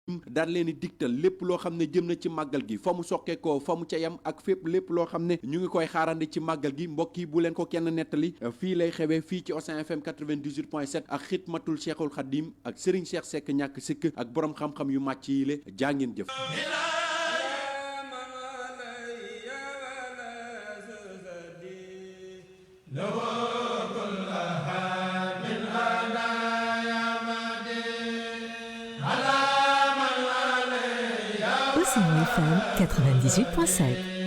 daal leen di digtal lépp loo xam ne jëm na ci màggal gi fa mu soqeekoo fa mu ca yam ak fépp lépp loo xam ne ñu ngi koy xaarandi ci màggal gi mbokk yi bu leen ko kenn nettali fii lay xewee fii ci Osen FM 98.7 ak xidmatul Cheikhul Khadim ak Serigne Cheikh Seck ñàkk sikk ak borom xam-xam yu màcc yi le jaa ngeen jëf. Osen FM 98.7.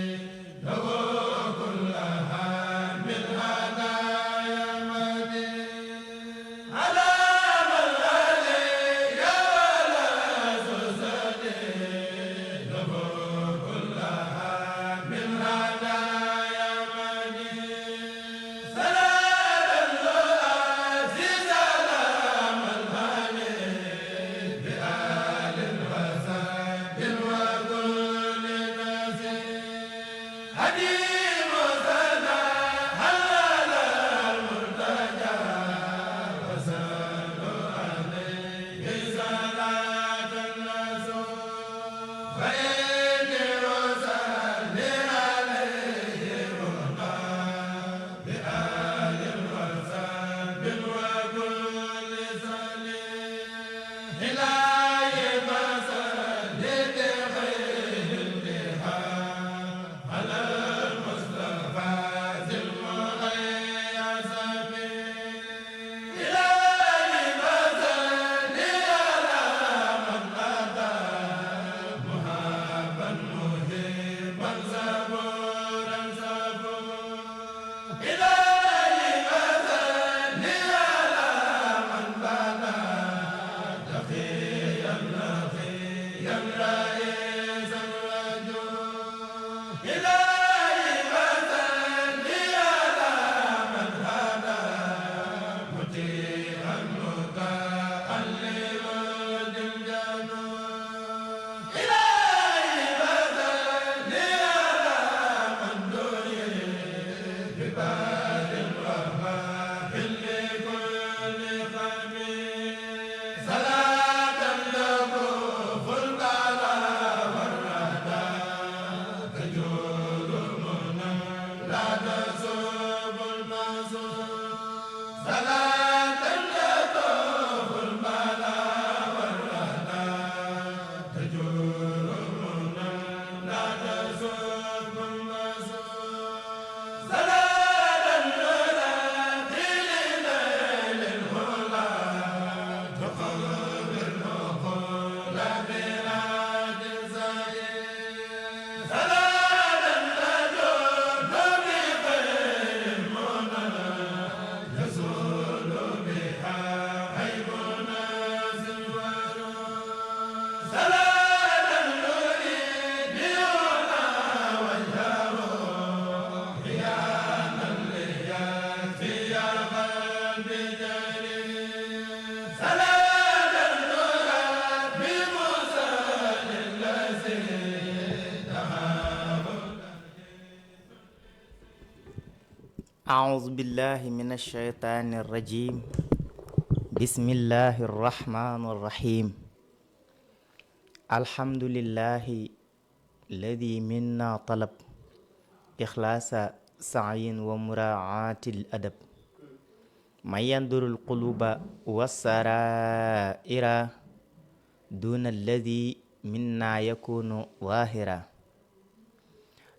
أعوذ بالله من الشيطان الرجيم بسم الله الرحمن الرحيم الحمد لله الذي منا طلب إخلاص سعي ومراعاة الأدب من ينظر القلوب والسرائر دون الذي منا يكون ظاهرا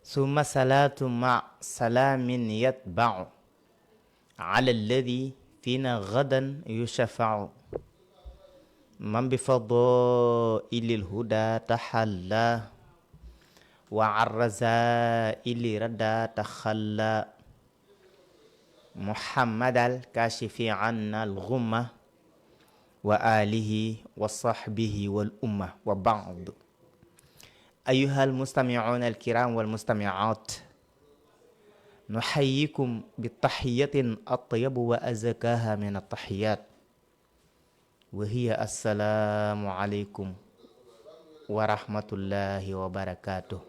ثم صلاة مع سلام يتبع على الذي فينا غدا يشفع من بفضائل الهدى تحلى وعن رذائل ردى تخلى محمد الكاشف عنا الغمة وآله وصحبه والأمة وبعض أيها المستمعون الكرام والمستمعات نحييكم بتحية الطيب وأزكاها من التحيات وهي السلام عليكم ورحمة الله وبركاته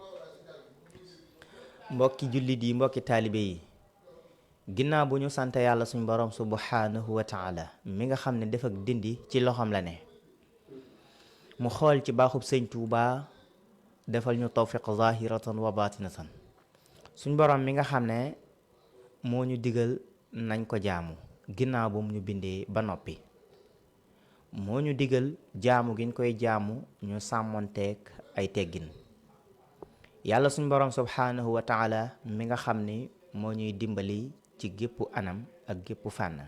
mbokki jullit yi mbokki taalibe yi ginnaaw bu ñu sant yàlla suñu borom subhanahu wa taala mi nga xam ne def ak dindi ci loxoom la ne mu xool ci baaxub sëñ Tuuba defal ñu tawfiq zahiratan wa batinatan. suñ borom mi nga xam ne moo ñu digal nañ ko jaamu ginnaaw bu mu ñu bindee ba noppi, moo ñu digal jaamu giñ koy jaamu ñu sàmmonteeg ay teggin. yàlla suñ borom subhanahu wa taala mi nga xam ni moo ñuy dimbali ci gépp anam ak gépp fànn.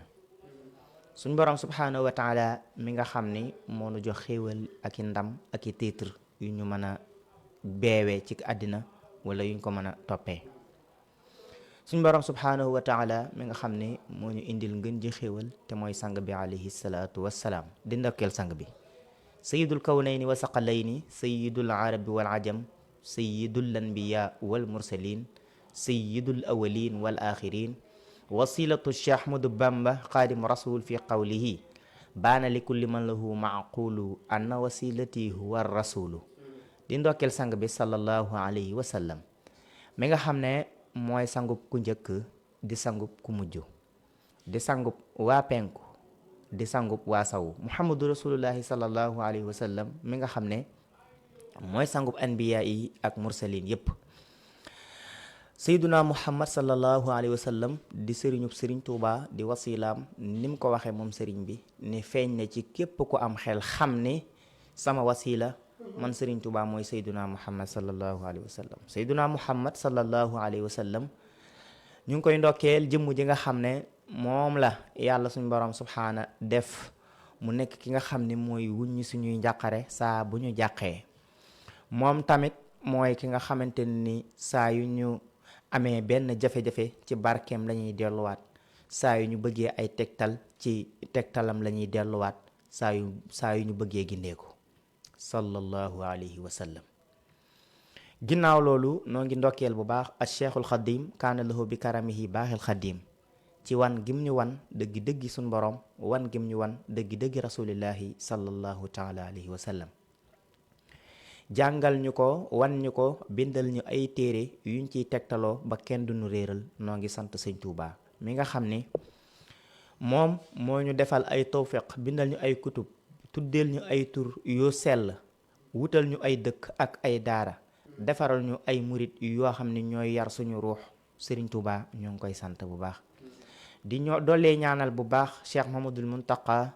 suñ borom subhanahu wa taala mi nga xam ni moo nu jox xéewal ak i ndam ak i titre yu ñu mën a beewee ci àddina wala yuñ ko mën a toppee. suñ borom subhanahu wa taala mi nga xam ne moo ñu indil ngën ji xéewal te mooy sang bi alayhi salaatu wassalaam di ndokkeel sang bi sayidul kawnayni wa saqalayni sayidul arabi wal ajam sayidul anbiya wal mursalin sayidul awalin wal axirin wasilatu cheikh ahmadu bamba xaadim rasul fi qawlihi baana li kulli man lahu maaqulu anna wasilati huwa rasulu di ndokkeel sang bi sallallahu alayhi wa sallam mi nga xam ne mooy sangub ku njëkk di sangub ku mujj di sangub waa penku di sangub waa sawu muhammadu rasulullahi sallallahu alayhi wa sallam mi nga xam ne mooy sangub anbiya yi ak mursalin yépp. sayduna muhammad sallallahu alayhi wa sallam di sëriñub sëriñ Tuuba di wasilaam ni mu ko waxee moom sëriñ bi ni feeñ ne ci képp ku am xel xam ni sama wasila man sëriñ Tuuba mooy sayduna muhammad sallallahu alayhi wa sallam. sayduna muhammad sallallahu alayhi wa sallam ñu ngi koy ndokkeel jëmm ji nga xam ne moom la yàlla suñu borom subhaana def mu nekk ki nga xam ne mooy wuññi suñuy njàqare saa bu ñu jàqee. moom tamit mooy ki nga xamante ni saa yu ñu amee benn jafe-jafe ci barkeem la ñuy delluwaat, saa yu ñu bëggee ay tegtal ci tegtalam la ñuy delluwaat, saa yu ñu bëggee gindeeku sallallahu alayhi wa sallam. ginnaaw loolu noo ngi ndokkeel bu baax ak cheikhul xadim kaana lahu bi karamihi baaxil xadim ci wan gim ñu wan dëggi-dëggi suñ borom, wan gim ñu wan dëggi-dëggi rasulillahi sallallahu taala alayhi wa sallam. jàngal ñu ko, wan ñu ko, bindal ñu ay téere yuñ ciy tegtaloo ba kenn duñu réeral. noo ngi sant sëñ Tuuba mi nga xam ni moom moo ñu defal ay tawfiq, bindal ñu ay kutub, tuddeel ñu ay tur yoo sell, wutal ñu ay dëkk ak ay daara, defaral ñu ay murit yoo xam ne ñooy yar suñu ruux. sëriñ Tuuba ñoo ngi koy sant bu baax. di ñoo doolee ñaanal bu baax Cheikh Mamadul Muntaqa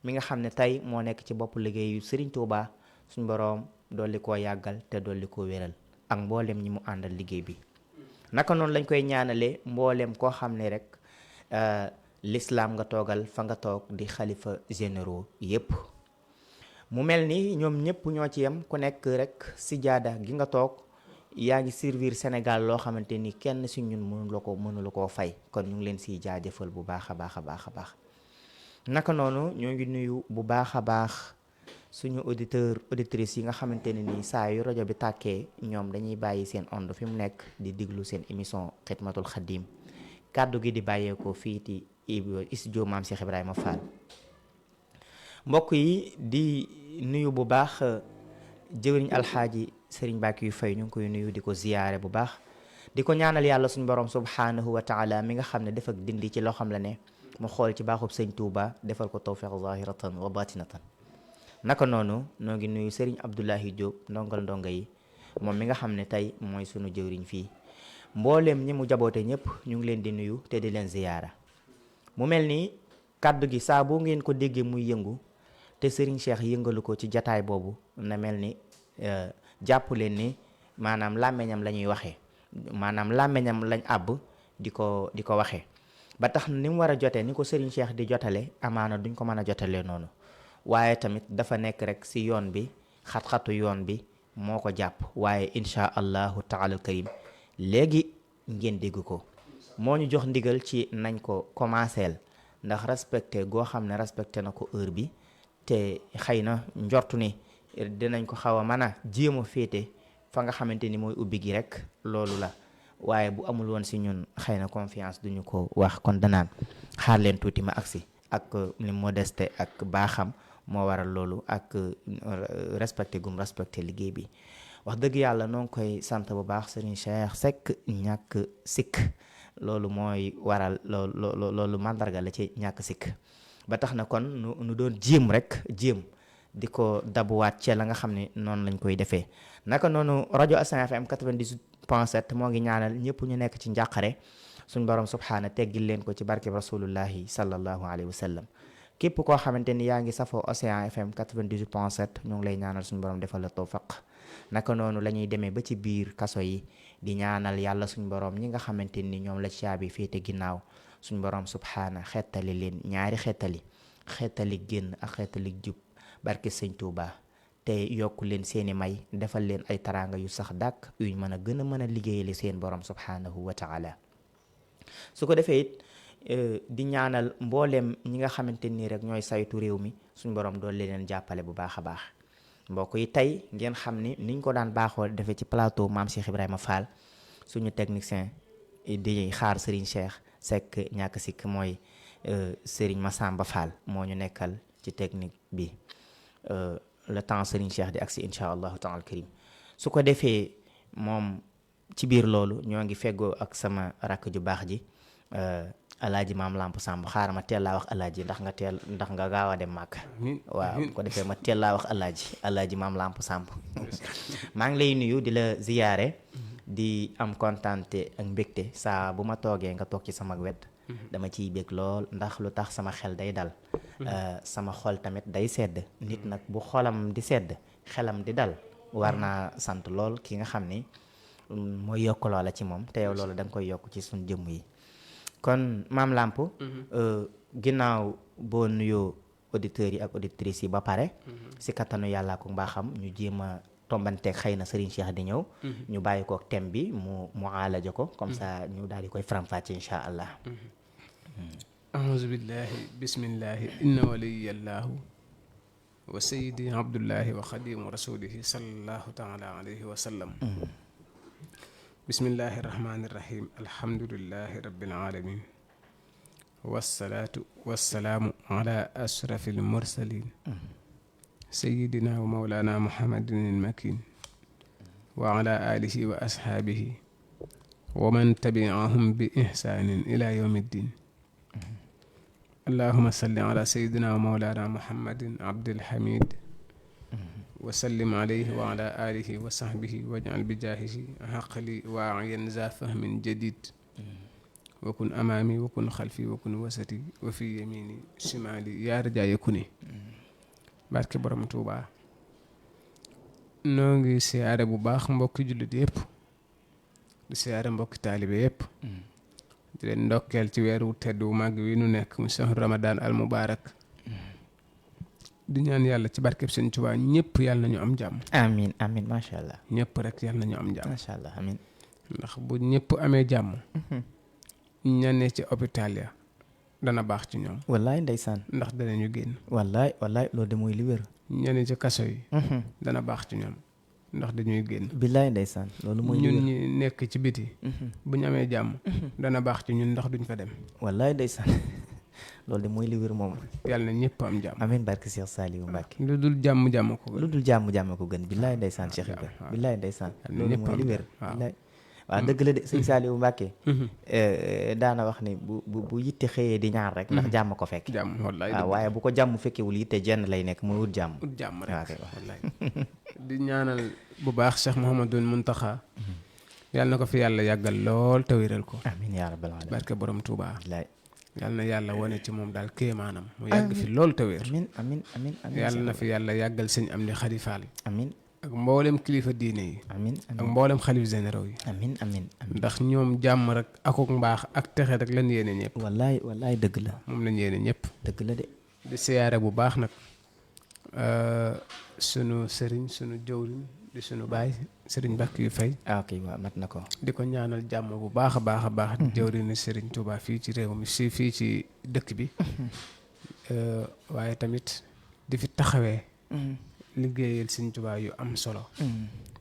mi nga xam ne tey moo nekk ci bopp liggéeyu sëriñ Tuuba. suñ boroom dolli koo yàggal te dolli koo wéral ak mboolem ñi mu àndal liggéey bi. naka noonu lañ koy ñaanale mboolem koo xam ne rek l'islam nga toogal fa nga toog di xalifa généraux yépp. mu mel ni ñoom ñëpp ñoo ci yem, ku nekk rek si jaada gi nga toog yaa ngi servir Sénégal loo xamante ni kenn si ñun mënu la koo fay. kon ñu ngi leen siy jaajëfal bu baax a baax a baax a baax. naka noonu ñoo ngi nuyu bu baax a baax suñu auditrices yi nga xamante ne nii saa yu rajo bi tàkkee ñoom dañuy bàyyi seen onde fi mu nekk di diglu seen émission xidmatul xadim. kàddu gi di bàyyeekoo fii ci studio Maam Cheikh Ibrahima Fall. mbokk yi di nuyu bu baax jëwriñ alxaaji sëriñ Bakki yu fay, ñu ngi koy nuyu di ko ziyaare bu baax, di ko ñaanal yàlla suñu borom subhanahu wa taala mi nga xam ne def ak dindi ci loo xam la ne mu xool ci baaxub sëñ Tuuba defal ko tawfiq zahiratan wa batinatan. naka noonu noo ngi nuyu sëriñ Abdoulahi Diop ndongal ndonga yi, moom mi nga xam ne tey mooy sunu jëwriñ fii. mbooleem ñi mu jaboote ñëpp ñu ngi leen di nuyu te di leen ziyaara. mu mel ni kàddu gi saa boo ngeen ko déggee muy yëngu te Serigne Cheikh yëngalu ko ci jataay boobu, na mel ni jàpp leen ni maanaam làmmeñam la ñuy waxee, maanaam làmmeñam lañ àbb di ko waxee. ba tax ni mu war a jotee ni ko Serigne Cheikh di jotale amaana duñ ko mën a jotalee noonu, waaye tamit dafa nekk rek si yoon bi, xat-xatu yoon bi moo ko jàpp. waaye insha allahu taala karim léegi ngeen dégg ko. moo ñu jox ndigal ci nañ ko commenceel, ndax respecté goo xam ne respecté na ko heure bi, te xëy na njortu ni dinañ ko xaw a mën a jéem a féete fa nga xamante ni mooy ubbi gi rek loolu la. waaye bu amul woon si ñun xëy na confiance duñu ko wax, kon danaan xaar leen tuuti ma agsi. ak ni modeste ak baaxam moo waral loolu, ak respecté gum respecté liggéey bi. wax dëgg yàlla noo ngi koy sant bu baax Serigne Cheikh Seck ñàkk sikk. loolu mooy waral loolu mandarga la ci ñàkk sikk. ba tax na kon nu doon jéem di ko dabuwaat ci la nga xam ne noonu lañ koy defee. naka noonu rajo Assane FM 98.7 moo ngi ñaanal ñëpp ñu nekk ci njàqare suñ borom subhaana teggil leen ko ci barkeb rasulullahi sallallahu alayhi wa sallam. képp koo xamante ni yaa ngi safoo Océan FM 98.7 ñu ngi lay ñaanal suñu borom defal la tawfaq. naka noonu la ñuy demee ba ci biir kaso yi di ñaanal yàlla suñu borom ñi nga xamante ni ñoom la caabi féete ginnaaw suñu borom subhaana xettali leen ñaari xettali génn ak xettali jub barke sëñ Tuuba te yokku leen seeni may defal leen ay taraanga yu sax dàkk yuñ mën a gën a mën a liggéeyale seen borom subhaanahu wa taala. su ko defee it di ñaanal mbooleem ñi nga xamante nii rek ñooy saytu réew mi suñ borom doon leen jàppale bu baax a baax. mbokk yi tey ngeen xam ni niñ ko daan baaxoo defee ci plateau maam Cheikh Ibrahima Fall suñu technicien di xaar Serigne Cheikh Seck ñàkk sikk mooy Serigne Massamba Fall moo ñu nekkal ci technique bi le temps Serigne Cheikh di agsi incha allahu taala karim. su ko defee moom ci biir loolu ñoo ngi feggoo ak sama rakk ju baax ji alaaji maam Lamp Samb xaaral ma teel laa wax alaaji ndax nga gaaw a dem màkk. waaw bu ko defee ma teel laa wax alaaji maam Lamp Samb maa ngi lay nuyu di la ziyaare di am kontaante ak mbégte saa bu ma toogee nga toog ci sama wet dama ciy bég lool ndax lu tax sama xel day dal sama xol tamit day sedd nit nag bu xolam di sedd xelam di dal war naa sant lool ki nga xam ni mooy yokk loola ci moom te yow loolu da nga koy yokk ci suñ jëmm yi. kon maam Lamp ginnaaw boo nuyoo auditeurs yi ak auditrices yi ba pare si kattanu yàlla ko mbaaxam ñu jéem a tombanteeg xëy na Serigne Cheikh di ñëw ñu bàyyi ko ak thème bi mu aalaja ko comme ça ñu daal di koy faram-fàcce insha allah. auzu billahi bismillahi inna waliyallahu wa sayyidi abdullahi wa xadimu rasulihi sallallahu taala alayhi wa sallam. bismillahi irrahmani irrahim alhamdulilahi rabbil alamin wassalaatu wassalaamu ala ashrafi almursalin sayidina wa maulana muhammadin almakin wa ala alihi wa ashaabihi wa man tabiahum bi ihsanin ila yawmi ddin allahuma salli ala sayidina wa maulana muhammadin abdilhamid wasallim alayhi wa ala alihi wa sahbihi waj'al bi jaahihi haqli waa'iyan za fahmin jadid wa kun amaami wa kun xalfi wa kun wasati wa fi yamini shimali yaa rajaa yakuni barke borom Tuuba noo ngi siyaare bu baax mbokki jullit yëpp di siyaare mbokki taalibe yëpp di leen ndokkeel ci weeru tedd wu màgg wi nu nekk mu shahru ramadan al mubarak di ñaan yàlla ci barkeb sëñ Tuubaa ñëpp yàlla nañu am jàmm. amiin amiin macha allah. ñëpp rek yàlla nañu am jàmm. macha allah amiin. ndax bu ñëpp amee jàmm. ña ne ci hôpital ya dana baax ci ñoom. wallaay ndeysaan. ndax danañu génn. wallaay loolu de mooy li wér. ña ne ci kaso yi. dana baax ci ñoom ndax dañuy génn. billaay ndeysaan loolu mooy li wér. ñun ñi nekk ci biti. bu ñu amee jàmm. dana baax ci ñun ndax duñ fa dem. wallaay ndeysaan. loolu de mooy li wér moom. yàlla na ñëpp am jàmm. amiin barke Cheikh Saliou Mbacke. lu dul jàmm ko gën. lu dul jàmm ko gën billaay ndeysaan Cheikh Ibrahima billaay ndeysaan. loolu mooy li wér. waaw dëgg la de sëñ Saliou Mbacke. daana wax ni bu yitte xëyee di ñaar rek. ndax jàmm ko fekk. jàmm wallaay waaw waaye bu ko jàmm fekkewul yitte jenn lay nekk muy wut jàmm. wut jàmm rek wallaay di ñaanal bu baax Cheikh Mouhamadoul Mountakha. yàlla na ko fi yàlla yàggal lool te wéral ko. amiin yaa rabbal aalamiin barke borom Touba. yàlla na yàlla wane ci moom daal kéemaanam mu amiin yàgg fi loolu te wér. amiin yàlla na fi yàlla yàggal sëñ Amdi Xadi Faal. amiin ak mboolem kilifa diine yi. amiin ak mboolem xalif généraux yi. amiin ndax ñoom jàmm rek akuk mbaax ak texe rek lañ yéene ñëpp. wallaay dëgg la. moom lañ yéene ñëpp. dëgg la de. di siyaare bu baax nag sunu sëriñ sunu jëwriñ di sunu baay sëriñ Mbàkke yu fay. ok waaw mat na ko. di ko ñaanal jàmm bu baax a baax. jëwriñu sëriñ Touba fii ci réew mi fii ci dëkk bi. waaye tamit di fi taxawee. liggéeyal sëriñ Touba yu am solo.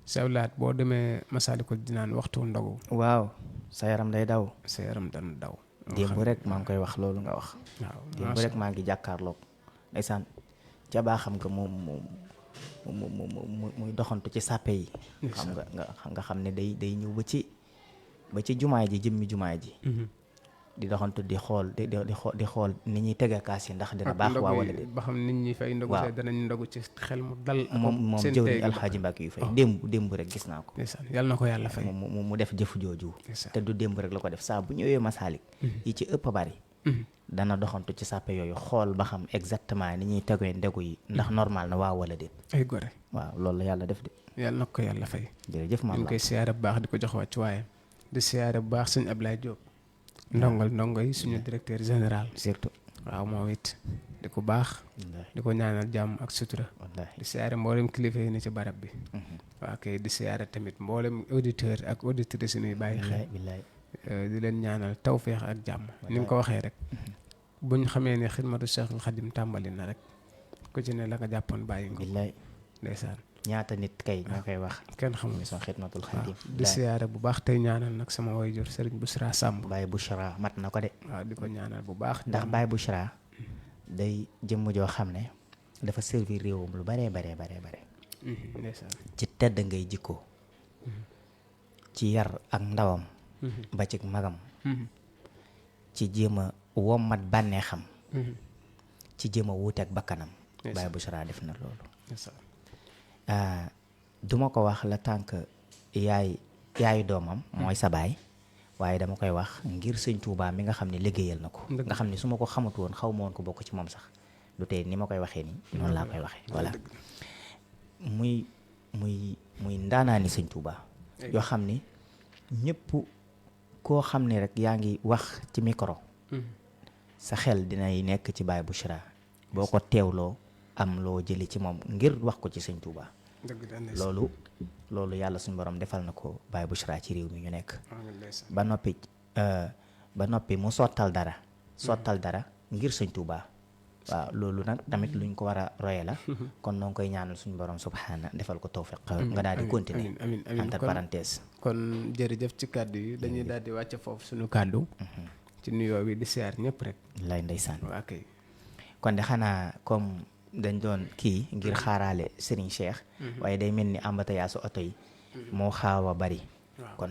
sawlaat boo demee Masaalikul Jinaan waxtu ndogu. waaw sa yaram day daw. sa yaram dana daw. démb rek maa ngi koy wax loolu nga wax. waaw démb rek maa ngi jàkkaarloog. ndeysaan ca baa xam nga moom muy doxantu ci sàppe yi. xam nga xam ne day ñëw ba ci jumaay ji jëmmi jumaay ji. di doxantu di xool di xool ni ñuy tege kaas yi ndax dina baax waa wala déet. ba xam nit ñi fay ndogu say danañ ndogu ci xel mu dal. moom jëwriñ Alxaaji Mbàkke yu fay démb rek gis naa ko. ndeysaan yàlla na ko yàlla fay. mu def jëf jooju. te du démb rek la ko def saa bu ñëwee Masaalik yi ci ëpp bari. dana doxantu ci sàppe yooyu xool ba xam exactement ni ñuy tegee ndegu yi ndax normal na waaw wala déet. ay gore waaw loolu la yàlla def de. yàlla na ko yàlla fay. jërëjëf maam ñu ngi koy siyaare bu baax di ko jox wàcc waaye di siyaare bu baax suñu Ablaye Diop ndongo yi suñu directeur général surtout waaw moom it di ko baax di ko ñaanal jàmm ak sutura di siyaare mboolem kilifa yi ne ci barab bi waaw kay di siyaare tamit mboolem auditeur ak auditrice yi ñuy bàyyi xel di leen ñaanal tawféex ak jàmm ni mu ko waxee rek buñ xamee ne xidmatu Cheikhul Khadim tàmbali na rek ku ci ne la nga jàppoon bàyyi nga ndeysaan ñaata nit kay ñoo koy wax kenn xamul mission xidmatul Khadim di siyaare bu baax tey ñaanal nag sama waajur Serigne Bouchra Samb Baye Bouchra mat na ko de waaw di ko ñaanal bu baax ndax Baye Bouchra day jëmm joo xam ne dafa servir réewam lu bare ndeysaan ci tedd ngay jikko ci yar ak ndawam ba ci magam ci jéem a wommat bànneexam ci jéem a wuute ak bakkanam Baye Bouchra def na loolu duma ko wax la tànk yaayu doomam mooy sa baay waaye dama koy wax ngir sëñ Tuubaa mi nga xam ne liggéeyal na ko nga xam ne su ma ko xamatu woon xaw ma woon ko bokk ci moom sax du tey ni ma koy waxee nii noonu laa koy waxee voilà muy ndaanaani sëñ Tuubaa yoo xam ne ñëpp koo xam ne rek yaa ngi wax ci micro sa xel dinay nekk ci Baye Bouchra boo ko teewloo am loo jëli ci moom ngir wax ko ci sëñ Tuubaa loolu yàlla suñu borom defal na ko Baye Bouchra ci réew mi ñu nekk ba noppi mu sottal dara ngir sëñ Tuubaa waaw loolu nag tamit luñ ko war a roye la kon noo ngi koy ñaanal suñu borom subhaana defal ko tawfiq nga daal di continuer entre parenthèse kon jërëjëf ci kàddu yi dañuy daal di wàcce foofu suñu kàddu ci nuyoo bi di siyaar ñëpp rek lay ndeysaan waa kay kon de xanaa comme dañ doon kii ngir xaaraale Serigne Cheikh waaye day mel ni embouteillage oto yi moo xaaw a bari kon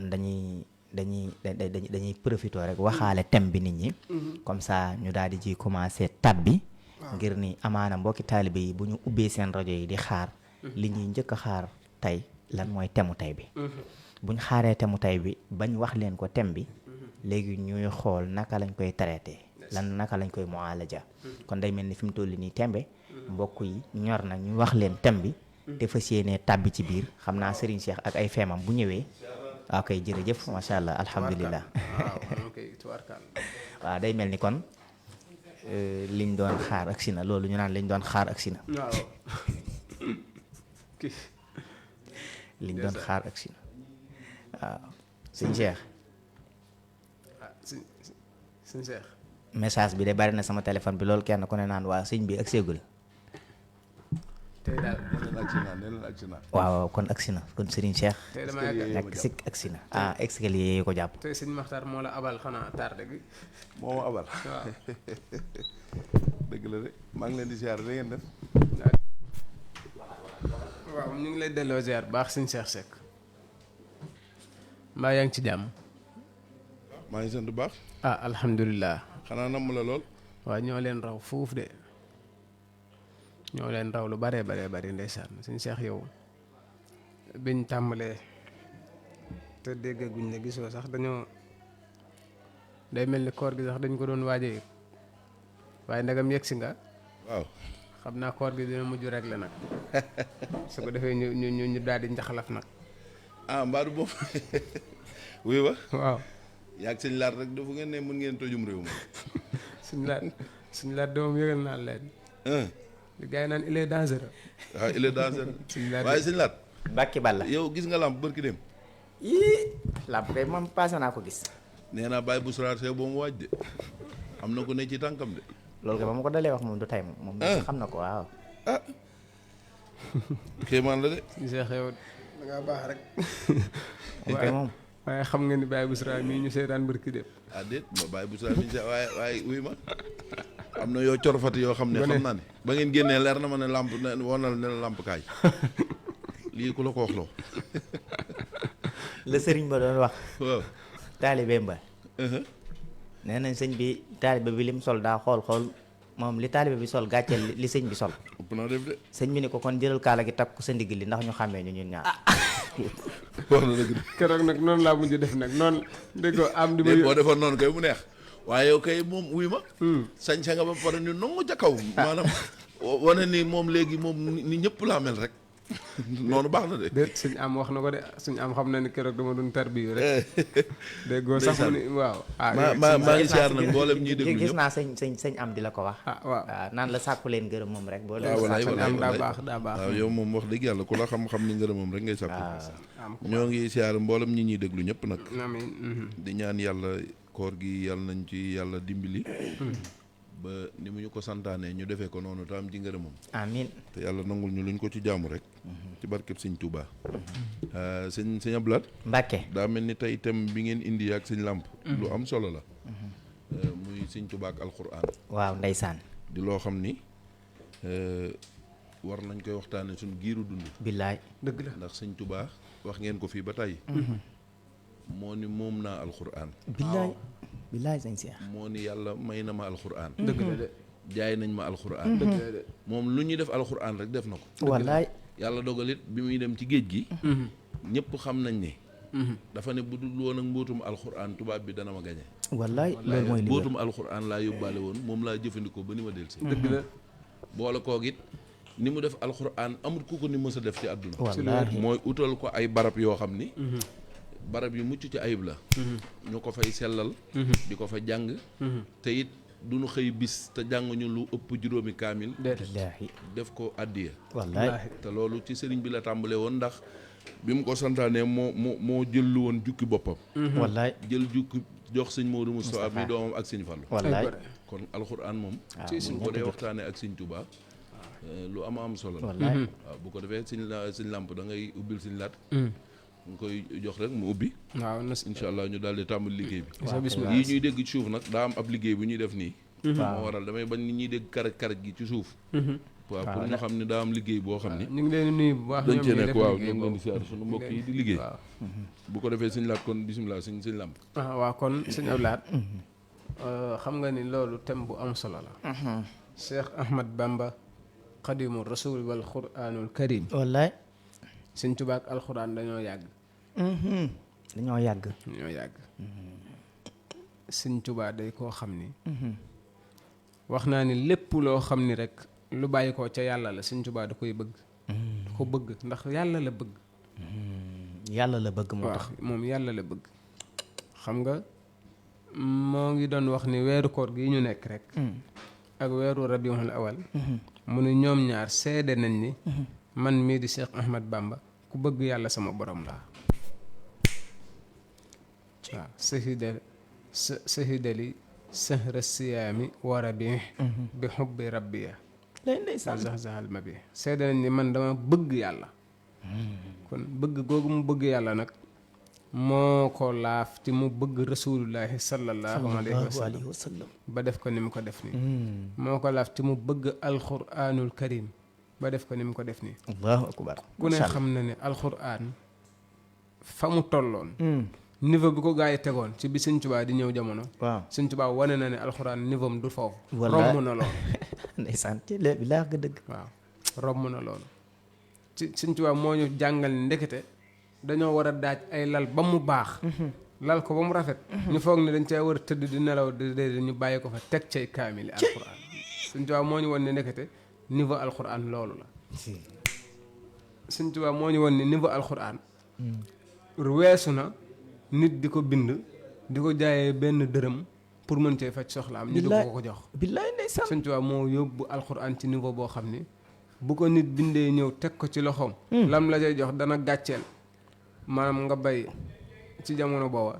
dañuy profité rek waxaale thème bi nit ñi comme ça ñu daal di ci commencé tab bi ngir ni amaana mbokki taalibe yi bu ñu ubbee seen rajo yi di xaar li ñuy njëkk a xaar tey lan mooy thème tey bi buñ xaaree thème tey bi bañ wax leen ko thème bi léegi ñuy xool naka lañ koy traité naka lañ koy mualaja kon day mel ni fi mu toll nii tembe mbokk yi ñor na ñu wax leen thème bi te fas yéenee tàbbi ci biir xam naa Serigne Cheikh ak ay feemam bu ñëwee waaw kay jërëjëf macha allah alhamdulilah waaw day mel ni kon liñ doon xaar agsi na loolu ñu naan liñ doon xaar agsi na liñ doon xaar agsi na waaw sëñ Cheikh sëñ Cheikh message bi de bari na sama téléphone bi loolu kenn ku ne naan waa sëñ bi agsi gul tey daal waaw kon agsi na kon Serigne Cheikh nekk sikk agsi na escalier yi ko jàpp tey sëñ Maxtaar moo la abal xanaa tardé gi moo ma abal waaw dëgg la de maa ngi leen di ziar da ngeen def waaw ñu ngi lay delloo ziar baax sëñ Cheikh Seck mbaa yaa ngi ci jàmm maa ngi sant bu baax alhamdulilah xanaa namm la lool waaw ñoo leen raw fuuf de ñoo leen raw lu bare ndeysaan suñ Seex yow biñ tàmbalee te déggaguñ la gisoo sax dañoo day mel ni koor gi sax dañ ko doon waaje yëg waaye ndagam yegg si nga waaw xam naa koor gi dina mujj rek la nag su ko defee ñu daal di njaxalaf nag mbaadu boobu wuy wa waaw yaag sëñ laat rek dafa ngeen ne mën ngeen tojum réew ma suñ laat doomam yëgal naa leen li gars yi naan il est dangereux waaw il est dangereux waaye sëñ laat bàkki balla yow gis nga lamp bërki dem yii lamp kay moom passé naa ko gis nee naa Baye Bouchra see boo mu waaj de am na ko ne ci tànkam de loolu kay ba ma ko dalee wax moom du tay moom xam na ko waaw kéemaan la de Cheikh yow da ngaa baax rek kay moom waaye xam nga ni Baye Bouchra mii ñu seetaan bërki dem déet ma Baye Bouchra mi waaye wuy ma am na yoo corfati yoo xam ne xam naa ne ba ngeen génnee leer na ma ne lamp wonal ne lamp kaay lii ku la ko wax loo la sëriñ ba doon wax waaw taalibeem ba nee nañ sëñ bi taalibe bi lim sol daa xool moom li taalibe bi sol gàcceel li sëñ bi sol. ëpp naa def de. sëñ bi ni ko kon jëlal kaala gi takk ko sa ndigg li ndax ñu xàmmee ñu ñun ñaar. wax na dëgg de. keroog nag noonu laa mujj def nag noonu dégg nga am di ma boo defoon noonu kay mu neex waaye yow kay moom wuy ma sañ sa nga ba pare ni nangu ca kaw maanaam wane ni moom léegi moom ni ñëpp laa mel rek noonu baax na de. déet suñ am wax na ko de suñ am xam na ni keroog dama doon tarbiyu rek déggoo sax mu ni waaw maa ngi siyaar nag mboolem ñuy déglu gis ñëpp. naa sëñ am di la ko wax. waaw naan la sàkku leen gërëm moom rek. boo leen waaw walaay sàkku walaay am daa baax waaw yow moom wax dëgg yàlla ku la xam ni ngërëm moom rek ngay sàkku. ñoo ngi siyaar mboolem ñi ñuy déglu ñëpp nag. amiin. di ñaan yàlla koor gi yàlla nañ ci yàlla dimbali. ba ni mu ñu ko santaane ñu defee ko noonu te am ci ngërëmam. amiin. te yàlla nangul ñu luñ ko ci jaamu rek. ci barkeb sëñ Touba. sëñ Abdoulaye. Mbàkke. daa mel ni tey thème bi ngeen indi ak sëñ Lamp. lu am solo la. muy sëñ Touba ak alxuraan. waaw ndeysaan. di loo xam ni war nañ koy waxtaane suñ giiru dund. billaay. dëgg la ndax sëñ Touba wax ngeen ko fii ba tey. moo ni moom naa alxuraan. billaay sëñ Cheikh. moo ni yàlla may na ma alxuraan. dëgg la de jaay nañ ma alxuraan. dëgg la de moom lu ñuy def alxuraan rek def na ko. wallaay. yàlla dogalit bi muy dem ci géej gi. ñëpp xam nañ ne. dafa ne bu dul woon ak mbootum alxuraan tubaab bi dana ma gañe. wallaay loolu mooy li mbootum alxuraan laa yóbbaale woon moom laa jëfandikoo ba ni ma dellusi. dëgg la boole koog it ni mu def alxuraan amul ku ko ni mës a def ci àdduna. wallaahi. mooy utal ko ay barab yoo xam ni. barab yu mucc ci ayib la. ñu ko fay sellal. di ko fa jàng. te it du ñu xëy bis te jànguñu lu ëpp juróomi kaamil. billaahi. def ko àddiya. wallaay. te loolu ci sëriñ bi la tàmbale woon ndax bi mu ko santaanee moo jël lu woon jukki boppam. wallaay. jël jukki jox sëñ Modou Moustapha mi doomam ak sëñ Fallu. wallaay. kon alxuraan moom. waaw bu ko dee waxtaanee ak sëñ Touba lu am solo la. wallaay. waaw bu ko defee sëñ Lamp da ngay ubbil sëñ Laat. nga koy jox rek mu ubbi. waaw incha allah ñu daal di tàmbali liggéey bi. bismillah. yii ñuy dégg ci suuf nag daa am ab liggéey bu ñuy def nii. waaw moo waral damay bañ nit ñuy dégg karaj gi ci suuf. waaw pour ñu xam ne daa am liggéey boo xam ni. ñu ngi leen di nuyu bu baax dañ cee ñoom nekk def waaw liggéey ñu ngi leen di boobu. siyaar suñu mbokk yi di liggéey. waaw bu ko defee sëñ Laat kon bisimilah sëñ Lamp. waaw kon sëñ Ablaat xam nga ni loolu thème bu am solo la. Cheikh Ahmad Bamba xadimu rasul wal quranul karim. wallaay. sëñ Tuubaa ak alxuraan dañoo yàgg. dañoo yàgg. sëñ Tuubaa day koo xam ni. wax naa ni lépp loo xam ni rek lu bàyyi ko ca yàlla la sëñ Tuubaa da koy bëgg. da ko bëgg ndax yàlla la bëgg. yàlla la bëgg moo waaw tax. moom yàlla la bëgg. xam nga moo ngi doon wax ni weeru koor gi ñu nekk rek. ak weeru rabiul awal. mu ne ñoom ñaar seede nañ ni. man mii di Cheikh Ahmad Bamba ku bëgg yàlla sama borom laa. waaw sahidali sahra siyaami wa rabi bi xubbi rabbiya lay ndeysaan. zaxzaxal ma bi seede nañ ni man dama bëgg yàlla. kon bëgg googu mu bëgg yàlla nag moo ko laaf ci mu bëgg rasulullahi sallallahu alayhi wa sallam ba def ko ni mu ko def nii. moo ko laaf ci mu bëgg alquranul karim ba def ko ni mu ko def nii. allahu akbar. ku ne xam na ne alquran fa mu tolloon. niveau bi ko gaa yi tegoon ci bi sëñ Tuubaa di ñëw jamono. waaw sëñ Tuubaa wane na ne alxuraan niveau am du foofu. wallaay romb na loolu. ndeysaan ci lépp bi laa nga dëgg. waaw romb na loolu. ci sëñ Tuubaa moo ñu jàngal ni ndekete dañoo war a daaj ay lal ba mu baax. lal ko ba mu rafet. ñu foog ne dañ cay war a tëdd di nelaw di ñu bàyyi ko fa teg cay kaamili alxuraan. sëñ Tuubaa moo ñu won ne ndekete niveau alxuraan loolu la. sëñ Tuubaa moo ñu won ne niveau alxuraan. weesu na. nit di ko bind di ko jaayee benn dërëm pour mën cee faj soxlaam ñu di ko jox. billaay ndeysaan. Sëñ Tuubaa moo yóbbu alxuraan ci niveau boo xam ni bu ko nit bindee ñëw teg ko ci loxoom. lam la cay jox dana gàcceel maanaam nga bay ci jamono booba.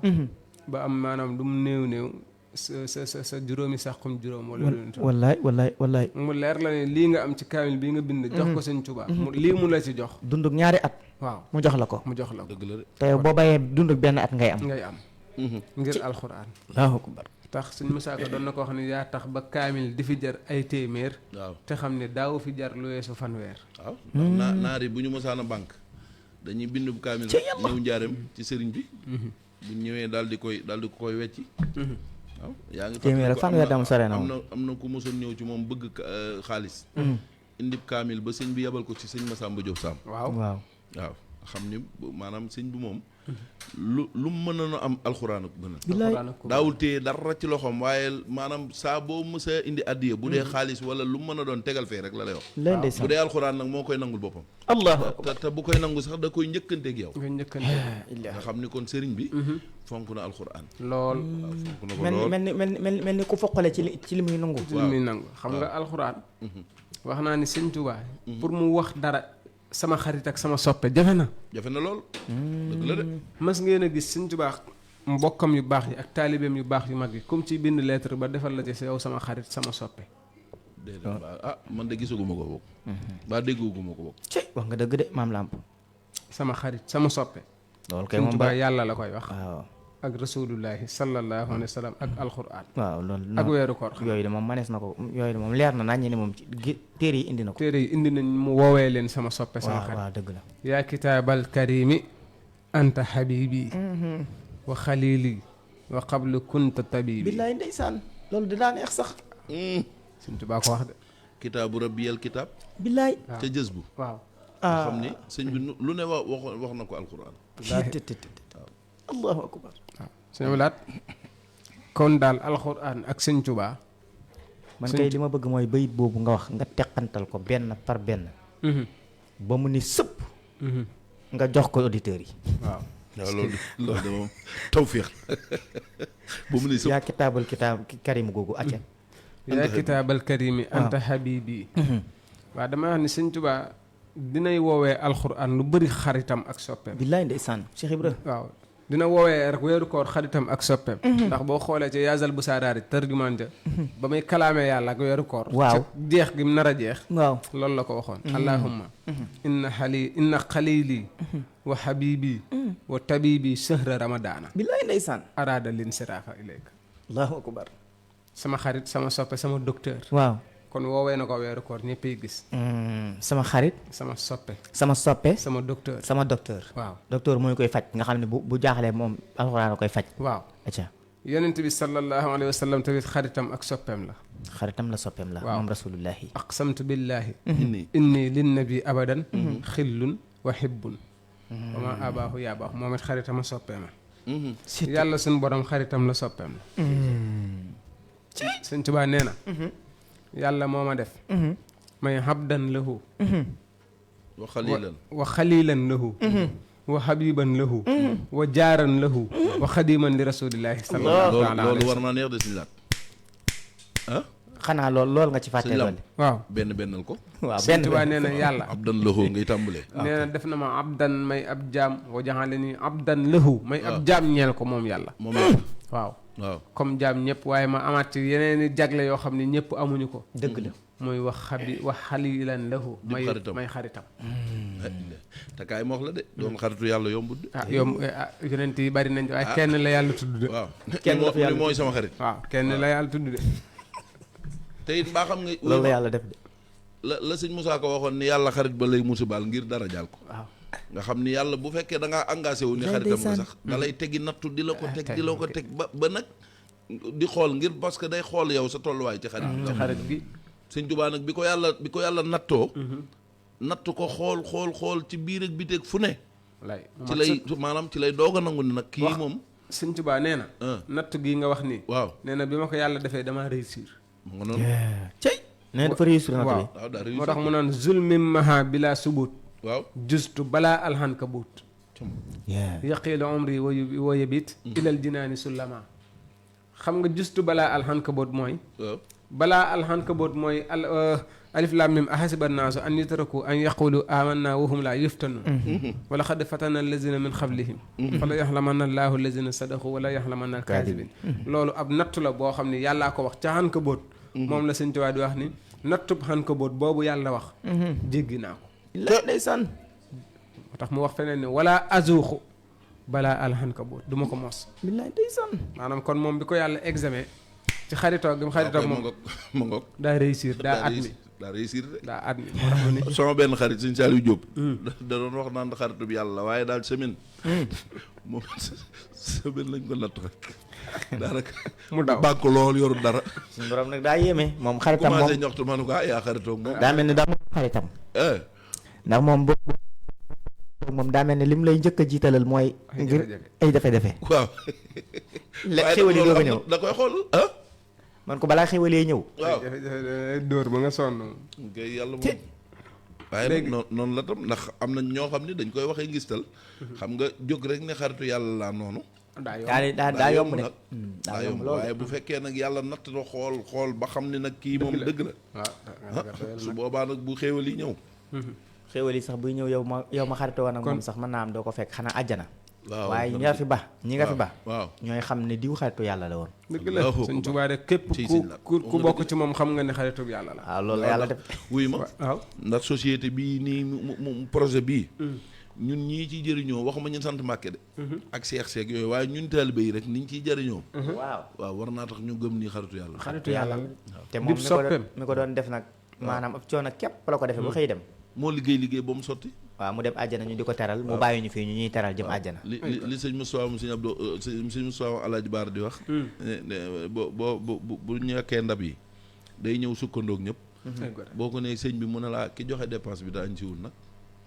ba am maanaam lu mu néew sa juróomi saxum juróom wala wallaay mu leer la ne lii nga am ci kaamil bii nga bind jox ko Sëñ Tuubaa lii mu la ci jox dunduk ñaari at. waaw mu jox la ko. mu jox la ko dëgg la de. te boo bayee dunduk benn at ngay am. ngir alxuraan. allahu akbar. tax suñ Musaa Ka doon na ko wax ne yaa tax ba kaamil di fi jar ay téeméer. waaw te xam ne daaw fi jar lu weesu fanweer. waaw ndax naari bu ñu mosaan a banque dañuy bind bu kaamil ñëw njaareem ci sëriñ bi. bu ñëwee daal di koy wecci. waaw yaa ngi téeméer ak fanweer dam sore na am na ku mosoon ñëw ci moom bëgg xaalis indib kaamil ba sëñ bi yebal ko ci sëñ Massamba Diop Sam waaw xam ni maanaam sëñ bi moom lu mu mën a am alxuraan ak gën billaay daawul téye dara ci loxoom waaye maanaam saa boo mës a indi addiya bu dee xaalis wala lu mu mën a doon tegal fee rek la lay wax bu dee alxuraan nag moo koy nangul boppam te bu koy nangu sax da koy njëkkanteeg yow nga xam ni kon sëriñ bi fonk na alxuraan lool fonk na ko lool mel ni ku foqale ci li muy nangu xam nga alxuraan wax naa ni sëñ Tuubaa pour mu wax dara sama xarit ak sama soppe jafe na lool dëgg la de mas ngeen a gis sëñ Tuubaa mbokkam yu baax yi ak taalibeem yu baax yu mag yi comme ci bind lettre ba defal la ci yow sama xarit sama soppe déedéet man de gisaguma ko bokk ba dégguguma ko bokk ci wax nga dëgg de maam Lamp sama xarit sama soppe loolu kay moom sëñ Tuubaa yàlla la koy wax waaw ak rasulullahi sallallahu alayhi wa sallam ak alquran waaw loolu ak weeru koor yooyu de moom manees na ko yooyu de moom leer na nañ ne moom téere yi indi na ko téere yi indi nañ mu woowee leen sama soppe sama xarit waaw dëgg la yaa kitaabal karimi anta habibi wa xalili wa qablu kunta tabibi billaay ndeysaan loolu di daan neex sax sëñ Tuubaa ko wax de kitaabu rabbiyal kitaab billaay ca jës bu waaw nga xam ni sëñ bi lu ne wax na ko alxuraan allahu akbar waaw sëñ Abdou Lahad kon daal alxuraan ak sëñ Tuubaa man kay li ma bëgg mooy bayit boobu nga wax nga teqantal ko benn par benn ba mu ni sëpp nga jox ko auditeurs yi waaw loolu de moom tawfiix ba mu ni sëpp yaa kitaabal karim googu acca yaa kitaabal karimi anta habibi waaw damay wax ni sëñ Tuubaa dinay woowee alxuraan lu bëri xaritam ak soppeem billaay ndeysaan Cheikh Ibra waaw dina woowee rek weeru koor xaritam ak soppeem ndax boo xoolee ci yaasal bu saadaari tarjumaan ja ba muy kalaamee yàlla ak weeru koor waaw jeex gi mu nar a jeex waaw loolu la ko waxoon allahumma inna xalili wa habibi wa tabibi sahra ramadaana billaay ndeysaan araada lin siraafa ilayka allahu akbar sama xarit sama soppe sama docteur waaw kon woowee na ko weeru koor ñëppay gis sama xarit sama soppe sama docteur waaw docteur mooy koy faj nga xam ne bu jaaxlee moom alxuraan a koy faj waaw acca yonent bi sallallahu alayhi wa sallam tamit xaritam ak soppeem la xaritam la soppeem la moom rasulullahi aqsamtu billahi inni linnabi abadan xillun wa hibbun wa ma abaahu yaabaahu moom it xaritam a soppeema yàlla suñu borom xaritam la soppeem la Sëñ Tuubaa nee na yàlla moo ma def may habdan lahu wa xalilan lahu wa habiban lahu wa jaaran lahu wa xadiman li rasulillahi sallallahu alayhi wa sallam loolu war naa neex de suñu laat xanaa loolu nga ci fàttee loolu waaw bennal ko waaw Sëñ Tuubaa nee na yàlla abdan lahu ngay tàmbalee nee na def na ma abdan may ab jaam wa jaxale ni abdan lahu may ab jaam ñeel ko moom yàlla waaw comme jaam ñëpp waaye ma amaat ci yeneen i jagle yoo xam ne ñëpp amuñu ko dëgg la mooy wax xalilan lahu may xaritam te kaay ma wax la de doon xaritu yàlla yombut de yomb yonent yi bari nañ waaye kenn la yàlla tudd de waaw kenn mooy sama xarit waaw kenn la yàlla tudd de te it mbaa xam nga loolu la yàlla def de la sëñ Moussa ko waxoon ni yàlla xarit ba lay musibaal ngir dara jaal ko waaw nga xam ni yàlla bu fekkee da ngaa engagé wu ni xaritam nga sax da lay teggi nattu di la ko teg ba nag di xool ngir parce que day xool yow sa tolluwaay ci xarit gi sëñ Tuubaa nag bi ko yàlla nattoo natt ko xool ci biir ak biteeg fu ne ci lay doog a nangu ni nag kii moom sëñ Tuubaa nee na natt gii nga wax nii waaw nee na bi ma ko yàlla defee damaa réussir mu nga noonu cey nee dafa réussir natt bi waaw daa réussir moo tax mu naan zulmim maha bila subut waaw justu balaa alxanka buut yaqiilu umri wa yabit ilal jinaani sullama xam nga justu balaa alxankaboot mooy balaa alxankaboot mooy alif lam mim ahasiba naasu an yutraku an yaqulu amanna wa hum laa yuftanu wala xad fatana allazina min qablihim fala yaxlamanna allahu allazina sadaqu wala yaxlamanna alkaadibin loolu ab nattu la boo xam ne yàllaa ko wax ca xankaboot moom la Sëñ Tuubaa di wax ni nattub xankaboot boobu yàlla wax jéggi naa ko ndeysaan moo tax mu wax feneen ni wala azuuxu balaa alxankaboot du ma ko mos billaay ndeysaan maanaam kon moom bi ko yàlla examen ci xaritoo gi mu xaritoo moom ma ngoog daa réussir daa admis daa réussir de. daa admis moo tax ma ne sama benn xarit Sëñ Saliou Diop. da doon wax naan xaritu bi yàlla la waaye daal semaine. moom semaine lañ ko natt rek. daanaka mu daw bànk lool yorul dara. suñu borom nag daa yéeme moom xaritam moom commencé ñoxtu ma ne ko yaa xaritoog moom. daa mel ni daa moom xaritam ndax moom boobu moom daa mel ni lim lay njëkk a jiitalal mooy ngir ay jafe-jafe waaw. xéwal yi doo ko ñëw da koy xool man ko balaa xéwal yi ñëw waaw jafe-jafe dóor ba nga sonn. kay yàlla moom. waaye nag noonu la tam ndax am na ñoo xam ne dañ koy waxee ngistal. xam nga jóg rek ne xaritu yàlla laa noonu. daa yomb de nag daa yomb waaye bu fekkee nag yàlla natt na xool ba xam ne nag kii moom dëgg la. su boobaa nag bu xéewal yi ñëw. xéwal yi sax buy ñëw yow ma xaritoo woon ak moom sax mën naa am doo ko fekk xanaa àjjana. waaw waaye ñi nga fi ba waaw ñooy xam ne diw xaritu yàlla la woon. dëgg la Sëñ Tuubaa rek képp ku bokk ci moom xam nga ne xaritu yàlla la. waaw loolu la yàlla def. wuy ma waaw ndax société bii nii mu projet bii. ñun ñii ciy jëriñoo waxuma ñun sant Mbàkke de. ak seex yooyu waaye ñun taalibe yi rek niñ ciy jëriñoo. waaw war naa tax ñu gëm ni xaritu yàlla. xaritu yàlla te moom mi ko doon def nag maanaam ab coono képp la ko defee ba xëy dem. moo liggéey ba mu sotti. waaw mu dem àjjana ñu di ko teral mu bàyyi ñu fii ñu ñuy teral jëm àjjana. li sëñ Moustapha mu sëñ Abdou sëñ Moustapha Alaaji Baar di wax. bu ñàkkee ndab yi day ñëw sukkandoog ñëpp. boo ko nee sëñ bi mu ne laa ki joxe dépense bi te añ siwul nag.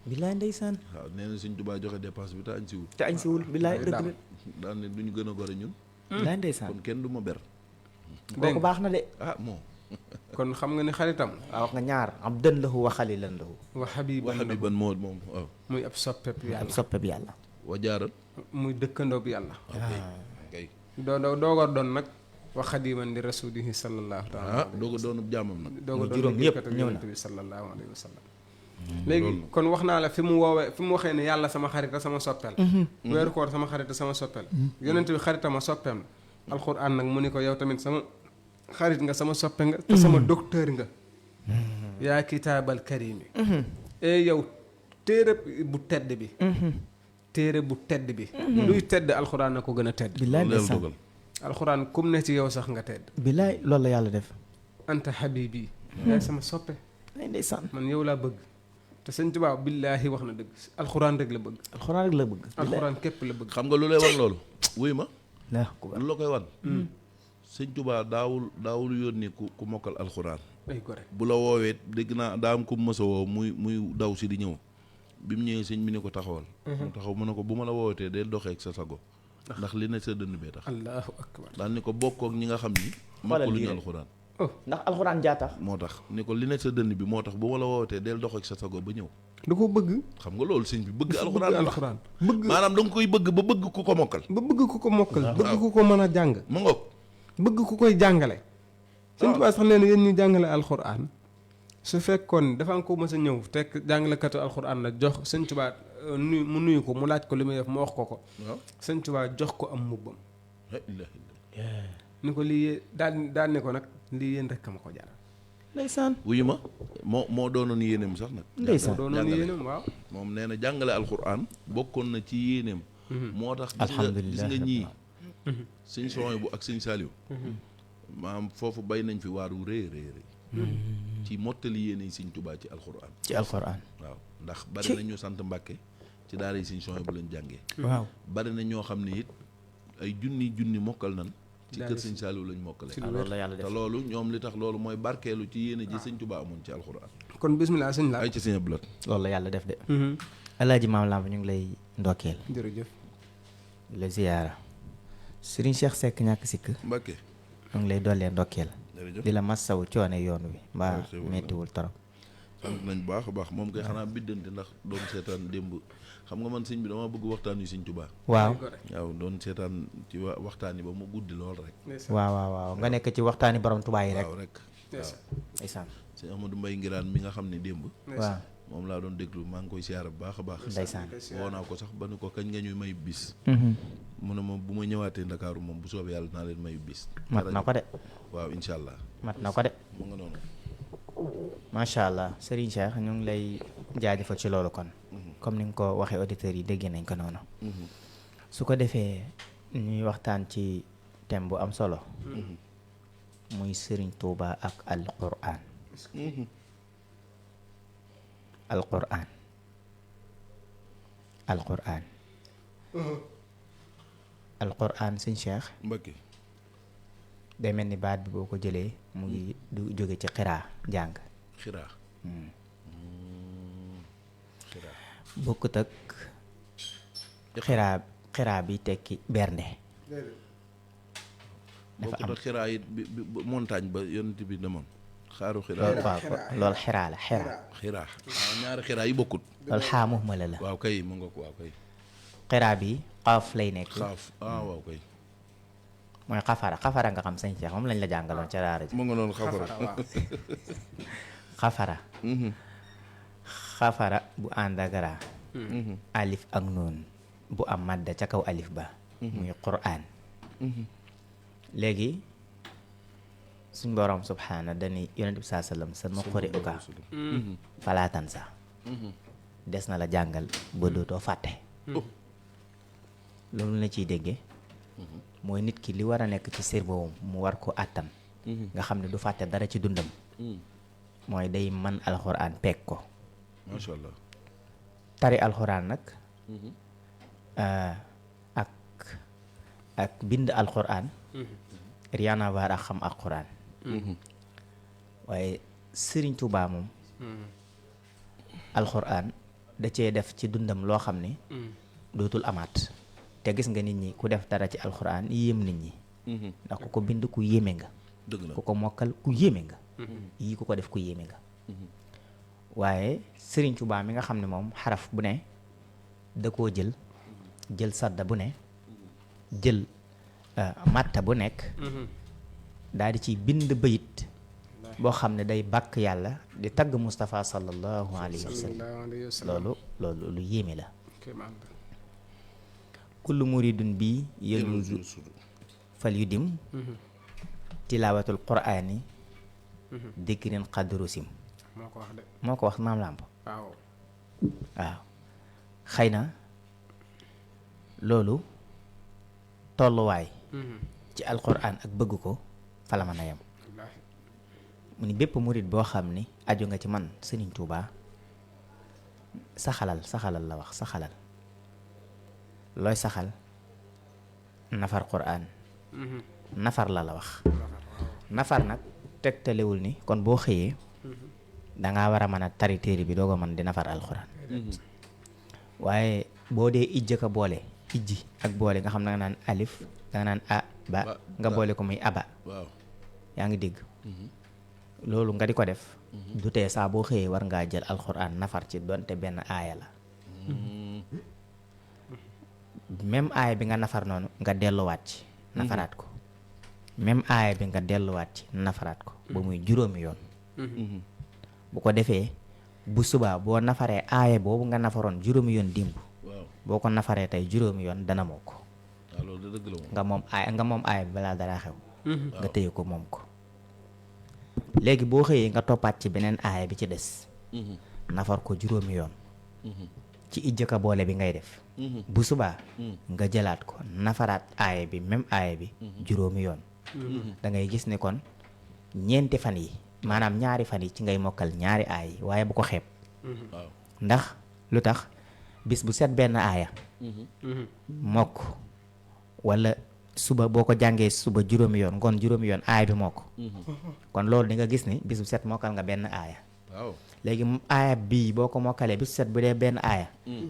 billaay ndeysaan. waaw nee na sëñ Tuubaa joxe dépense bi te añ siwul. te añ siwul billaay dëgg la. daan ne duñu gën a gore ñun. billaay ndeysaan kon kenn du ma ber. kooku baax na de. moom. kon xam nga ni xaritam. waaw wax nga ñaar abdan lahu wa xalilan lahu. wa habiban moom waaw. muy ab soppeeb yàlla ab soppeeb yàlla. wa jaaral. muy dëkkandoo bi yàlla. kay dooga doon nag wa xadiman li rasulihi sallallahu taala dooga doon jaamam nag. dooga doon juróom yëpp ñëw na bi sallallahu alayhi wa sallam. léegi kon wax naa la fi mu waxee ne yàlla sama xarita sama soppeel. weeru koor sama xarita sama soppeel. yonent bi xaritama soppeem la. alxuraan nag mu ni ko yow tamit sama xarit nga sama soppe nga te sama docteur nga. yaa kitaabal karimi. yow téere bu tedd bi. téere bu tedd bi. luy tedd alxuraan na ko gën a tedd. billaay ndeysaan alxuraan kum ne ci yow sax nga tedd. billaay loolu la yàlla def. anta habibi. yaay sama soppe. ndeysaan man yow laa bëgg. te sëñ Tuubaa billaahi wax na dëgg alxuraan rek la bëgg. alxuraan rek la bëgg. alxuraan képp la bëgg. xam nga lu lay wan loolu. wuy ma. lu la koy wan. sëñ Tuubaa daawul yónni ku mokkal alxuraan. ay gore bu la woowee dégg naa daa am ku mës a woo muy daw si di ñëw bi mu ñëwee sëñ bi ne ko taxawal. mu taxaw mu ne ko bu ma la woowatee del doxee ak sa sago. ndax li ne sa dënn bee tax. allahu akbar daal ni ko bokkook ñi nga xam ni. mokkaluñu alxuraan. ndax alxuraan jaa tax. moo tax ni ko li ne sa dënn bi moo tax bu ma la woowatee del dox ak sa sago ba ñëw. da ko bëgg. xam nga loolu sëñ bi bëgg alxuraan bëgg maanaam da nga koy bëgg ba bëgg ku ko mokkal. ba bëgg ku ko mokkal. bëgg ku ko mën a jàng. mu ngoog. bëgg ku koy jàngale. sëñ Tuubaa sax nee na yéen ñi jàngale alxuraan su fekkoon dafa am ko mës a ñëw tekk jàngalekatu alxuraan la jox sëñ Tuubaa mu nuyu ko mu laaj ko li muy def mu wax ko. waaw sëñ Tuubaa jox ko am mbubbam. ni ko lii daal ne ko nag lii yéen rek ma ko jaral. ndeysaan wuyu ma moo doonoon yéeneem sax nag. ndeysaan doonoon yéeneem waaw. moom nee na jàngale alxuraan bokkoon na ci yéeneem. moo tax gis nga ñii. sëñ Sohaybu bu ak sëñ Saaliw. maam foofu bay nañ fi waaru rëy. ci mottali yéene yi sëñ Tuubaa ci alxuraan. ci alxuraan. waaw ndax bari na ñu sant Mbàkke ci daara yi sëñ Sohaybu bu lañ jàngee. waaw bari na ñoo xam ne it ay junni mokkal nan ci kër sëñ Saaliw lañ mokkale. loolu la yàlla def te loolu ñoom li tax loolu mooy barkeelu ci yéene ji sëñ Tuubaa amoon ci alxuraan. kon bismillah sëñ la ay ci sëñ Abdou loolu la yàlla def de. Alaaji Maam Lamp ñu ngi lay ndokkeel. jërëjëf. la ziyaara. Sëriñ Cheikh Seck ñàkk sikk. Mbàkke. ñu ngi lay dollee ndokkeel. jërëjëf di la massawu coone yoon wi. mbaa mettiwul torop. sant nañ baax a baax moom kay xanaa biddante ndax doon seetaan démb xam nga man sëñ bi dama bëgg waxtaan yu sëñ Tuubaa. waaw doon seetaan ci waxtaan yi ba mu guddi lool rek. waaw nga nekk ci waxtaani borom Tuubaa yi rek. waaw rek waaw. ndeysaan sëñ Amadou Mbaye Ngiraan mi nga xam ne démb. waaw moom laa doon déglu maa ngi koy siyaara bu baax a baax. ndeysaan woo naa ko sax ba ni ko kañ nga ñuy may bis. mu ne ma bu ma ñëwaatee Ndakaaru moom bu soobee yàlla naa leen mayu bis. mat na ko de. waaw incha allah. mat na ko de. mu nga noonu. macha allah Serigne Cheikh ñu ngi lay jaajëfal ci loolu kon. comme ni nga ko waxee auditeurs yi dégg nañ ko noonu. su ko defee ñuy waxtaan ci thème bu am solo. muy Serigne Touba ak alquran. alquran alquran alquran sëñ Cheikh Mbacké day mel ni baat bi boo ko jëlee mu ngi du jóge ci xiraa njàng xiraa bokkut ak xiraa bi tekki bernde dafa am bokkut ak xiraa yi bi montagne ba yonent bi demoon xaaru loolu xiraa waaw loolu xiraa la xiraa waaw ñaari xiraa yi bokkut loolu xaamu mala la waaw kay mu nga ko waaw kay xiraa bi xaaf lay nekk xaaf waaw kay mooy xafara nga xam sëñ Cheikh moom lañ la jàngaloon ca daara ji mu nga noonu xafara xafara bu ànd ak raa alif ak noon bu am madda ca kaw alif ba muy quraan léegi suñ borom subhaana dani yonent bi saa sallam sa nuquri uka falaatan sa des na la jàngal ba dootoo fàtte loolu la ciy dégge mooy nit ki li war a nekk ci cerveau mu war ko àttan nga xam ne du fàtte dara ci dundam mooy day man alxuraan peeg ko masha Allah tari alxuraan nag ak bind alxuraan rien à voir ak xam alxuraan waaye Sëriñ Tuubaa moom alxuraan da cee def ci dundam loo xam ne dootul amaat te gis nga nit ñi ku def dara ci alxuraan yéem nit ñi ndax ku ko bind ku yéeme nga dëgg la ku ko mokkal ku yéeme nga yii ku ko def ku yéeme nga waaye Sëriñ Tuubaa mi nga xam ne moom xaraf bu ne da koo jël sadda bu ne jël matta bu nekk daal di ciy bind bayit boo xam ne day bàkk yàlla di tagg Moustapha sallallahu alayhi wa sallam loolu lu yéeme la kullu muridun bi yeluusu fal yu dim tilaawatul quraani dikrin qadrusim moo ko wax maam làmp waaw xëy na loolu tolluwaay ci alquran ak bëgg ko fala mën a yem mu ni bépp murit boo xam ni aju nga ci man Sëriñ Tuubaa saxalal la wax saxalal looy saxal nafar quran nafar la wax nafar nag tegtalewul ni kon boo xëyee dangaa war a mën a tari téere bi doo ko mën di nafar alquran waaye boo dee ijj ka boole ijji ak boole nga xam na nga naan alif da nga naan a ba nga boole ko muy aba waaw yaa ngi dégg loolu nga di ko def du tee saa boo xëyee war ngaa jël alxuraan nafar ci donte benn aaya la même aaya bi nga nafar noonu nga delluwaat ci nafaraat ko même aaya bi nga delluwaat ci nafaraat ko ba muy juróomi yoon bu ko defee bu subaa boo nafaree aaya boobu nga nafaroon juróomi yoon dimb boo ko nafaree tey juróomi yoon dana moo ko loolu dëgg la nga moom aaya bi balaa dara xew nga téye ko moom ko léegi boo xëyee nga toppaat ci beneen aaya bi ci des nafar ko juróomi yoon ci ijjëka boole bi ngay def bu subaa nga jëlaat ko nafaraat aaya bi même aaya bi juróomi yoon da ngay gis ni kon ñeenti fan yi maanaam ñaari fan yi ci ngay mokkal ñaari aaya yi waaye bu ko xeeb ndax lu tax bis bu set benn aaya mokk wala suba boo ko jàngee suba juróomi yoon ngoon juróomi yoon aaya bi mokk kon loolu di nga gis ni bis bu set mokkal nga benn aaya léegi aaya bii boo ko mokkalee bis bu set bu dee benn aaya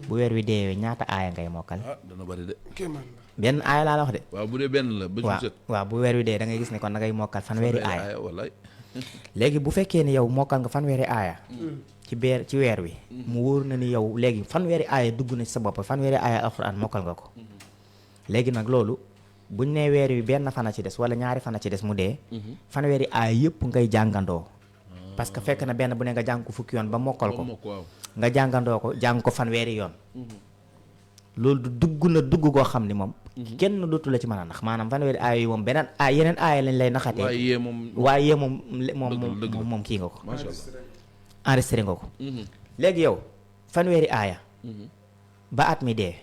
bu weer wi deewee ñaata aaya ngay mokkal dana bari de benn aaya laa la wax de waaw bu dee benn la bis bu set waaw bu weer wi dee da ngay gis ni kon da ngay mokkal fanweeri aaya wallaay léegi bu fekkee ni yow mokkal nga fanweeri aaya ci weer wi mu wóor na ni yow léegi fanweeri aaya dugg na ci sa bopp fanweeri aaya alxuraan mokkal nga ko léegi nag loolu buñ nee weer wi benn fana ci des wala ñaari fana ci des mu dee fanweeri aaya yëpp ngay jàngandoo parce que fekk na benn bu ne nga jàng ko fukki yoon ba mokkal ko nga jàngandoo ko jàng ko fanweeri yoon loolu du dugg na dugg goo xam ni moom kenn dootu la ci mën a nax maanaam fanweeri aaya yi moom beneen aaya yeneen aaya lañ lay naxatee waaye yee moom kii nga ko enregistré nga ko léegi yow fanweeri aaya ba at mi dee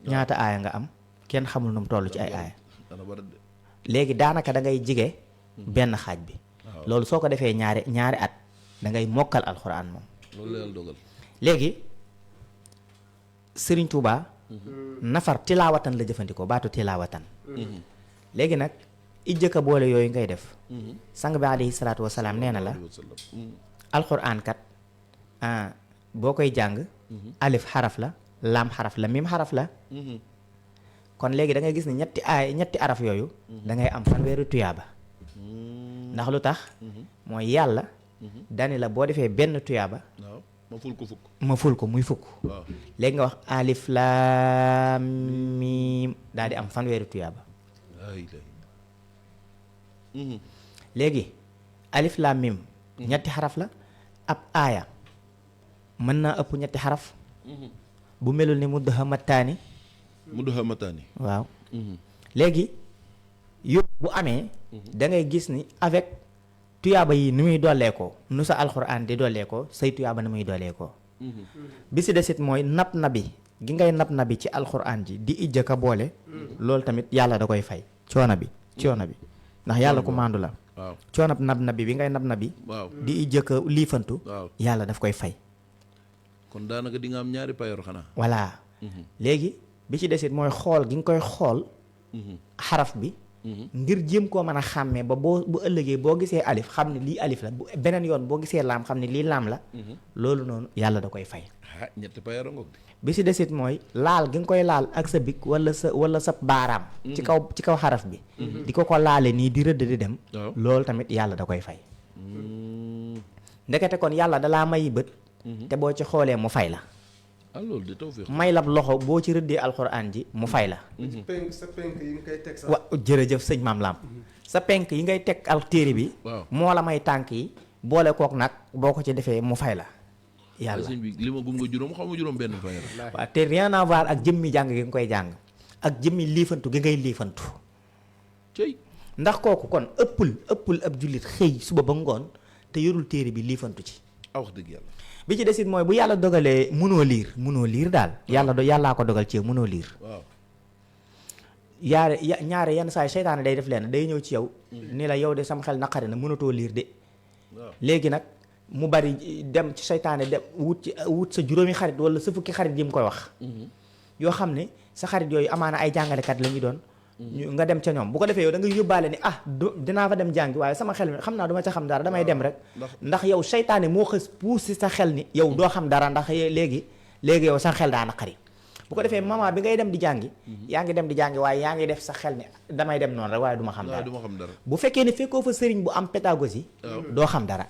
ñaata aaya nga am kenn xamul nu mu toll ci ay aaya léegi daanaka da ngay jige benn xaaj bi loolu soo ko defee ñaari at da ngay mokkal alxuraan moom loolu la yàlla dogal léegi Sëriñ Tuubaa nafar tilaawatan la jëfandikoo baatu tilaawatan léegi nag ijjëkka boole yooyu ngay def sang bi alayhi salaatu wasalaam nee na la alxuraan kat boo koy jàng alif xaraf la laam xaraf la miim xaraf la kon léegi da ngay gis ne ñetti araf yooyu da ngay am fanweeri tuyaaba ndax lu tax mooy yàlla dani la boo defee benn tuyaaba ma ful ko muy fukk léegi nga wax alif laam miim daal di am fanweeri tuyaaba léegi alif laam miim ñetti xaraf la ab aaya mën naa ëpp ñetti xaraf bu melul ni mudhamataani waaw léegi yóbbu bu amee da ngay gis ni avec tuyaaba yi ni muy dolleekoo nu sa alxuraan di dolleekoo say tuyaaba ni muy dolleekoo bi si desit mooy nab nabi gi ngay nab nabi ci alxuraan ji di ijja ka boole loolu tamit yàlla da koy fay coono bi ndax yàlla ku maandu la coono nab nabi bi ngay nab nabi di ijja ka liifantu yàlla daf koy fay kon daanaka di nga am ñaari payoor xanaa voilà léegi bi ci desit mooy xool gi nga koy xool xaraf bi ngir jéem koo mën a xàmmee ba bu ëllëgee boo gisee alif xam ne lii alif la bu beneen yoon boo gisee laam xam ne lii laam la loolu noonu yàlla da koy fay ñetti payoor ngoog bi ci desit mooy laal gi nga koy laal ak sa bik wala sa baaraam ci kaw xaraf bi di ko laale nii di rëdd di dem loolu tamit yàlla da koy fay ndekete kon yàlla dalaa may bët te boo ci xoolee mu fay la loolu de tawfiq may lab loxo boo ci rëddee alxuraan ji mu fay la sa penk yi nga koy teg sax jërëjëf sëñ Maam Lamp sa penk yi ngay teg al téere bi moo la may tànk yi boole kook nag boo ko ci defee mu fay la yàlla sëñ bi li ma gum nga juróom xaw ma juróom benn fay la waaw te rien à voir ak jëmmi jàng gi nga koy jàng ak jëmmi liifantu gi ngay liifantu cëy ndax kooku kon ëppul ab jullit xëy suba ba ngoon te yorul téere bi liifantu ci wax dëgg yàlla bi ci desit mooy bu yàlla dogalee mënoo liir daal yàllaa ko dogal ci yow mënoo liir waaw ñaare yenn saa yi seytaane day def leen day ñëw ci yow ni la yow de sam xel naqari na mënatoo liir de léegi nag mu bari dem ci seytaane dem wut sa juróomi xarit wala sa fukki xarit yi mu koy wax yoo xam ne sa xarit yooyu amaana ay jàngalekat la ñu doon nga dem ca ñoom bu ko defee yow da nga yóbbaale ni dinaa fa dem jàngi waaye sama xel mi xam naa duma ca xam dara damay dem rek ndax yow seytaane moo xës puusi sa xel ni yow doo xam dara ndax léegi yow sa xel daa naqari bu ko defee moment bi ngay dem di jàngi yaa ngi dem di jàngi waaye yaa ngi def sa xel ni damay dem noonu rek waaye du ma xam dara bu fekkee ne fekkoo fa sëriñ bu am pédagogie doo xam dara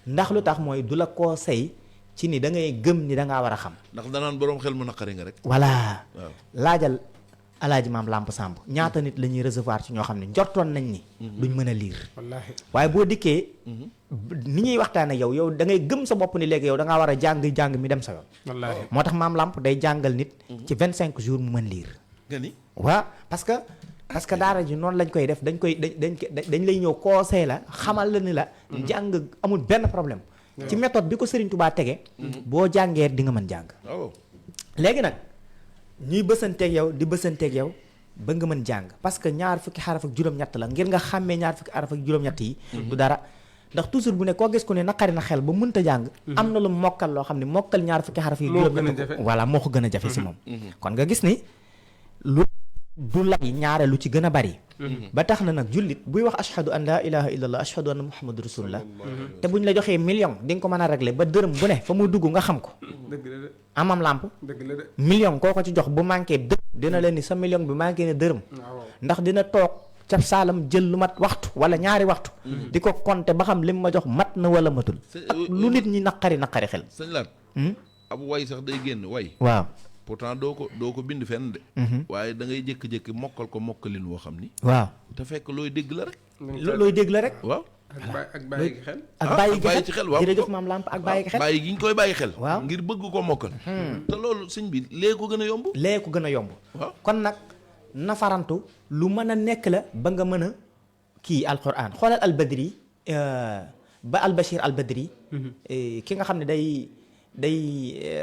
ndax lu tax mooy du la conseil ci ni da ngay gëm ni da ngaa war a xam ndax danaan boroom xel mu naqari nga rek voilà laajal alaaji Maam Lamp Samb ñaata nit la ñuy recevoir ci ñoo xam ne njortoon nañ ni duñ mën a liir waaye boo dikkee ni ñuy waxtaane yow da ngay gëm sa bopp ni léegi yow da ngaa war a jàng mi dem sa yoon moo tax Maam Lamp day jàngal nit ci 25 jours mu mën liir nga ni waaw parce que daara ji noonu lañ koy def dañ lay ñëw conseil la xamal la ni la jàng amul benn problème ci méthode bi ko Serigne Touba tege boo jàngee di nga mën jàng léegi nag ñuy bësanteeg yow ba nga mën jàng parce que ñaar fukki xaraf ak juróom-ñett la ngir nga xàmmee ñaar fukki xaraf ak juróom-ñett yi du dara ndax toujours bu ne koo gis ku ne naqari na xel ba mënta jàng am na lu mokkal loo xam ne mokkal ñaar fukki xaraf yi juróom-ñett voilà moo ko gën a jafe si moom kon nga gis ni lu du lay ñaare lu ci gën a bari ba tax na nag jullit buy wax ashhadu an laa ilaha illallah ashhadu anna muhammadu rasulullah te buñ la joxee million di nga ko mën a régler ba dërëm bu ne fa muy dugg nga xam ko Amam Lamp million koo ko ci jox bu manqué dërëm dina leen ni sa million bi manqué ne dërëm ndax dina toog ca saalam jël lu mat waxtu wala ñaari waxtu di ko compter ba xam lim ma jox mat na wala matul ak lu nit ñi naqari xel sëñ Laat ab way sax day génn way waaw pourtant doo ko bind fenn de waaye da ngay jékki-jékki mokkal ko mokkalin woo xam ni waaw te fekk looy dégg la rek waaw ak bàyyi xel ak bàyyi ci xel waaw jërëjëf Maam Lamp ak bàyyi xel bàyyi gi ñu koy bàyyi xel waaw ngir bëgg ko mokkal te loolu sëñ bi lee ko gën a yomb waaw kon nag nafarantu lu mën a nekk la ba nga mën a kii alquran xoolal albadri ba albashir albadri ki nga xam ne day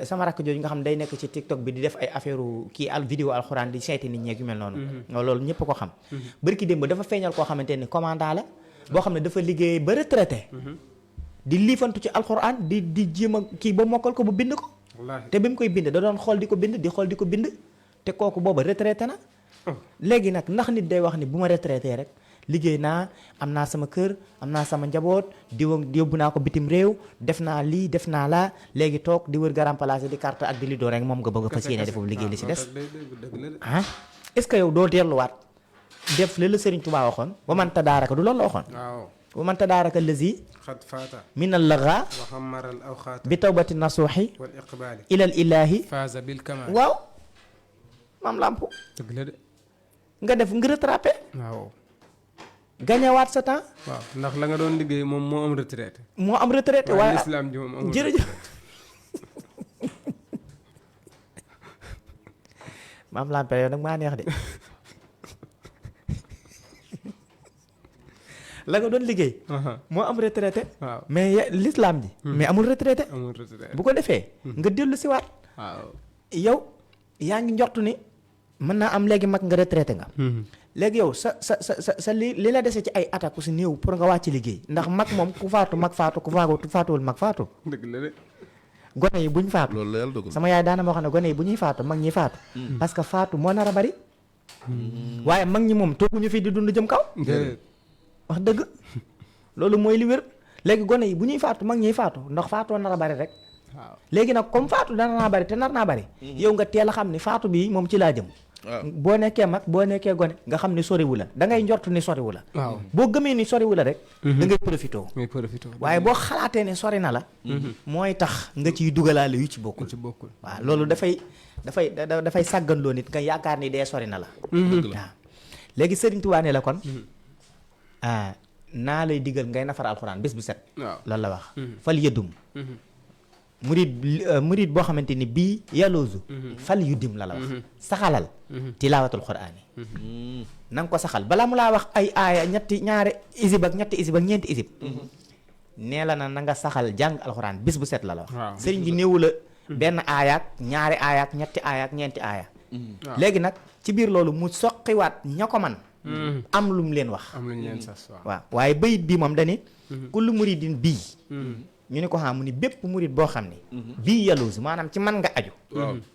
sama rakk jooju nga xam ne day nekk ci TikTok bi di def ay affaire kii vidéo alxuraan di seeti nit ñeeg yu mel noonu loolu ñëpp ko xam bërki démb dafa feeñal koo xamante ni commandant la boo xam ne dafa liggéey ba retraité di liifantu ci alxuraan di jéem a kii ba mokkal ko ba bind ko te bi mu koy bind da doon xool di ko bind te kooku booba retraité na léegi nag ndax nit day wax ni bu ma retraité rek liggéey naa am naa sama kër am naa sama njaboot yóbbu naa ko bitim réew def naa lii def naa laa léegi toog di wër garam place di carte ak di li doo rek moom nga bëgg a fas yéene defoofu liggéey li si des ah est-ce que yow doo delluwaat def li la Serigne Touba waxoon wa man tadaaraka du loolu la waxoon wa man tadaaraka lazi xat faata min al laga wa xamaral aw xaata bi tawbati nasuuxi wal iqbaali ilal ilaahi faaza bil kamaal waaw maam lamp dëgg la de nga def nga rattrapé waaw gañewaat sa temps waaw ndax la nga doon liggéey moom moo am retraité waaye lislaam ji moom amul jërëjëf maam lamp yow nag maa neex de la nga doon liggéey moo am retraité waaw mais l'islam ji mais amul retraité bu ko defee nga dellu si waat waaw yow yaa ngi njortu ni mën naa am léegi mag nga retraité nga léegi yow sa li la dese ci ay attaque si néew pour nga wàcc liggéey ndax mag moom ku faatu mag faatu ku faatuwul mag faatu dëgg la de gone yi buñ faatu loolu la yàlla dogal sama yaay daana moo xam ne gone yi bu ñuy faatu mag ñi faatu parce que faatu moo nar a bari waaye mag ñi moom tooguñu fi di dund jëm kaw wax dëgg loolu mooy li wér léegi gone yi bu ñuy faatu mag ñiy faatu ndax faatoo nar a bari rek waaw léegi nag comme faatu dana naa bari te nar naa bari yow nga teel a xam ni faatu bi moom ci laa jëm boo nekkee mag boo nekkee gone nga xam ni soriwu la da ngay njortu ni soriwu la waaw boo gëmee ni soriwu la rek da ngay profité waaye boo xalaatee ne sori na la mooy tax nga ciy dugalaale yu ci bokkul waaw loolu dafay sàgganloo nit nga yaakaar ni dee sori na la waaw léegi Sëriñ Tuubaa ne la kon naa lay digal ngay nafar alxuraan bés bu set loolu la wax fal yëddum murid boo xamante ni bii yaloosu fal yu dim la wax saxalal tilaawatul quraan yi na nga ko saxal balaa mu laa wax ay aaya ñaari isib ak ñeenti isib nee la na nga saxal jàng alxuraan bis bu set la wax sëriñ bi néewu la benn aayaak ñaari aayaak ñetti aayaak ñeenti aaya léegi nag ci biir loolu mu soqiwaat ña ko man am lu mu leen wax waaw waaye bayit bi moom dani kullu muridin bii ñu ne ko xam mu ni bépp murid boo xam ne bii yaloosu maanaam ci man nga aju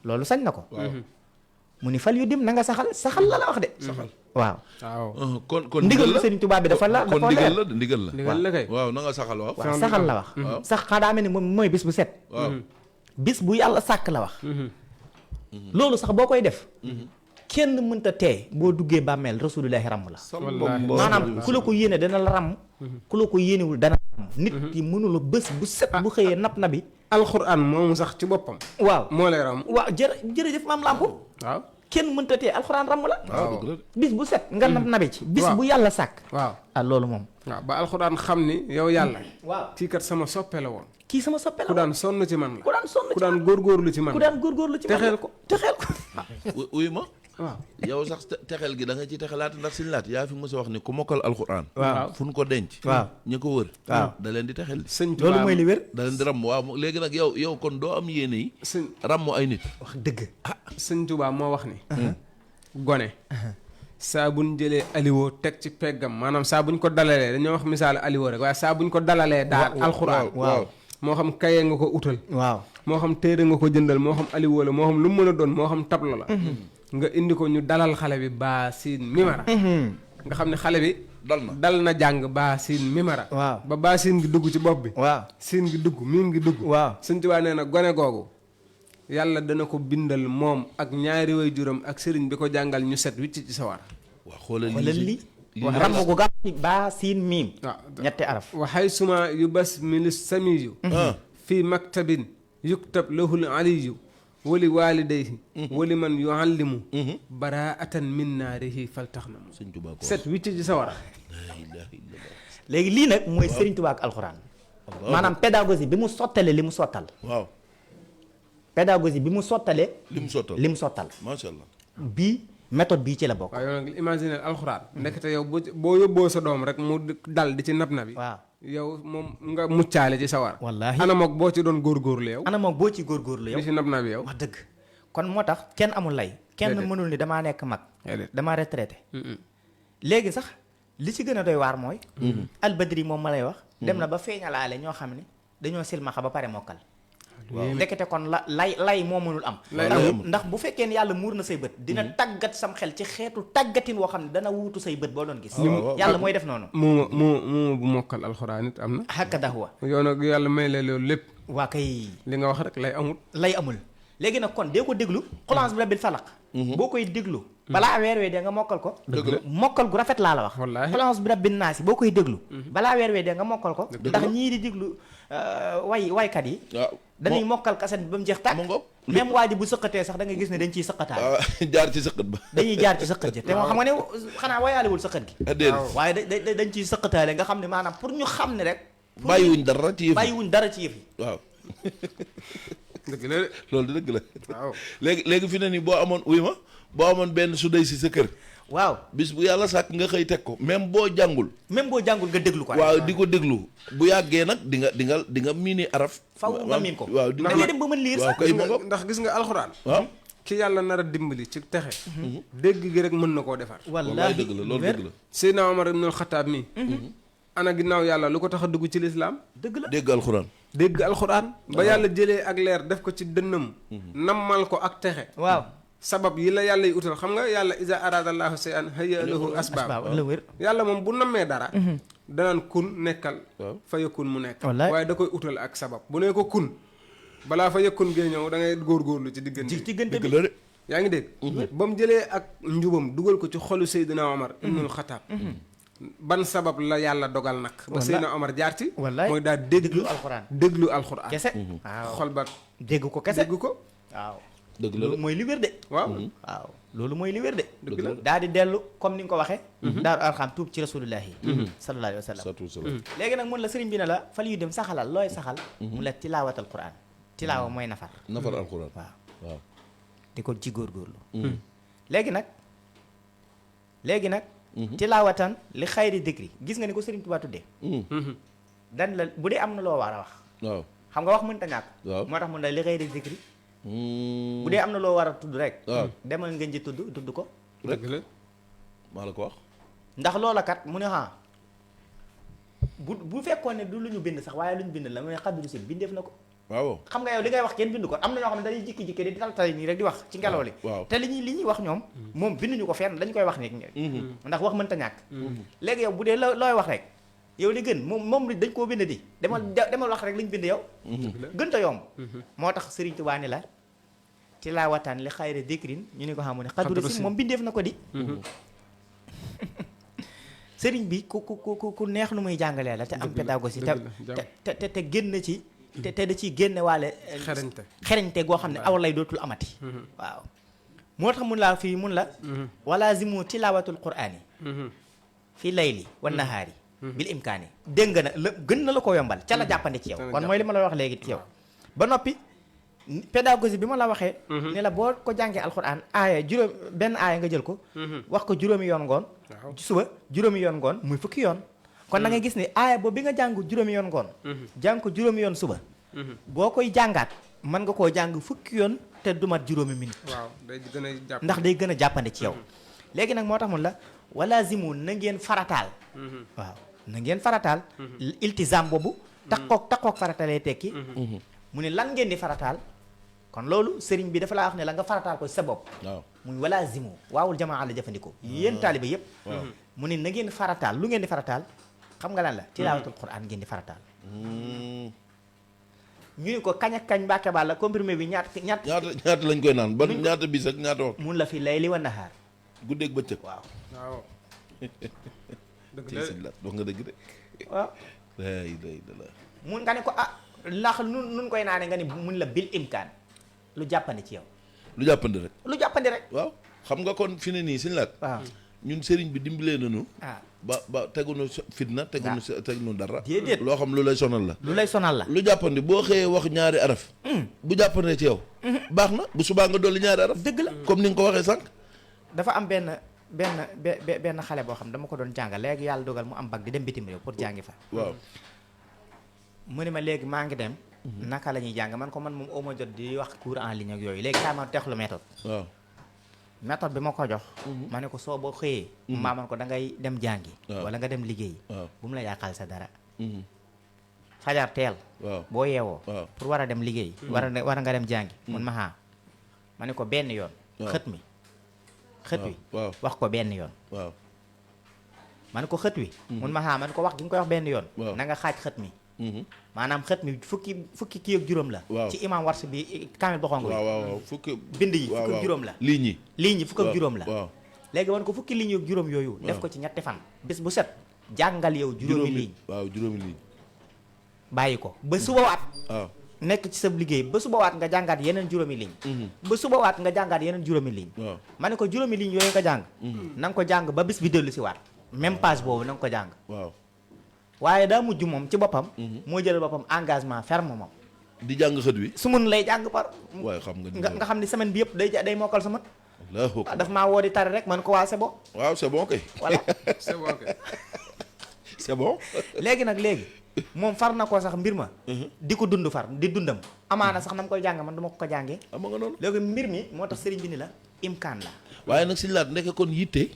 loolu sañ na ko mu ni fal yu dim na nga saxal la wax de waaw kon ndigal la Sëriñ Tuubaa bi dafa ndigal la kay waaw na nga saxal waaw saxal la wax sax xaa daa mel ni moom mooy bis bu set bis bu yàlla sàkk la wax loolu sax boo koy def kenn mënta tee boo duggee bàmmeel rasulullahi ramm la maanaam ku la ko yéene dana la ramm ku la ko yéenewul dana ramm nit ki mënula bés bu set bu xëyee nap na bi alxuraan moomu sax ci boppam waaw moo lay ramm waaw jërëjëf maam Lamp waaw kenn mënta tee alxuraan ramm la bis bu set nga nap nabi ci bis bu yàlla sàkk waaw loolu moom waaw ba alxuraan xam ni yow yàlla waaw kii kat sama soppe la woon kii sama soppe la ku daan sonn ci man la ku daan góorgóorlu ci man ku daan góorgóorlu ci man texeel ko uyu ma waaw yow sax texel gi da nga ci texelaat ndax siñ laat yaa fi mos a wax ni ku mokkal alxuraan waaw fu ñu ko denc waaw ñu ko wër waaw da leen di texel sëñ loolu mooy li wér da leen di ramm waaw léegi nag yow kon doo am yéene yi ramm ay nit wax dëgg sëñ Tuubaa moo wax ni gone saa buñ jëlee aliwoo teg ci peggam maanaam saa buñ ko dalalee dañoo wax misaal aliwoo rek waaye saa buñ ko dalalee daal alxuraan waaw moo xam kaye nga ko utal waaw moo xam téere nga ko jëndal moo xam aliwoo la moo xam lu mu mën a doon moo xam tablo la nga indi ko ñu dalal xale bi baa siin mimara nga xam ne xale bi dal na jàng baa siin mimara waaw ba baa siin gi dugg ci bopp bi waaw siin gi dugg miim gi dugg waaw Sëñ Tuubaa nee na gone googu yàlla dana ko bindal moom ak ñaari way juram ak sëriñ bi ko jàngal ñu set wicc ci sawar waaw xoolal li ramm gu gàtt ci baa siin miim ñetti araf waxay suma yu bas mili samiyu fii maktabin yuktab lahul aliyu wali walidayhi wali man yuallimu baraatan min naarihi faltax na mu set wicc ci sawar léegi lii nag mooy Sëriñ Tuubaa ak alxuraan maanaam pédagogie bi mu sottale li mu sottal waaw pédagogie bi mu sottalee li mu sottal macha allah bii méthode bii ci la bokk waaw yow nag imaginer alxuraan ndekete yow boo yóbboo sa doom rek mu dal di ci nab na bi waaw yow moom nga muccaale ci sawar wallaahi anamook boo ci doon góorgóorlu yow anamook boo ci góorgóorlu yow di ci nab na bi yow wax dëgg kon moo tax kenn amul lay kenn mënul ni damaa nekk mag damaa retraité léegi sax li ci gën a doy waar mooy albadri moom ma lay wax dem na ba feeñalaale ñoo xam ne dañoo silmaxa ba pare mokkal ndekete kon lay moo mënul am ndax bu fekkee ne yàlla muur na say bët dina tàggat sam xel ci xeetu tàggatin woo xam ne dana wuutu say bët boo doon gis yàlla mooy def noonu moo bu mokkal alxuraan it am na hakada huwa yow nag yàlla may la loolu lépp waa kay li nga wax rek lay amul léegi nag kon dee ko déglu xulaas bi rabbil falaq boo koy déglu balaa weer wee dee nga mokkal ko mokkal gu rafet laa la wax xulaas bi rabbin naasi boo koy déglu balaa weer wee dee nga mokkal ko ndax ñii di déglu waykat yi dañuy mokkal kaset bi ba mu jeex tàkk même waa ji bu sëqatee sax da nga gis ne dañ ciy sëqataale jaar ci sëqat ba dañuy jaar ci sëqat ja te moo xam nga ne xanaa wayaalewul sëqat gi waaye dañ ciy sëqataale nga xam ne maanaam pour ñu xam ne rek bàyyiwuñ dara ci yëf yi waaw dëgg la loolu dëgg la waaw léegi fi ne nii boo amoon benn su day si sa kër waaw bis bu yàlla sàkk nga xëy teg ko même boo jàngul nga déglu ko waaw di ko déglu bu yàggee nag di nga miini araf faw nga miin ko waaw da ngay dem ba mën liir sax ndax gis nga alxuraan waaw ki yàlla nar a dimbali ci texe dégg gi rek mën na koo defar wallaahi dëgg la loolu dëgg la Seydina Omar ibnul Xataab mi ana ginnaaw yàlla lu ko tax a dugg ci lislaam dëgg la dégg alxuraan ba yàlla jëlee ak leer def ko ci dënnam nammal ko ak texe waaw sabab yi la yàlla yi utal xam nga yàlla iza aradallahu shay'an hayya lahu asbaab la wér yàlla moom bu nammee dara danaan kun nekkal fa yakun mu nekk waaye da koy utal ak sabab bu ne ko kun balaa fa yakun gee ñëw da ngay góorgóorlu ci diggante bi yaa ngi dégg ba mu jëlee ak njubam dugal ko ci xolu Seydina Omar ibnul Xataab ban sabab la yàlla dogal nag ba Seydina Omar jaar ci mooy daal déglu alxuraan kese xol ba dégg ko kese dégg ko waaw dëgg la loolu mooy li wér de waaw loolu mooy li wér de dëgg la daal di dellu comme ni nga ko waxee daaru arxam tuub ci rasulullahi sallallahu alayhi wa sallam léegi nag mun la sëriñ bi ne la fal yu dem saxalal looy saxal mun la tilaawatal quran tilaawa mooy nafar alquran waaw di ko ci góorgóorlu léegi nag tilaawatan li xayri dikri gis nga ni ko sëriñ Tuubaa tuddee dan la bu dee am na loo war a wax waaw xam nga wax mënta ñàkk moo tax mun la li xayri dikri bu dee am na loo war a tudd rek demal ngeen ji tudd ko rek maa la ko wax ndax loola kat mu ne bu fekkoon ne du lu ñu bind sax waaye lu ñu bind la mu ne xaddu si bindeef na ko waaw xam nga yow li ngay wax kenn bind ko am na ñoo xam ne dañuy jikki-jikki di taltali nii rek di wax ci ngelaw li te li ñuy wax ñoom moom binduñu ko fenn dañu koy wax nii ndax wax mënta ñàkk léegi yow bu dee looy wax rek yow li gën moom dañ koo bind di demal wax rek li ñu bind yow gën ta yomb moo tax Sëriñ Tuubaa ni la tilaawataan li xayri dikrin ñu ni ko xamu ne xaddu si moom bindeef na ko di sëriñ bi ku neex lu muy jàngalee la te am pédagogie te génn ci te da ciy génne waale xereñte goo xam ne aw lay dootul amati waaw moo tax mun laa fii mun la wala zimu tilaawatul quraani fi layli wa nahaari bil imkaani dégg nga na la gën na la ko yombal ca la jàppande ci yow kon mooy li ma la wax léegi ci yow ba noppi pédagogie bi ma la waxee ne la boo ko jàngee alxuraan aaya benn aaya nga jël ko wax ko juróomi yoon ngoon suba juróomi yoon ngoon muy fukki yoon kon na nga gis ni aaya boobu bi nga jàng juróomi yoon ngoon jàng ko juróomi yoon suba boo koy jàngaat mën nga koo jàng fukki yoon te du mat juróomi minute waaw day gën a jàpp ndax day gën a jàppande ci yow léegi nag moo tax mun la wala zimu na ngeen farataal waaw na ngeen farataal iltizam boobu takkook faratalee tekki mu ne lan ngeen di farataal kon loolu sëriñ bi dafa laa wax ne la nga farataal ko sa bopp muy wala zimu waawul jamaa la jëfandikoo yéen taaliba yépp mu ne na ngeen farataal lu ngeen di farataal xam nga lan la tilaawatul quran ngeen di farataal ñu ni ko kañ ak kañ mbàkke baal la comprimé bi ñaata lañ koy naan ba ñaata bis ak ñaata wax mun la fi layli wa nahaar guddeeg bëccëg waaw dëgg la wax nga dëgg de waaw mun nga ne ko ndax nun koy naane nga ni mun la bil imkaan lu jàppandi ci yow lu jàppandi rek waaw xam nga kon fi ne nii suñu laat waaw ñun sëriñ bi dimbalee nañu ba tegunu fitna tegunu dara déedéet loo xam lu lay sonal la lu jàppandi boo xëyee wax ñaari araf bu jàppandee ci yow baax na bu subaa nga dolli ñaari araf dëgg la comme ni nga ko waxee sànq dafa am benn xale boo xam dama ko doon jàngal léegi yàlla dogal mu am bac di dem bitim réew pour jàngi fa waaw mu ne ma léegi maa ngi dem naka la ñuy jàng man ko man moom oo ma jot di wax cours en ligne ak yooyu léegi kaa ma teexlu méthode waaw méthode bi ma ko jox ma ne ko soo boo xëyee maa man ko da ngay dem jàngi wala nga dem liggéey bu mu la yàqal sa dara fajar teel waaw boo yeewoo waaw pour war a dem liggéey war nga dem jàngi mun ma xaa ma ne ko benn yoon xët wi waaw wax ko benn yoon waaw ma ne ko xët wi mun ma xaa ma ne ko wax gi nga koy wax benn yoon na nga xaaj xët mi maanaam xët mi fukki kii ak juróom la ci imam warsi bi kaamil boxongo bi waaw fukki bind yi fukk ak juróom la ligne yi fukk ak juróom la waaw léegi man ko fukki ligne ak juróom yooyu def ko ci ñetti fan bis bu set jàngal yow juróomi ligne waaw juróomi ligne bàyyi ko ba suba waat waaw nekk ci sa liggéey ba suba waat nga jàngaat yeneen juróomi ligne ba suba waat nga jàngaat yeneen juróomi ligne waaw ma ne ko juróomi ligne yooyu nga jàng na nga ko jàng ba bis bi dellu si waat même page boobu na nga ko jàng waaw waaye daa mujj moom ci boppam moo jëlal boppam engagement ferme moom di jàng xët wi su mun lay jàng par waaye xam nga nga xam ni semaine bi yëpp day mokkal sa mën Allahu daf maa woo di tari rek man ko waa c'est bon waaw c'est bon kay voilà c'est bon kay c'est bon léegi moom far na ko sax mbir ma di ko dund far di dundam amaana sax na ma koy jàng man du ma ko jàngee ama nga noonu léegi mbir mi moo tax sëriñ bi ni la imkaan la waaye nag si laat ndeke kon yitte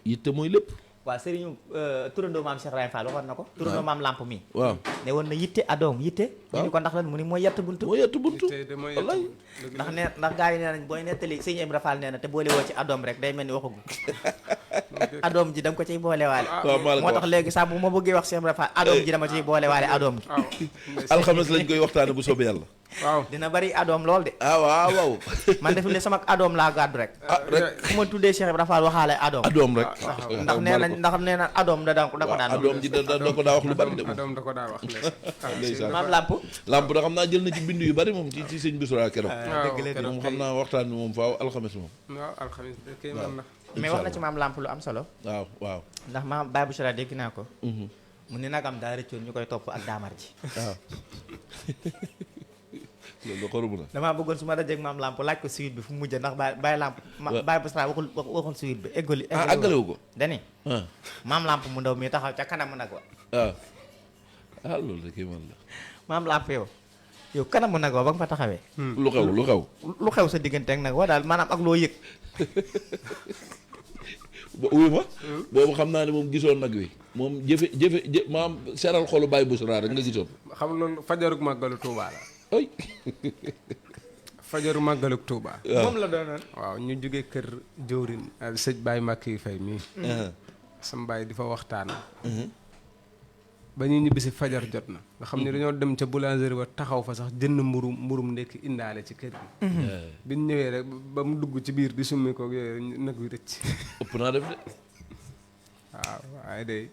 yitte mooy lépp waaw sëriñu turandoo maam Cheikh Ibrahima Fall waxoon na ko turandoo maam lamp mi waaw ne woon na yitte adoom yitte ñu ni ko ndax lan mu ni mooy yett buntu wallaay ndax gaa yi nee nañ booy nettali sëriñ Ibrahima Fall nee na te boole woo ci adoom rek day mel ni waxagu adoom ji da nga ko ciy boolewaale moo tax léegi sax bu ma bëggee wax Cheikh Ibrahima Fall adoom ji dama ciy boolewaale adoom ji alxames lañ koy waxtaane bu soobee yàlla waaw dina bari adoom lool de waaw man def ne sama adoom laa gàddu rek rek fu ma tuddee Cheikh Ibrahima Fall waxaale adoom rek ndax nee na adoom da ko daan adoom ji da ko daa wax lu bari de adoom da ko daa wax ndeysaan maam lamp da xam naa jël na ci bind yu bari moom ci sëñ Bichra keroog dëgg la moom xam naa waxtaan bi moom faaw alxames moom waaw alxames kay man na mais wax na ci maam lamp lu am solo waaw ndax maam Baye Bichra dégg naa ko mu ne nagam daa rëccoon ñu koy topp ak daamar ji waaw loolu xarumu na damaa bëggoon su ma dajeeg maam lamp laaj ko suite bi fu mujj ndax Baye lamp Baye Bichra waxul suite bi àggalewu ko dani maam lamp mu ndaw mi taxaw ca kanamu nag wa loolu de kii man la maam lamp yow kanamu nag wa ba nga fa taxawee lu xew sa diggante ak nag wa daal maanaam ak loo yëg wuyu ma boobu xam naa ne moom gisoon nag wi moom jëfe maam seral xolu Baye Bichra rek nga gisoon xam loolu fajarug màggalu Touba la ay fajaru màggalug Touba moom la doonoon waaw ñu jógee kër jëwrin sëñ Baye Makki Fay mii sam Baye di fa waxtaan ba ñuy ñibbisi fajar jot na nga xam ne dañoo dem ca boulangerie ba taxaw fa sax jënd mburum ndekki indaale ci kër gi bi ñu ñëwee rek ba mu dugg ci biir di summi ko yooyu nag wi rëcc ëpp naa def de waaw waaye day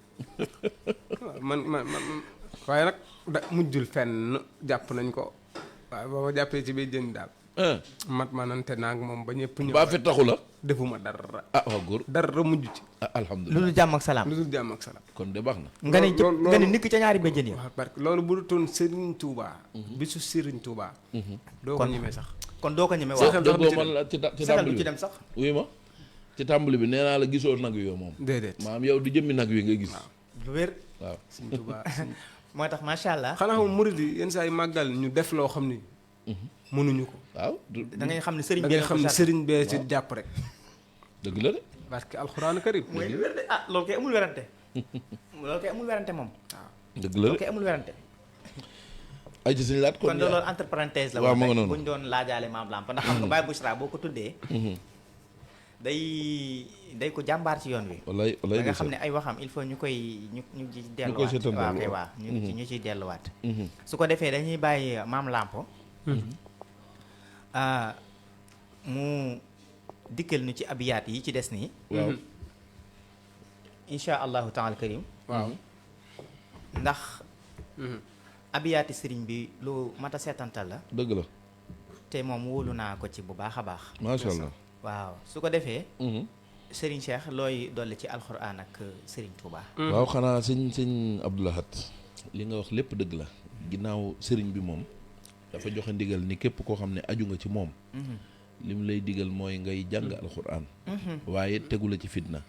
man waaye nag da mujjul fenn jàpp nañ ko waaye ba ma jàppee ci biir jën daal mat ma nante naag moom ba ñëpp ñëw baa fi taxu la defuma dara waaw góor dara mujj ci alhamdulilah lu dul jàmm ak salaam kon de baax na nga ne nikk ca ñaari béjjën yi waaw parce que loolu bu dutoon Serigne Touba bisu Serigne Touba doo ko ñemee sax kon doo ko ñemee waaw déggoo man la ci tàmbali ci dem sax wuyu ma ci tàmbali bi nee naa la gisoo nag wi yow moom déedéet maam yow du jëmmi nag wi nga gis lu wér waaw Serigne Touba moo tax macha allah xanaa xam murid yi yenn saa yi màggal ñu def loo xam ni mënuñu ko waaw da ngay xam ne sëriñ da ngay xam ne sëriñ bee ci jàpp rek dëgg la de parce que alxuraan karim mooy lu wér de loolu kay amul werante moom waaw dëgg la de loolu kay amul werante ay ci suñu laat kon loolu entre parenthèse la waaw ma nga rek noonu buñ doon laajaale maam lamp ndax xam nga Baye Bichra boo ko tuddee day ko jàmbaar ci yoon wi wallaay da nga xam ne ay waxam il faut ñu ci delluwaat waaw kay waaw ñu ciy delluwaat su ko defee dañuy bàyyi maam lamp mu dikkal nu ci abiyaat yi ci des nii waaw insha allahu taala karim waaw ndax abiyaati sëriñ bi lu mat a seetantal la dëgg la te moom wóolu naa ko ci bu baax a baax macha allah waaw su ko defee sëriñ Cheikh looy dolli ci alxuraan ak sëriñ Touba waaw xanaa sëñ Abdou Lahad li nga wax lépp dëgg la ginnaaw sëriñ bi moom dafa joxe ndigal ni képp koo xam ne aju nga ci moom li mu lay digal mooy ngay jàng alxuraan waaye tegu la ci fitna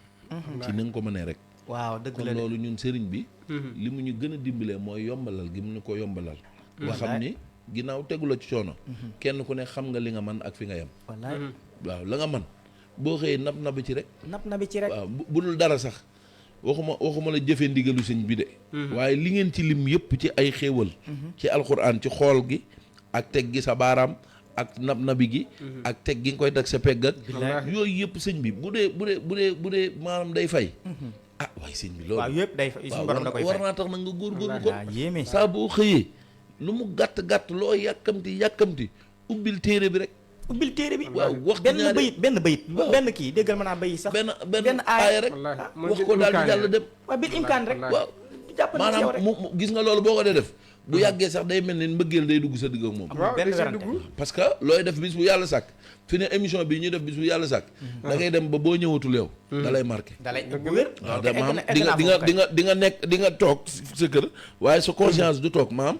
ci ni nga ko mënee rek waaw dëgg la kon loolu ñun sëriñ bi li mu ñu gën a dimbalee mooy yombalal gi mu ñu ko yombalal nga xam ni ginnaaw tegu la ci coono kenn ku ne xam nga li nga man ak fi nga yem wallaay waaw la nga man boo xëyee nab nabi ci rek nap na bi ci rek waaw bu dul dara sax waxuma la jëfe ndigalu sëñ bi de waaye li ngeen ci lim yëpp ci ay xéewal ci alxuraan ci xool gi ak teg gi sa baaraam ak nabi gi ak teg gi nga koy teg sa pegg ak yooyu yëpp sëñ bi bu dee maanaam day fay waaye sëñ bi loolu waaw yëpp day fay suñu borom da koy fay war naa tax nag nga góorgóorlu ko yéeme saa boo xëyee lu mu gàtt loo yàkkamti ubbil téere bi rek ubbil téere bi waaw wax benn bayit benn kii déggal ma naa bayit sax benn aaya rek wax ko daal di jàll dem waaw bil imkaan rek waaw maanaam mu gis nga loolu boo ko dee def bu yàggee sax day mel ni mbëggeel day dugg sa digg ak moom parce que looy def bis bu yàlla sàkk fi ne émission bi ñuy def bis bu yàlla sàkk da ngay dem ba boo ñëwatul yow da lay marqué bu wér waaw da maam di nga nekk di nga toog sa kër waaye sa conscience du toog maam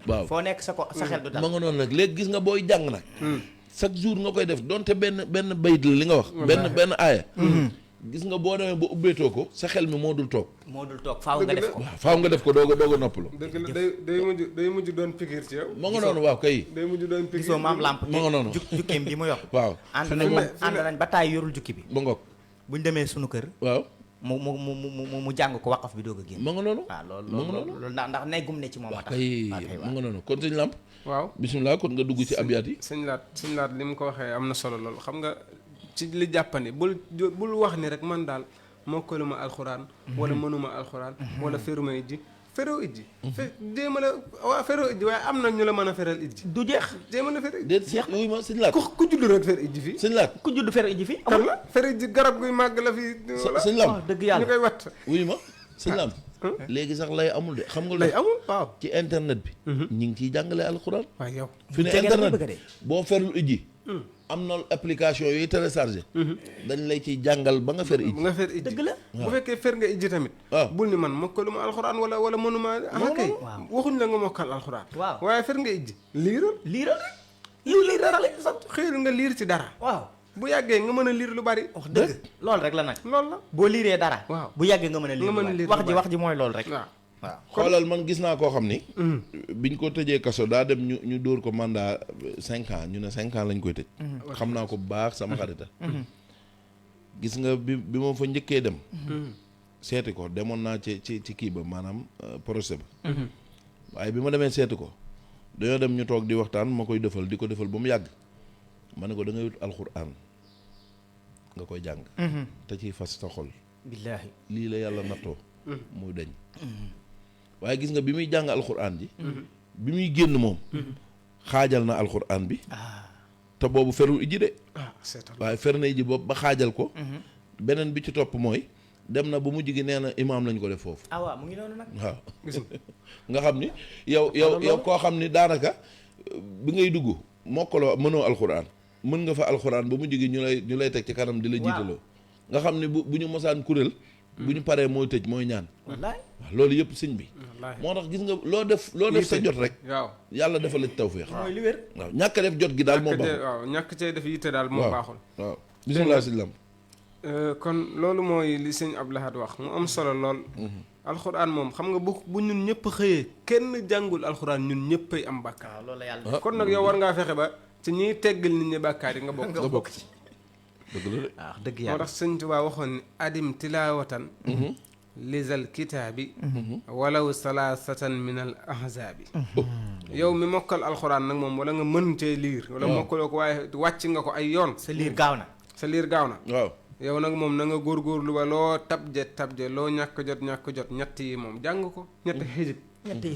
waaw foo nekk sa xel du dal ma nga noonu nag léegi gis nga booy jàng nag chaque jour nga koy def donte benn bayit la li nga wax benn aaya gis nga boo demee ba ubbeetoo ko sa xel mi moo dul toog faaw nga def ko waaw faaw nga def ko doog a noppalu dëgg la day mujj doon pikiir ci yow ma nga noonu waaw kay day mujj doon pikiir gisoo maam lamp ma nga noonu jukkeem gi mu yor waaw ànd nañ ba taay yorul jukki bi ba ngoog buñ demee sunu kër waaw mu jàng ko waqaf bi doog a génn ma nga noonu waaw loolu ndax neggum ne ci moom a tax kay ma nga noonu kon sëñ Lamp waaw bismillah kon nga dugg ci abyaat yi sëñ laat li mu ko waxee am na solo lool xam nga ci li jàppandi bul wax ni rek man daal mokkaluma alxuraan wala mënuma alxuraan wala feruma ijji feroo ijji jéema la waa feroo ijji waaye am na ñu la mën a feral ijji du jeex jéema la fer ijji déet seex yooyu ma sëñ Laat ku judd rek fer ijji fii sëñ Laat ku judd fer ijji fii kan la fer ijji garab guy màgg la fii sëñ Lamp dëgg yàlla ñu koy watt wuyu ma sëñ Lamp léegi sax lay amul de xam nga lay amul waaw ci internet bi ñu ngi ciy jàngale alxuraan waaw yow fi ne internet bi boo ferul ijji am na application yooyu téléchargé dañ lay ciy jàngal ba nga fer ijji nga fer ijji dëgg la bu fekkee fer nga ijji tamit waaw bul ni man mokkaluma alxuraan wala mënuma kay waxuñ la nga mokkal alxuraan waaw waaye fer nga ijji liiral rek yow liir dara lañ sant xëyul nga liir ci dara waaw bu yàggee nga mën a liir lu bari wax dëgg loolu rek la nag loolu la boo liiree dara waaw bu yàggee nga mën a liir wax ji mooy loolu rek waaw xoolal man gis naa koo xam ni biñ ko tëjee kaso daa dem ñu dóor ko mandat 5 ans ñu ne 5 ans lañ koy tëj xam naa ko bu baax sama xarita gis nga bi ma fa njëkkee dem seeti ko demoon naa ci kii ba maanaam procès ba waaye bi ma demee seeti ko dañoo dem ñu toog di waxtaan ma koy defal di ko defal ba mu yàgg ma ne ko da ngay wut alxuraan nga koy jàng te ciy fas sa xol billaahi lii la yàlla nattoo muy dañ waaye gis nga bi muy jàng alxuraan ji bi muy génn moom xaajal na alxuraan bi te boobu ferul ijji de waaye fer na ijji boobu ba xaajal ko beneen bi ci topp mooy dem na ba mujj gi nee na imaam lañ ko def foofu waaw mu ngi noonu nag waaw nga xam ni yow koo xam ni daanaka bi ngay dugg mokkaloo mënoo alxuraan mën nga fa alxuraan ba mujj gi ñu lay teg ci kanam di la jiitaloo nga xam ni bu ñu mosaan kuréel bu ñu paree mooy tëj mooy ñaan wallaay waaw loolu yëpp sëñ bi moo tax gis nga loo def sa jot rek waaw yàlla dafa la ci tawfeex mooy li wér waaw ñàkk a def jot gi daal moo baaxul waaw ñàkk cee def yitte daal moo baaxul waaw bismillah sëñ Lamp kon loolu mooy li sëñ Abdou Lahad wax mu am solo lool alxuraan moom xam nga bu ñun ñëpp xëyee kenn jàngul alxuraan ñun ñëppay am bàkkaar loolu la yàlla kon nag yow war ngaa fexe ba ci ñiy teggal nit ñi bàkkaar yi nga bokk ci dëgg la de waaw dëgg moo yàlla tax sëñ Tuubaa waxoon ni adim tilaawatan lisal kitaabi walaw salaasatan min al ahzaabi yow mi mokkal alxuraan nag moom wala nga mën cee liir wala mokkaloo ko waaye wàcc nga ko ay yoon sa liir gaaw na waaw yow nag moom na nga góorgóorlu ba loo tabje loo ñàkk jot ñett yi moom jàng ko ñetti xisib ñetti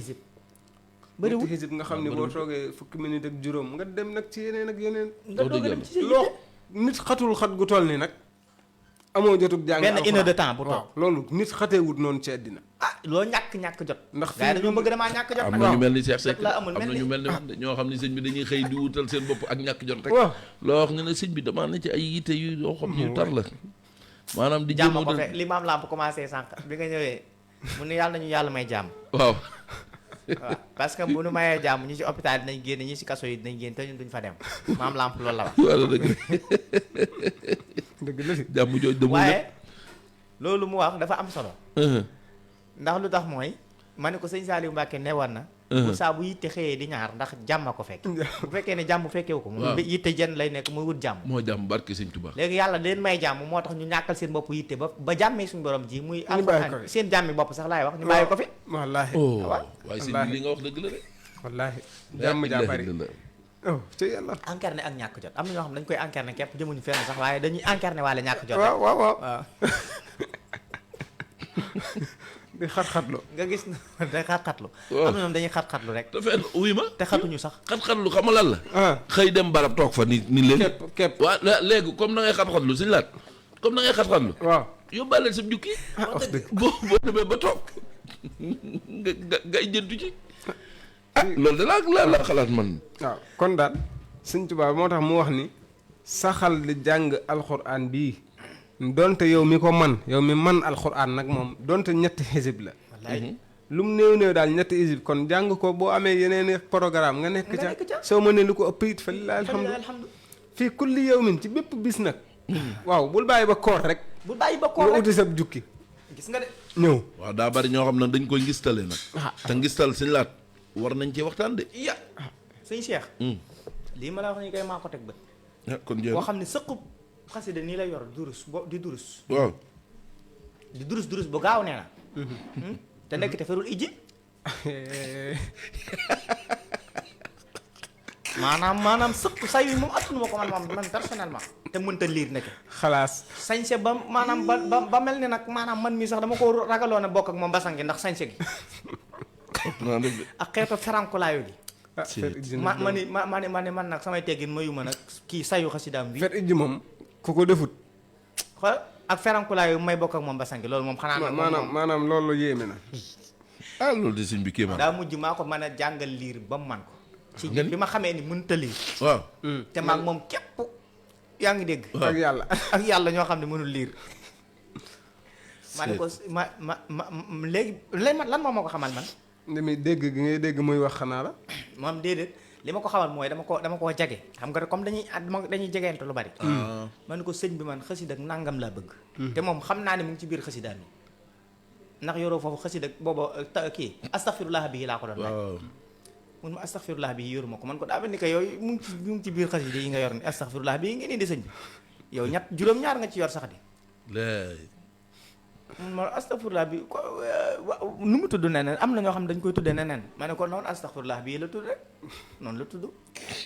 xisib nga xam ne boo toogee fukki minute ak juróom nga dem nag ci yeneen ak yeneen nga doog a dem ci loo nit xatul xat gu toll nii nag amoo jotug jàng benn une heure de temps bu toog loolu nit xateewut noonu ci àddina loo ñàkk jot ndax gars yi dañoo bëgg damaa ñàkk jot am na ñu mel ni Cheikh Seck la amul am na ñu mel ni ñoo xam ne sëñ bi dañuy xëy di wutal seen bopp ak ñàkk jot rek waaw loo wax ñu ne sëñ bi damaa ne ci ay yitte yu yoo xam ne yu tar la maanaam di jàmm ko fekk li maam lamp commencé sànq bi nga ñëwee mu ne yàlla nañu yàlla may jàmm waaw parce que bu nu mayee jàmm ñi ci hôpital dinañ génn ñi ci kaso yi dinañ génn te ñun duñ fa dem maam lamp loolu la wax wala dëgg la jàmm jooj demul waaye loolu mu wax dafa am solo ndax lu tax mooy ma ne ko sëñ Saliou Mbacke ne war na bu saa bu yitte xëyee di ñaar ndax jàmm ko fekk bu fekkee ne jàmm fekkewu ko moom yitte jenn lay nekk muy wut jàmm moo jàmm barke sëñ Tuubaa léegi yàlla leen may jàmm moo tax ñu ñàkkal seen bopp yitte ba jàmmee suñu borom ji muy alxuraan seen jàmmi bopp sax laay wax ñu bàyyi ko fi wallaahi waaye sëñ bi li nga wax dëgg la de wallaahi jàmm jaa bari ci yàlla encarné ak ñàkk jot am na ñoo xam dañ koy encarné képp jëmuñu fenn sax waaye dañuy encarné waale ñàkk jot waaw di xat-xatlu nga gis day xat-xatlu am na ñoom dañuy xat-xatlu rek te fenn wuy ma te xatuñu sax xat-xatlu xam nga lan la xëy dem barab toog fa ni léegi képp waaw léegi comme da ngay xat-xatlu suñu laat comme da ngay xat-xatlu waaw yóbbaale sa jukki boo demee ba toog nga jëntu ci loolu de laa xalaat man waaw kon daal Sëñ Tuubaa moo tax mu wax ni saxal di jàng alxuraan bii donte yow mi ko yow mi man alxuraan nag moom donte ñetti xisib la lu mu néew daal ñetti xisib kon jàng ko boo amee yeneen programme nga nekk ca soo mënee lu ko ëpp it fa lillahi alhamdu fii kulli yawmin ci bépp bis nag waaw bul bàyyi ba koor rek nga uti sab jukki gis nga de ñëw waaw daa bari ñoo xam ne dañ koy ngistale nag te ngistal Sëñ Laat war nañ ci waxtaan de sëñ Cheikh lii ma la wax ni koy maa ko teg bët kon boo xam ne sëqub xasida nii lay yor durus di durus waaw di durus bu gaaw nee na te nekk te ferul ijji maanaam sëq say yi moom attunu ma ko man personnellement te mënta liir nekk xalaas sañse ba maanaam ba mel ni nag maanaam man mii sax dama ko ragaloon a bokk ak moom basangi ndax sañse gi ak xeetu ferankulaayu gi ma ni man nag samay teggin mayu ma nag kii sayu xasidaam bi fer ijji moom ku ko defut xool ak ferankulaayu may bokk ak moom basangi loolu moom xanaa maanaam loolu yéeme na loolu de sëñ bi kii man daa mujj maa ko mën a jàngal liir ba mu man ko ci bi ma xamee ni mënta liir waaw te maag moom képp yaa ngi dégg ak yàlla ñoo xam ne mënul liir ma ne ko ma léegi lan moom moo ko xamal man ndemi dégg gi ngay dégg muy wax xanaa la moom déedéet li ma ko xamal mooy dama koo jage xam nga comme dañuy jegeente lu bari ma ne ko sëñ bi man xasida ak nangam laa bëgg te moom xam naa ne mu ngi ci biir xasidaan yi ndax yoroo foofu xasida booba kii astaghfirullah bii laa ko doon laaj mun ma astaghfirullah bii yoru ma ko man ko daa mel ni que yooyu mu ngi ci biir xasida yi nga yor ni astaghfirullah bii ngeen indi sëñ bi yow juróom-ñaar nga ci yor sax di mun ma astaghfirullah bi ko nu mu tudd neneen am na ñoo xam ne dañ koy tuddee neneen ma ne ko noonu astaghfirullah bii la tudd rek noonu la tudd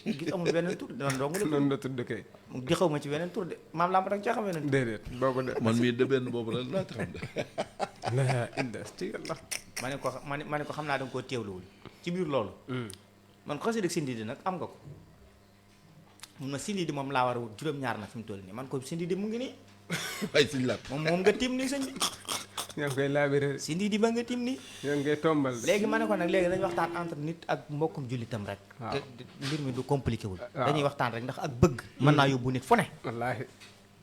gis amul beneen tur noonu la tudd kay di xaw ma ci beneen tur de maam laa ma danga cee xam beneen déedéet boo ko de man mii de benn boobu la laa xam de la illa ci yàlla ma ne ko xam naa danga koo teewluwul ci biir loolu man ko xasida sindi di nag am nga ko mun ma sindi di moom laa war a wut juróom-ñaar na fi mu toll nii man ko sindi di mu ngi nii ay Sëñ Laat moom nga tiim nii sëñ bi yaa ngi koy laabiré sindi di ba nga tiim nii yaa ngi koy tombal léegi ma ne ko nag léegi dañuy waxtaan entre nit ak mbokkum jullitam rek mbir mi du compliqué wul dañuy waxtaan rek ndax ak bëgg mën naa yóbbu nit fu ne wallaahi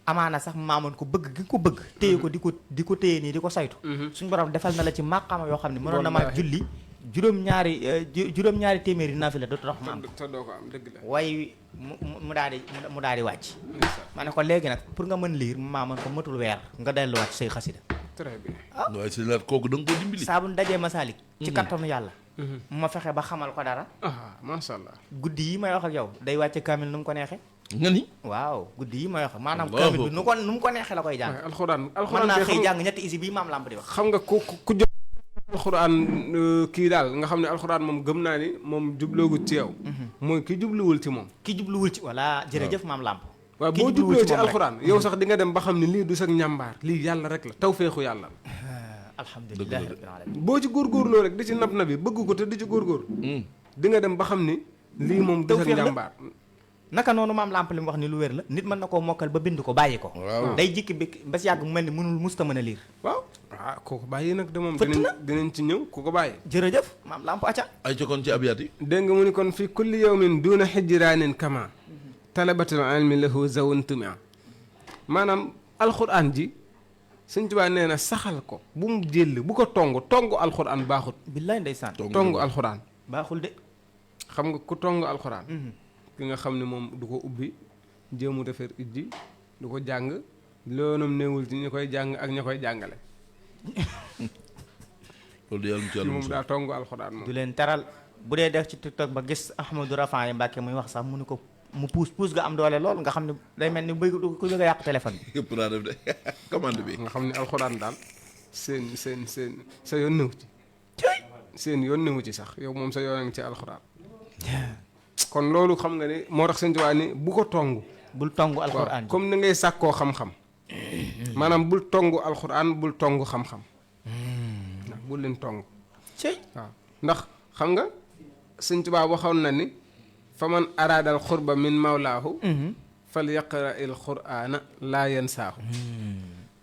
amaana sax maamoon ko bëgg gi ko bëgg téye ko di ko téye nii di ko saytu suñu borom defal na la ci màqaama yoo xam ne mënoon na maa julli juróom-ñaari téeméeri naafila dootu tax ma am te doo ko am dëgg la waaye mu daal di wàcc ma ne ko léegi nag pour nga mën liir maa mën ko matul weer nga delluwaat say xasida très bien waaye Sëñ Laat kooku da nga ko dimbali saa bu dajee masaalik ci kattanu yàlla ma fexe ba xamal ko dara masha Allah guddi yi may wax ak yow day wàcce kaamil nu mu ko neexee nga ni waaw guddi yi may wax maanaam kaamil bi nu mu ko neexee la koy jàng alxuraan mën naa xëy jàng ñetti isi bii maam lamp di wax xam nga ku jot alxuraan kii daal nga xam ne alxuraan moom gëm naa ni moom jubloogut ci yow mooy ki jubluwul ci moom ki jubluwul ci voilà jërëjëf maam lamp waaw boo jubloo ci alxuraan yow sax di nga dem ba xam ne lii du sax njàmbaar lii yàlla rek la tawfeexu yàlla alhamdulilah rabbil alamin boo ci góorgóorloo rek di ci nab nabi bëgg ko te di ci góorgóor di nga dem ba xam ni lii moom du sax njàmbaar naka noonu maam lamp li mu wax ni lu wér la nit mën na koo mokkal ba bind ko bàyyi ko day jikki bi ba si yàgg mu mel ni mënul musta mën a liir waaw kooku bàyyi nag de moom dinañ ci ñëw ku ko bàyyi jërëjëf maam lamp acca ay cokkoon ci abyaat yi dégg nga mu ni kon fii kulli yawmin duuna xijraanin kama talabatul ilmi lahu zawuntumia maanaam alxuraan ji Sëñ Tuubaa nee na saxal ko bu mu jël bu ko tongu alxuraan baaxut billaay ndeysaan tongu alxuraan baaxul de xam nga ku tongu alxuraan ki nga xam ne moom du ko ubbi jéemu defar ijji du ko jàng loonam néewul ci ñu koy jàng ak ña koy jàngale loolu de yàlla mu ci yàlla moom daa tongu alxuraan moom du leen teral bu dee def ci TikTok ba gis Ahmadou Rafaay Mbàkke muy wax sax mu ni ko mu puus nga am doole lool nga xam ne day mel ni ku bëgg a yàq téléphone bi. yëpp naa def de commande bi. nga xam ne alxuraan daal seen sa yoon newu ci. seen yoon newu ci sax yow moom sa yoon a ngi ci alxuraan. kon loolu xam nga ne moo tax sëñ Tuubaa ni bu ko tongu. bul tongu alxuraan comme ni ngay sàkkoo xam-xam. maanaam bul tongu alxuraan bul tongu xam-xam. ndax bul leen tongu. waaw ndax xam nga sëñ Tuubaa waxoon na ni. fa man araadal xurba min mawlaahu fal yaqra il qur'aana laa yansaahu.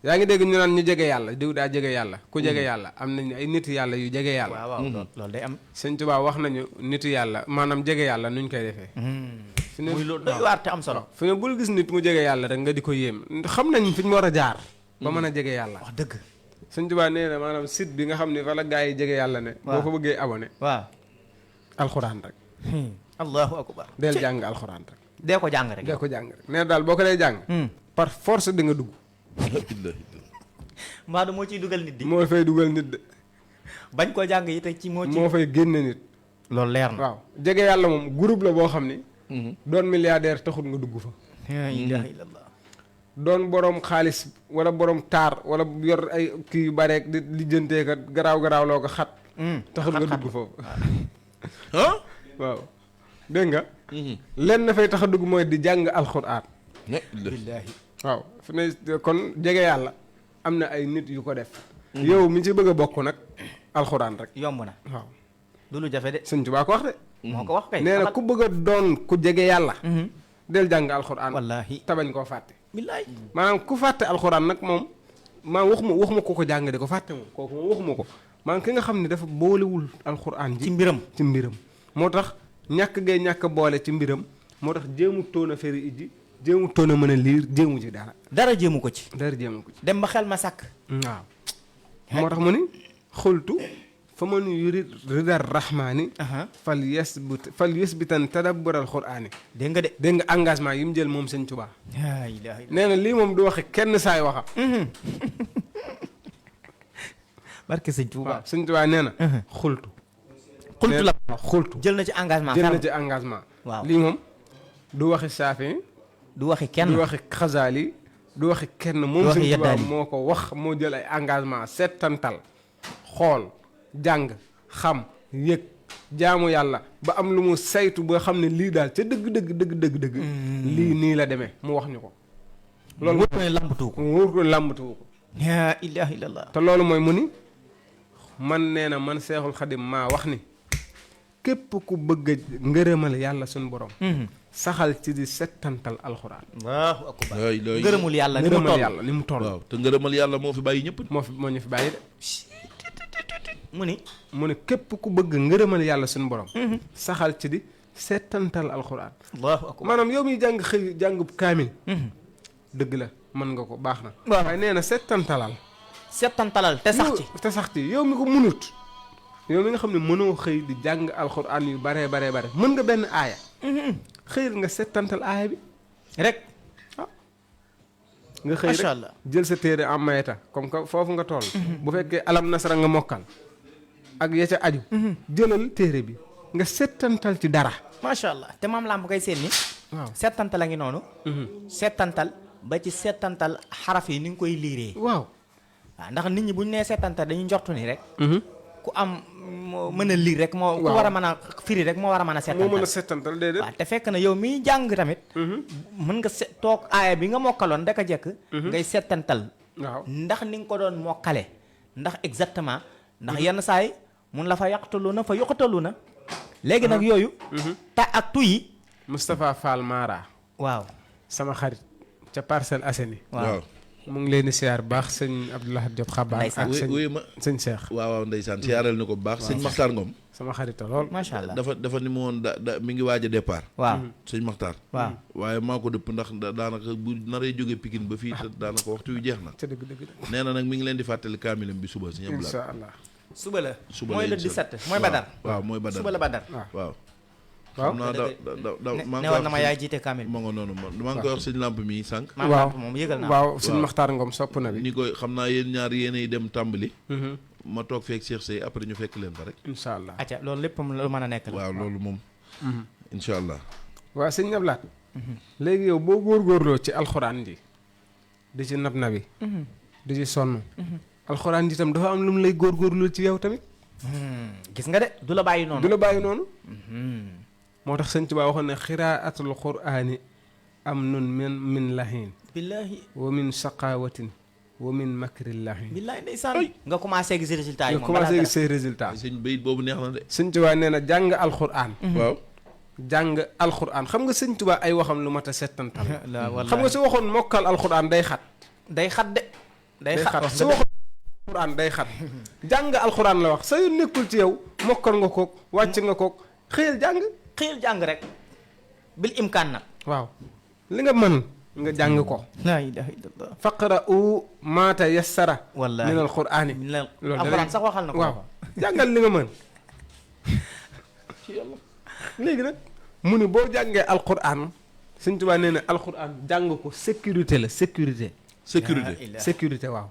yaa ngi dégg ñu naan ñu jege yàlla diw daa jege yàlla ku jege yàlla am nañu ay nitu yàlla yu jege yàlla. waaw loolu day am. sëñ Tuubaa wax nañu nitu yàlla maanaam jege yàlla nuñ koy defee. fi ne muy loolu doy waar te am solo. fi ne bul gis nit mu jege yàlla rek nga di ko yéem xam nañ fi ñu war a jaar. ba mën a jege yàlla. wax dëgg. sëñ Tuubaa nee na maanaam site bi nga xam ne fa la gaa yi jege yàlla ne. boo ko bëggee abonné. waaw. alxuraan rek. allahu akbar. del jàng alxuraan rek. dee ko jàng rek. dee ko jàng rek nee na daal boo ko dee jàng. par force di nga dugg. Maodo moo ciy dugal nit di. moo fay dugal nit de. bañ koo jàng yi te ci moo ci. moo fay génne nit. loolu leer na. waaw jege yàlla moom groupe la boo xam ni. doon milliardaire taxul nga dugg fa. la ilaha illallah. doon borom xaalis wala borom taar wala yor ay kii yu bare di lijjantee ka garaaw loo ko xat. taxul nga dugg foofu. ah waaw dégg nga. lenn fay tax a dugg mooy di jàng alxuraan. billaahi. waaw fi ne kon jege yàlla am na ay nit yu ko def. yow mi ci bëgg a bokk nag alxuraan rek. yomb na. waaw du lu jafe de. sëñ Tuubaa ko wax de. moo ko wax kay. nee na ku bëgg a doon ku jege yàlla. del jàng alxuraan. wallaahi. tabañ koo fàtte. billaahi. maanaam ku fàtte alxuraan nag moom maa waxuma ko jàng de ko fàtte moom kooku moom waxuma ko maanaam ki nga xam ne dafa boolewul alxuraan ji. ci mbiram. moo tax ñàkk ngay ñàkk boole ci mbiram moo tax jéemu toon a feri iji jéemu toon a mën a liir jéemu ci dara jéemu ko ci. dem ba xel ma sàkk. waaw moo tax mu ni xultu fa man yurid ridar rahmaani fal yusbitan tadabbur al quraani. dégg nga engagement yi mu jël moom sëñ Tuubaa. laa ilaaha illallaah. nee na lii moom du waxe kenn saay waxa. barke sëñ Tuubaa. waaw sëñ Tuubaa nee na. xultu la xultu jël na ci engagement. waaw lii moom du waxi Saafi. du waxi kenn du waxi Xasaali. du waxi kenn moom sëñ Tuubaa moo ko wax moo jël ay engagement settantal xool jàng xam yëg jaamu yàlla ba am lu mu saytu ba xam ne lii daal ca dëgg lii nii la demee mu wax ñu ko. loolu wóor ko ne làmbatuwu ko. wóor ko ne làmbatuwu ko. laa ilaaha illallaah. te loolu mooy mu ni man nee na man Seexul Xadim maa wax ni képp ku bëgg a ngërëmal yàlla suñu borom. saxal ci di settantal alxuraan. waaw akbar. ngërëmul yàlla ni mu toll. waaw te ngërëmal yàlla moo fi bàyyi ñëpp. moo ñu fi bàyyi de. mu ni képp ku bëgg ngërëmal yàlla suñu borom. saxal ci di settantal alxuraan. allahu akbar. maanaam yow miy jàng xëy jàngub kaamil. dëgg la mën nga ko baax na. waaye nee na settantalal te sax ci yow mi ko munut. yow mi nga xam ne mënoo xëy di jàng alxuraan yu bare mën nga benn aaya. xëyal nga settantal aaya bi rek. nga xëy rek jël sa téere am mayeta comme que foofu nga toll. bu fekkee alam nasara nga mokkal ak ya ca aju. jëlal téere bi nga settantal ci dara. macha allah te maam laa bu koy seen ni. waaw settantal a ngi noonu. settantal ba ci settantal xaraf yi ni nga koy liiree. waaw ndax nit ñi bu ñu nee settantal dañuy njortu ni rek. ku am mën a liir rek moo. ku war a mën a firi rek moo war a mën a settantal. moo mën a settantal déedéet. waaw te fekk na yow miy jàng tamit. mën nga toog aaya bi nga mokkaloon daka jekk. ngay settantal. waaw ndax ni nga ko doon mokkale. ndax exactement. ndax yenn saay mun la fa yaqtalu fa yoqatalu na. léegi nag yooyu. ta ak tuyi. Moustapha Fall Mara. waaw sama xarit ca Parcelles Assainies. waaw mu ngi leen di siyaar baax sëñ Abdoulaye Diop Xabaar ak sëñ Cheikh. waaw ndeysaan siyaaral na ko bu baax. sëñ Maxtaar Ngom. sama xarit lool. macha allah dafa ni mu woon mi ngi waaj a départ. waaw sëñ Maxtaar. waaw waaye maa ko dëpp ndax daanaka bu naree jóge Pikine ba fii te daanaka waxtu yu jeex na. ca dëgg nee na nag mi ngi leen di fàttali kaamilam bi suba sëñ Abdoulaye. incha allah suba la. mooy le 17 mooy Badar. waaw mooy Badar suba la Badar. waaw. waaw newoon na ma yaay jiite kaamil. ma nga noonu maa ngi koy wax sëñ Lamp mi sànq. waaw moom yëgal naa waaw sëñ Maxtaar Ngom sopp na bi ni koy xam naa yéen ñaar yéenay dem tàmbali. ma toog feek Cheikh Sey après ñu fekk leen fa rek. incha allah. acca loolu lépp lu mën a nekk la. waaw loolu moom. incha allah. waaw sëñ Ablaat. léegi yow boo góorgóorloo ci alxuraan ji di ci nab nabi di ci sonn. alxuraan ji tam dafa am lu mu lay góorgóorlu ci yow tamit. gis nga de du la bàyyi noonu. du la bàyyi noonu. moo tax sëñ Tuubaa waxoon ne xiraatul quraani am nun min lahin billaahi wa min saqaawatin wa min makrillahin. billaahi ndeysaan nga commencé gis résultat yi nga commencé gis say résultat. sëñ bayit boobu neex na de. sëñ Tuubaa nee na jàng alxuraan. waaw. jàng alxuraan xam nga sëñ Tuubaa ay waxam lu mat a settantal. wallaahi xam nga su waxoon mokkal alxuraan day xat. day xat de. day xat su waxoon alxuraan day xat. jàng alxuraan la wax sa yu nekkul ci yow mokkal nga kook wàcc nga kook xëyal jàng rek bil imkaan nag. waaw li nga mën nga jàng ko. laa ilaaha illallah. faqra'u maa tayassara wallaahi min alqur'aani. loolu alxuraan sax waxal na ko. waaw jàngal li nga mën. léegi nag mu ni boo jàngee alqur'aan Sëñ Tuubaa nee na alqur'aan jàng ko sécurité la sécurité. sécurité waaw.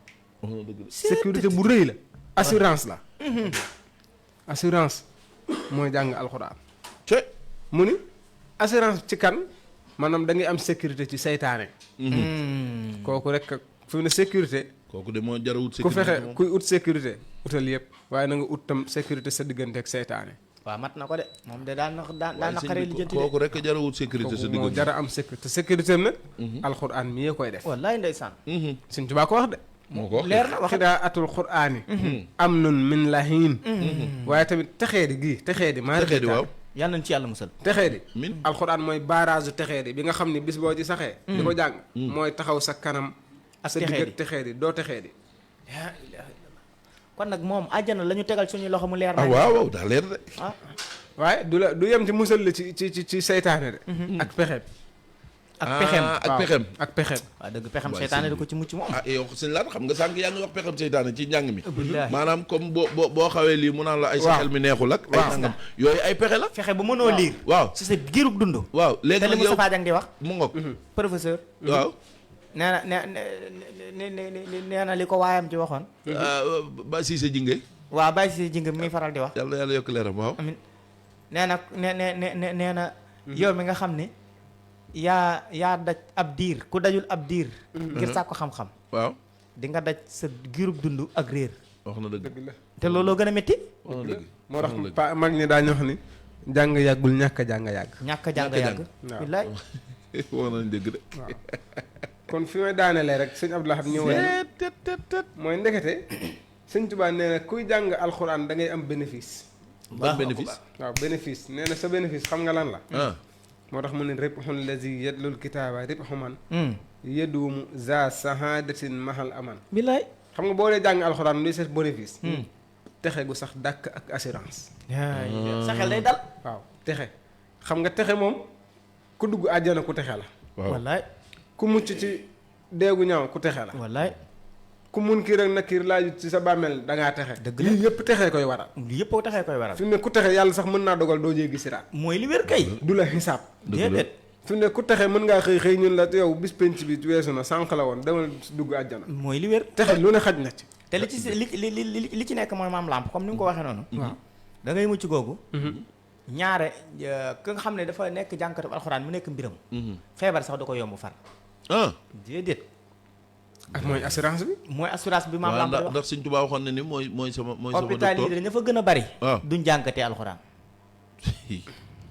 sécurité bu rëy la. assurance la. assurance mooy jàng alqur'aan. mu ni assurance ci kan maanaam da ngay am sécurité ci seytaane. kooku rek fi mu ne sécurité. kooku de moo jar a wut sécurité ku fexe kuy ut sécurité utal yëpp. waaye na nga ut tam sécurité sa diggante ak seytaane. waaw mat na ko de moom de daan naqaree lijjanti de. kooku rek jar a wut sécurité sa diggante. moo jar a am sécurité sécurité nag. alxuraan mi yee koy def. wallaay ndeysaan. Sëñ Tuubaa ko wax de. moo ko wax leer na wax xiraatul quraani. am nun min lahiin. waaye tamit texee di gii texee di. maa texee di waaw. yàlla nañ ci yàlla musal. texee di. min alxuraan mooy barrage texee di bi nga xam ni bis boo ci saxee. di ko jàng. mooy taxaw sa kanam. ak sa digg texee di doo texee di. laa ilaaha illallah. kon nag moom àjjana la ñu tegal suñu loxo mu leer. ah waaw waaw daa leer de. waaye du yem ci musal la ci seytaane de. ak pexeem. ak pexeem ak pexeem. ak pexeem. waaw dëgg pexeem seytaane da ko ci mucc moom. ah yow sëñ Laat xam nga sànq yaa ngi wax pexeem seytaane ci njàng mi. billaahi maanaam comme boo xawee lii mu naan la ay sa xel mi neexul ak. ay nangam yooyu ay pexe la. fexe ba mënoo liir. waaw si sa giirug dund. waaw léegi te li nag yow Moustapha Dieng di wax. mu ngoog. professeur. waaw. nee na li ko waayam ci waxoon. ba Cissé Jinge. waaw bàyyi si jinga mi faral di wax. yàlla yàlla yokk leeram waaw. amin nee na yow mi nga xam ne yaa daj ab diir ku dajul ab diir. ngir sàkku xam-xam. waaw. di nga daj sa giirug dund ak réer. wax na dëgg. la te looloo gën a métti. wax na dëgg. moo tax mag ñi daañu wax ni jàng yàggul ñàkk a jàng yàgg. ñàkk a jàng yàgg. waaw billaay. wax nañ dëgg de. waaw kon fi may daanelee rek sëñ Abdou Lahad ñëw mooy ndekete sëñ Tuubaa nee na kuy jàng alxuraan da ngay am bénéfice. ban bénéfice. waaw bénéfice nee na sa bénéfice xam nga lan la. moo tax mu ne ribxul lazi yadlul kitaaba ribxu man yeduumu za sahadatin mahal aman. billaay. xam nga boo dee jàng alxuraan luy sa bénéfice. texe gu sax dàkk ak assurance. sa xel day dal. waaw texe xam nga texe moom ku dugg àjjana ku texe la. waaw wallaay. ku mucc ci deegu ñaaw ku texe la. wallaay. ku munkir ak nakiir laaju ci sa bàmmeel da ngaa texe. dëgg la lii yëpp texee koy waral. lii yëpp taxee koy waral. fi mu ne ku texe yàlla sax mën naa dogal doo jéggi siraat. mooy li wér kay. du la xisaab. déedéet. fi mu ne ku texe mën ngaa xëy ñun la yow bis penc bi weesu na sànq la woon demal dugg àjjana. mooy li wér. texe lu ne xaj na ci. te li ci li ci nekk mooy maam làmp comme ni nga ko waxee noonu. waaw da ngay mucc googu. ñaare ka nga xam ne dafa nekk jànkatu alxuraan mu nekk mbiram. feebar sax da ko yomb far. déedéet. ak mooy assurance bi. mooy assurance bi maam làmp di wax. ndax Sëñ Tuubaa waxoon na ni mooy sama hôpital yi dañu fa gën a bari. waaw duñ jànkatee alxuraan.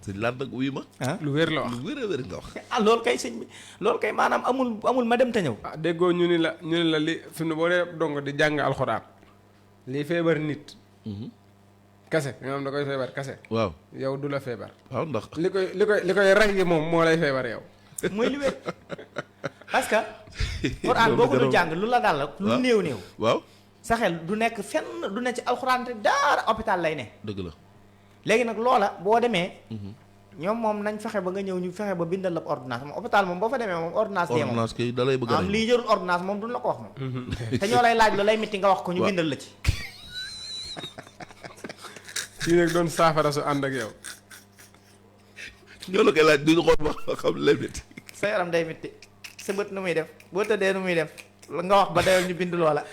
sëñ Laat nag wuyu ma. lu wér la wax. lu wér a wér nga wax. loolu kay sëñ bi loolu kay maanaam amul ma dem te ñëw. déggoo ñu ni la li fi mu ne boo dee dong di jàng alxuraan lii feebar nit. kase nga xam da koy feebar kase. waaw yow du la feebar. waaw ndax. li koy rey gi moom moo lay feebar yow. mooy li wér parce que. Alxuraan boo ko dul jàng lu la daal la lu néew. waaw. sa xel du nekk fenn du ne ci alxuraan te daara hôpital lay ne. dëgg la. léegi nag loola boo demee. ñoom moom nañ fexe ba nga ñëw ñu fexe ba bindal la ordonnance moom hôpital moom boo fa demee moom ordonnance. ordonnance kay da lay bëgg a am lii jërul ordonnance moom duñ la ko wax moom. te ñoo lay laaj lu lay mitti nga wax ko ñu bindal la ci. kii nag doon saafara su ànd ak yow. ñoo la koy laaj duñu xool ba xam lay métti. sa yaram day mitti sa bët nu muy def boo tëddee nu muy def nga wax ba dayoo ñu bind loola.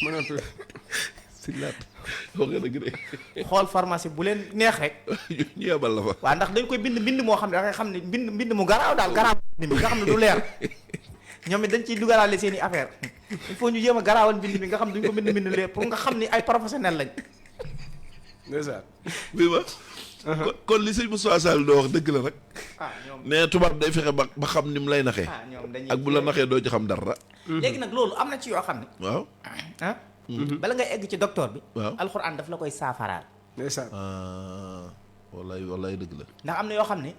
mën a tudd. sëñ Laat wax nga dëgg de. xool pharmacie bu leen neex rek. ñu yebal la fa. waaw ndax dañ koy bind moo xam ne da ngay xam ne bind mu garaaw daal garaaw bind mi nga xam ne du leer ñoom it dañ ciy dugalaale seen i affaire il faut ñu jéem a garaawal bind mi nga xam ne duñ ko bind leer pour nga xam ni ay professionnel lañ. ndeysaan. bii ba. kon li sëñ Moussa Sall doo wax dëgg la rek. ñoom nee tubaab day fexe ba xam ni mu lay naxee. ñoom dañuy ak bu la naxee doo ci xam dara. léegi nag loolu am na ci yoo xam ne. waaw. bala ngay egg ci docteur bi. waaw alxuraan daf la koy saafaraal. ndeysaan. wallaay dëgg la. ndax am na yoo xam ne.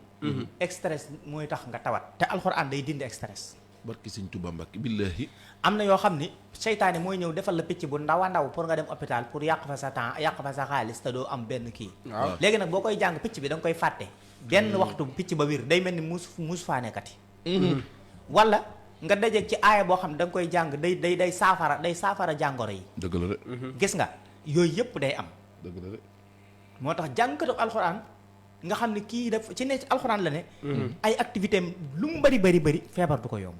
stress mooy tax nga tawat. te alxuraan day dindi stress. barki sëñ Tuubaa Mbàkke billaahi. am na yoo xam ni seytaane mooy ñëw defal la picc bu ndaw a ndaw pour nga dem hôpital pour yàq fa sa temps yàq fa sa xaalis te doo am benn kii. waaw léegi nag boo koy jàng picc bi da nga koy fàtte. benn waxtu picc ba wir day mel ni muus faanekat yi. wala nga dajeeg ci aaya boo xam ne da nga koy jàng day saafara jàngoro yi. dëgg la de. gis nga yooyu yëpp day am. dëgg la de. moo tax jàngkatu alxuraan nga xam ne kii daf ci ne alxuraan la ne. ay activité am lu mu bari feebar du ko yomb.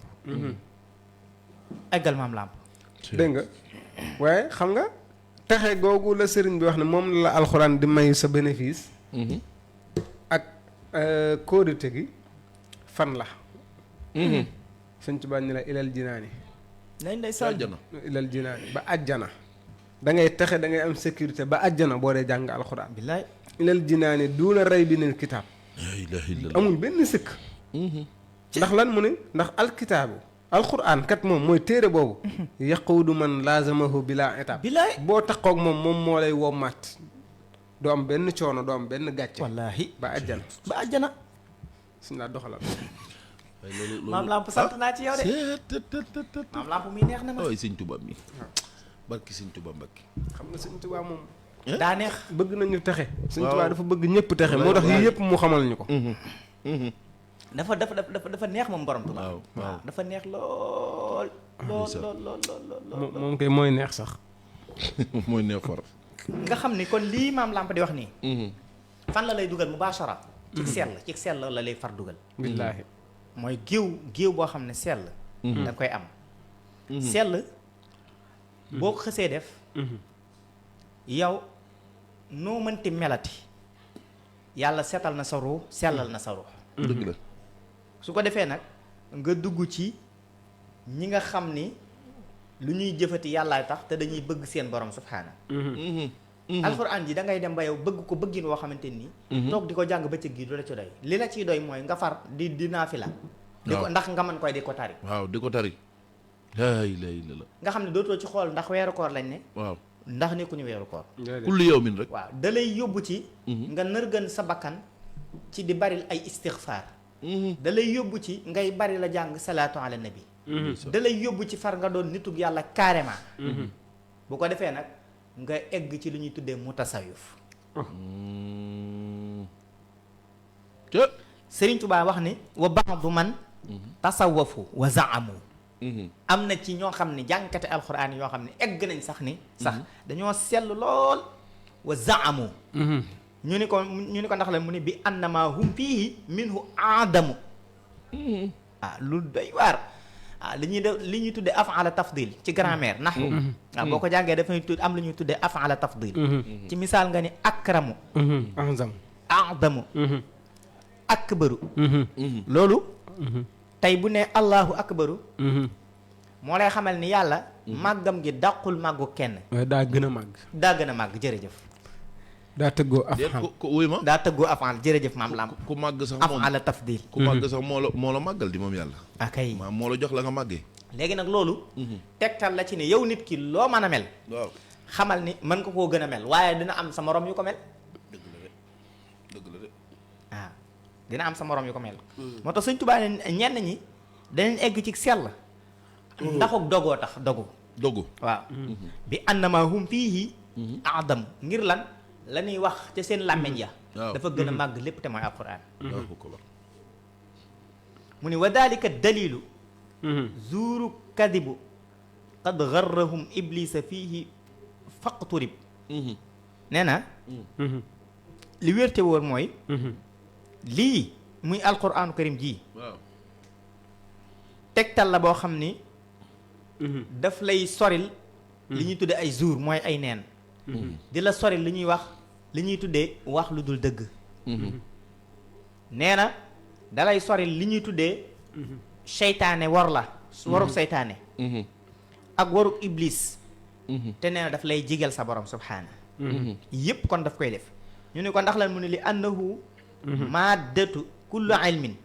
eggal maam làmp. dégg nga waaye xam nga texe googu la sëriñ bi wax ne moom la alxuraan di may sa bénéfice. ak kóodite gi fan la. sëñ Tuubaa ni la ilal jinaani. nañ day sal àjjana. ilal jinaani ba àjjana. da ngay texe da ngay am sécurité ba àjjana boo dee jàng alxuraan. billaay ilal jinaani duuna rey bi nil kitaab. laa ilaaha illallaah. amul benn sikk. ndax lan mu ne ndax alkitaabu. alxuraan kat moom mooy téere boobu. yaquudu man laazamahu bilaa itaab. billaay boo taxoog moom moo lay wommaat. doo am benn coono doo am benn gàcce. wallaahi ba àjjana. ba àjjana. suñu laa doxalal. maam lamp sant naa ci yow de. maam lamp mi neex na ma. ooy sëñ Tuubaa mi. barki sëñ Tuubaa Mbàkke. xam nga sëñ Tuubaa moom. daa neex. bëgg nañu texe. sëñ waaw Tuubaa dafa bëgg ñëpp texe moo tax yii yëpp mu xamal ñu ko. dafa neex moom borom Tuubaa. waaw dafa neex lool. lool. moom kay mooy neex sax. mooy neex far. nga xam ni kon lii maam lamp di wax nii. fan la lay dugal mubaashara. ci sell la lay far dugal. billaahi. mooy géew boo xam ne sell. da koy am. sell. boo ko xësee def. yow noo mënti melati. yàlla setal na sa ruux sellal na sa ruux. dëgg la. su ko defee nag nga dugg ci ñi nga xam ni lu ñuy jëfati yàllaay tax te dañuy bëgg seen borom subhaana. alxuraan ji da ngay dem ba yow bëgg ko bëggin woo xamante nii. toog di ko jàng bëccëg gi du la ci doy li la ciy doy mooy nga far di naafila. di ko ndax nga mën koy di ko tari. waaw di ko tari. laa ilaaha illallaah. nga xam ne dootoo ci xool ndax weeru koor lañ ne. waaw ndax nekkuñu weeru koor. kulli yawmin rek. waaw da lay yóbbu ci. nga nërgën sa bakkan ci di baril ay istixfaar. da lay yóbbu ci ngay bari la jàng salaatu ala nabi. da lay yóbbu ci far nga doon nitug yàlla carrément. bu ko defee nag nga egg ci lu ñuy tuddee mutasawuf. Sëriñ Tuubaa wax ni wa ba'du man tasawafu wa zaamu. am na ci ñoo xam ne jàngkate alxuraan yoo xam ne egg nañ sax ni sax dañoo sell lool wa zaamu. ñu ni ko ndax la mu ni bi annama hum fiihi minhu aadamu. lu doy waar. li ñuy tuddee af'ala tafdil ci grammaire nax boo ko jàngee dafay am lu ñuy tuddee af'ala tafdil. ci misaal nga ni akramu. aadamu. akbaru. loolu. tey bu ne allahu akbaru. moo lay xamal ni yàlla. màggam gi dàqul màggu kenn. daa gën a màgg. jërëjëf. daa tëggoo af'al wuy ma. daa tëggoo af'al jërëjëf maam lamp. ku màgg sax moom af'ala tafdil. ku màgg sax moo la màggal di moom yàlla. akay maam moo la jox la nga màggee. léegi nag loolu. tegtal la ci ne yow nit ki loo mën a mel. waaw xamal ni mën nga koo gën a mel waaye dina am sa morom yu ko mel. dëgg la de. waaw dina am sa morom yu ko mel. moo tax Sëñ Tuubaa ne ñenn ñi danañ egg ci sell. ndaxuk dogoo tax dogu. waaw. bi annama hum fiihi aadam ngir lan la ñuy wax ca seen làmmiñ ya. dafa gën a màgg lépp te mooy alquran. mu ni wa dalika dalilu. zuuru kadibu qad garrahum iblisa fiihi faqturib. nee na. li wérte woon mooy. lii muy alquranu karim ji. tegtal la boo xam ni. daf lay soril. li ñuy tudde ay zuur mooy ay neen. di la sori li ñuy wax li ñuy tuddee wax lu dul dëgg nee na dalay sori li ñuy tuddee seytaane war la waruk seytaane ak waruk iblis te nee na daf lay jigal sa borom subhaana yépp kon daf koy def ñu ne ko ndax lan mu ne li annahu maddatu kullu ilmin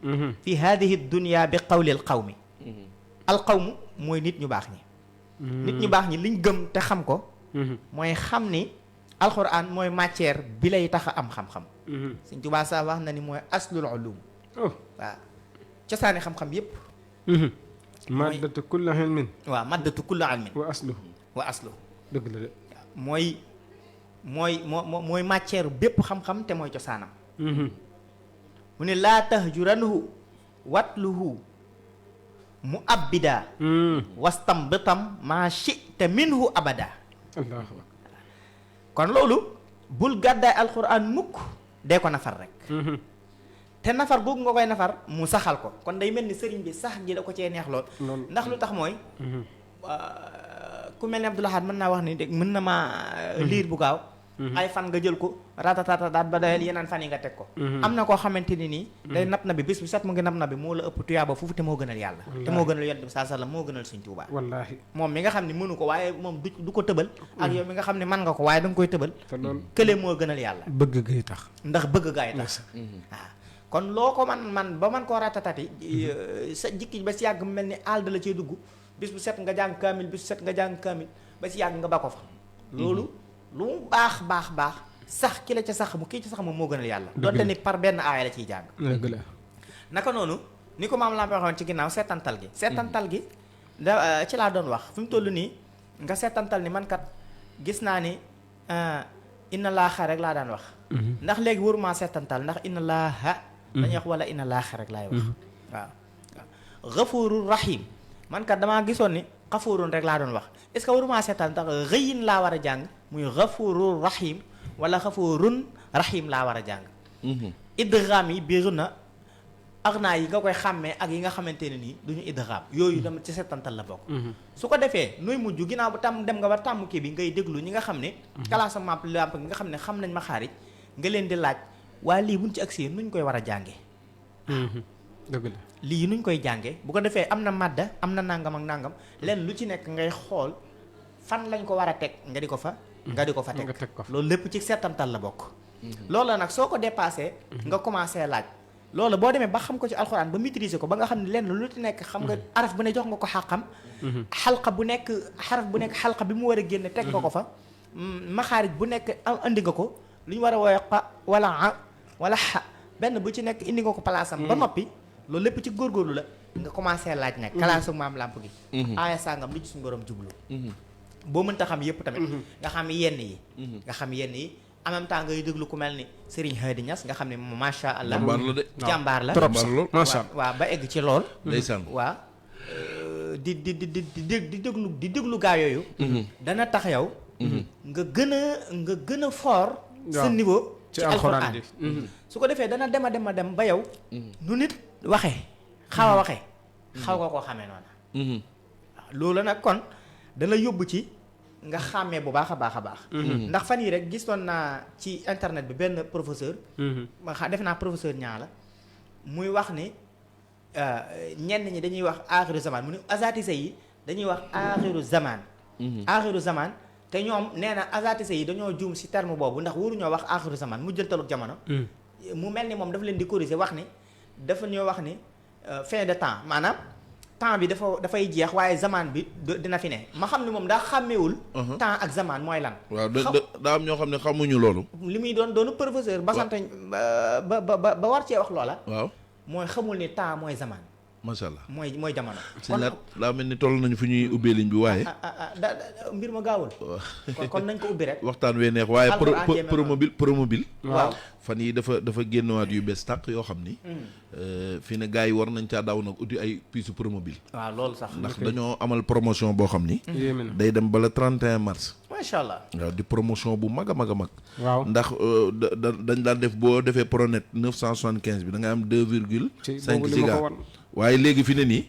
fi hadihi dunya bi qawli al qawmi al qawmu mooy nit ñu baax ñi nit ñu baax ñi liñ gëm te xam ko mooy xam ni alxuraan mooy matière bi lay tax a am xam-xam Sëñ Tuubaa sa wax na ni mooy aslul ulum waaw cosaani xam-xam yépp maddatu kulli ilmin waaw maddatu kulli ilmin wa asluhu dëgg la de mooy matière bépp xam-xam te mooy cosaanam mu ne laa tahjuranhu watluhu mu abbida wastam bitam maa shi'ta minhu abada allahu akbar kon loolu bul gàddaay alquran mukk dee ko nafar rek te nafar googu nga koy nafar mu saxal ko kon day mel ni sëriñ bi sax gi da ko cee neex lool ndax lu tax mooy ku mel ne Abdul Ahad mën naa wax ni dégg mën na ma liir bu gaaw ay fan nga jël ko ratatata daat ba dayal yeneen fan yi nga teg ko am na koo xamante ni nii day nab na bi bis bu set mu ngi nab na bi moo la ëpp tuyaaba foofu te moo gënal yàlla te moo gënal yonent bi sallallahu alayhi wasallam moo gënal Sëñ Tuubaa wallaahi moom mi nga xam ne mënu ko waaye moom du ko tëbal ak yow mi nga xam ne mën nga ko waaye da nga koy tëbal kële moo gënal yàlla bëgg gay tax ndax bëgg gaay tax waaw kon loo ko man ba man koo ratatati sa jikki ba si yàgg mu mel ni àll la cee dugg bis bu set nga jàng kaamil bis bu set nga jàng kaamil ba si yàgg nga ba ko fa loolu lu mu baax sax ki la ca sax mu kii ci sax moom moo gënal yàlla donte ni par benn aaya la ciy jàng dëgg la naka noonu ni ko maam lampe waxoon ci ginnaaw seetantal gi da ci laa doon wax fi mu toll nii nga seetantal ni man kat gis naa ni inna laaxa rek laa daan wax ndax léegi waruma seetantal ndax inna laaha dañuy wax wala inna laaxa rek laay wax waaw xafuurun rahim man kat damaa gisoon ni xafuurun rek laa doon wax est-ce que waruma seetantal ndax rëyin laa war a jàng muy xafuurun rahim wala xafuurun rahim laa war a jàng idgham yi biir na agna yi nga koy xàmmee ak yi nga xamante ne nii duñu idgham yooyu dama ci seetantal la bokk su ko defee nooy mujj ginnaaw bu tàmm dem nga ba tàmm kii bi ngay déglu ñi nga xam ne classement lamp nga xam ne xam nañ ma xaarij nga leen di laaj waaye lii buñ ci agsi nuñ koy war a jànge dëgg la lii nuñ koy jànge bu ko defee am na madda am na nangam ak nangam leen lu ci nekk ngay xool fan lañ ko war a teg nga di ko fa teg loolu lépp ci seetantal la bokk loolu nag soo ko dépassé nga commencé laaj loolu boo demee ba xam ko ci alxuraan ba maîtriser ko ba nga xam ne lenn lu ci nekk xam nga araf bu ne jox nga ko xàqam xalqa bu nekk xaraf bu nekk xalqa bi mu war a génne teg nga ko fa maxaarij bu nekk andi nga ko lu ñu war a wooye qa wala a wala xa benn bu ci nekk indi nga ko palaasam ba noppi loolu lépp ci góorgóorlu la nga commencé laaj nag kalaasu maam làmp gi aaya sàngam li ci suñu borom jublu boo mënta xam yépp tamit nga xam yenn yi en même temps ngay déglu ku mel ni Serigne Hadi Niass nga xam ne moom macha allah jàmbaar la trop macha allah waaw ba egg ci lool ndeysaan waaw di déglu gaa yooyu dana tax yow nga gën a fort sa niveau ci alxuraan su ko defee dana dem a dem ba yow nu nit waxee xaw nga koo xamee noonu waaw loolu nag kon dana yóbbu ci nga xàmmee bu baax a baax ndax fan yii rek gisoon naa ci internet bi benn professeur def naa professeur ñaa la muy wax ni ñenn ñi dañuy wax aaxiru zaman mu ni azatise yi dañuy wax aaxiru zaman te ñoom nee na azatise yi dañoo juum si terme boobu ndax waruñoo wax aaxiru zaman mu jëntalu jamono mu mel ni moom dafa leen di corriger wax ni dafa ñoo wax ni fin de temps maanaam temps bi dafay jeex waaye zaman bi dina fi ne ma xam ne moom daa xàmmewul temps ak zaman mooy lan waaw daa am ñoo xam ne xamuñu loolu li muy doonu professeur ba sant ba war cee wax loola waaw mooy xamul ni temps mooy zaman macha allah mooy jamono sëñ Laat daa mel ni toll nañu fu ñuy ubbee ligne bi waaye mbir ma gaawul kon nañ ko ubbi rek waxtaan wee neex waaye promobile waaw fan yi dafa génnewaat yu bees tàq yoo xam ni fii ne gars yi war nañ caa daw nag uti ay piisu promobile waaw loolu sax ndax dañoo amal promotion boo xam ni day dem ba le 31 mars macha allah waaw di promotion bu mag a mag a mag waaw ndax dañ daan def boo defee pronet 975 bi da nga am 2,5 giga waaye léegi fi ne nii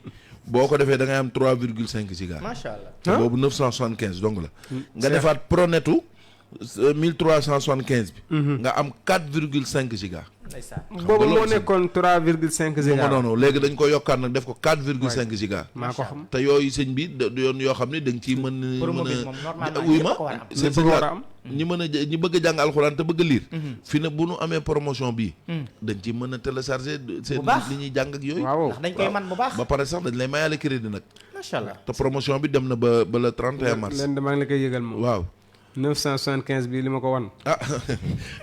boo ko defee da ngay am 3,5 giga macha allah te boobu 975 donc la nga defaat pronetu 1375 bi. nga am 4,5 giga. boobu moo nekkoon 3,5 giga. non léegi dañ ko yokkaat nag def ko 4,5 giga. maa ko xam te yooyu sëñ bi yoon yoo xam ne da nga ciy mën a wuy ma ñi mën a ñi bëgg a jàng alxuraan te bëgg a liir fi ne bu nu amee promotion bii dañ ci mën a télécharger seen li ñuy jàng ak yooyu ndax dañ koy man bu baax ba pare sax dañ lay mayaale crédit nag macha allah te promotion bi dem na ba le 31 mars leen damaa ngi la koy yëgal moom waaw 975 bi li ma ko wan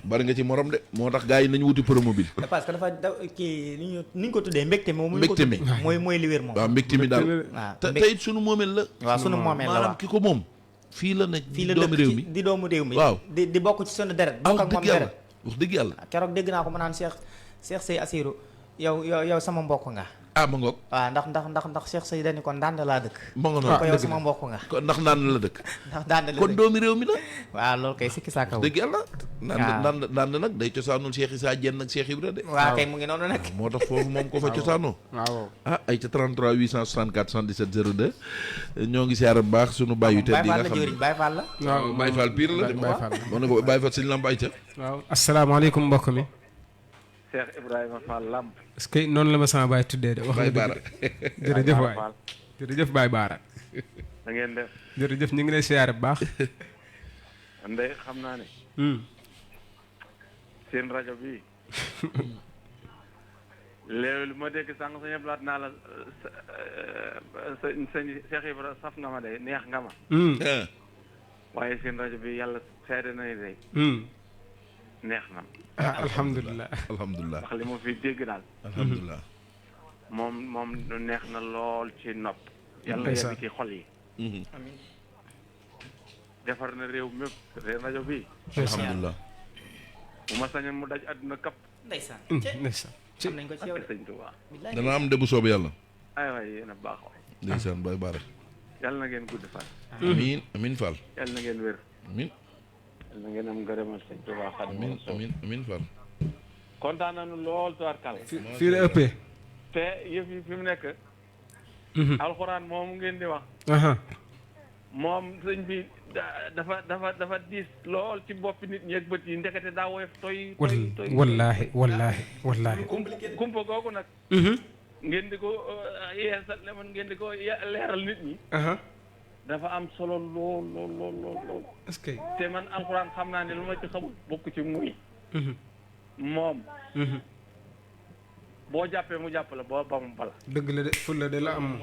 bari nga ci morom de moo tax gars yi nañu wuti promobile parce que dafa kii ni ñu ko tuddee mbégte mi mbégte mi mooy li wér moom waaw mbégte mi daal te it sunu moomeel la waaw sunu moomeel la maanaam ki ko moom fii la nekk di doomu réew mi di doomu réew mi waaw di bokk ci sunu deret bokk ak moom deret wax dëgg yàlla keroog dégg naa ko mu naan Cheikh Sey Assirou yow sama mbokk nga ma ngoog waaw ndax Cheikh Sey dañu ko ndànd laa dëkk ma nga noonu ko yow sama mbokk nga ndax ndànd la dëkk ndax ndànd la dëkk kon doomi réew mi la waaw loolu kay sikki sàkka dëgg yàlla ndànd nag day cosaanul Cheikh Issa Diène ak Cheikh Ibra de waaw kay mu ngi noonu nag moo tax foofu moom ko fa cosaanoo ay ca 33 864 77 02 ñoo ngi siyaare bu baax sunu bàyyi te di nga xam ne Baye Fall la waaw Baye Fall pire la de moo ne ko Baye Fall sëñ Lamp ay ca waaw asalaamaaleykum mbokk mi Cheikh Ibrahima Fall Lamp est-ce que noonu la ma sama baay tuddee de wax Baye Baara jërëjëf waay jërëjëf Baye Baara na ngeen def jërëjëf ñu ngi lay siyaare bu baax ndey xam naa ne seen rajo bi léegi lu ma dégg sànq sa ñeblaat naa la sëñ Cheikh Ibrahima saf nga ma de neex nga ma waaye seen rajo bi yàlla seede na day neex na alhamdulilah alhamdulilah ndax li ma fi dégg daal alhamdulilah moom neex na lool ci nopp yàlla yegg ci xol yi defar na réew mépp seen rajo bi alhamdulilah bu ma sañoon mu daj àdduna kap ndeysaan ndeysaan am nañ ko ci yow de sëñ Tuubaa dana am de bu soobu yàlla ay waay yéen a baax waay ndeysaan Baye Baara yàlla na ngeen gudd fan amiin amiin Fall yàlla na ngeen wér amiin yàlla na ngeen am ngërëmal sëñ Tuubaa amiin amiin amiin Fall kontaan nañu lool tubaarkal fii la ëppee te yëf yi fi mu nekk alxuraan moomu ngeen di wax moom sëñ bi dafa diis lool ci boppi nit ñi ak bët yi ndekete daa woyof toy wallaahi kumpa googu nag ngeen di ko yeesal ngeen di ko leeral nit ñi dafa am solo lool est-ce que te man alxuraan xam naa ne lu ma ci xamul bokk ci muy moom boo jàppee mu jàpp la boo ba mu bala dëgg la de fulla de la am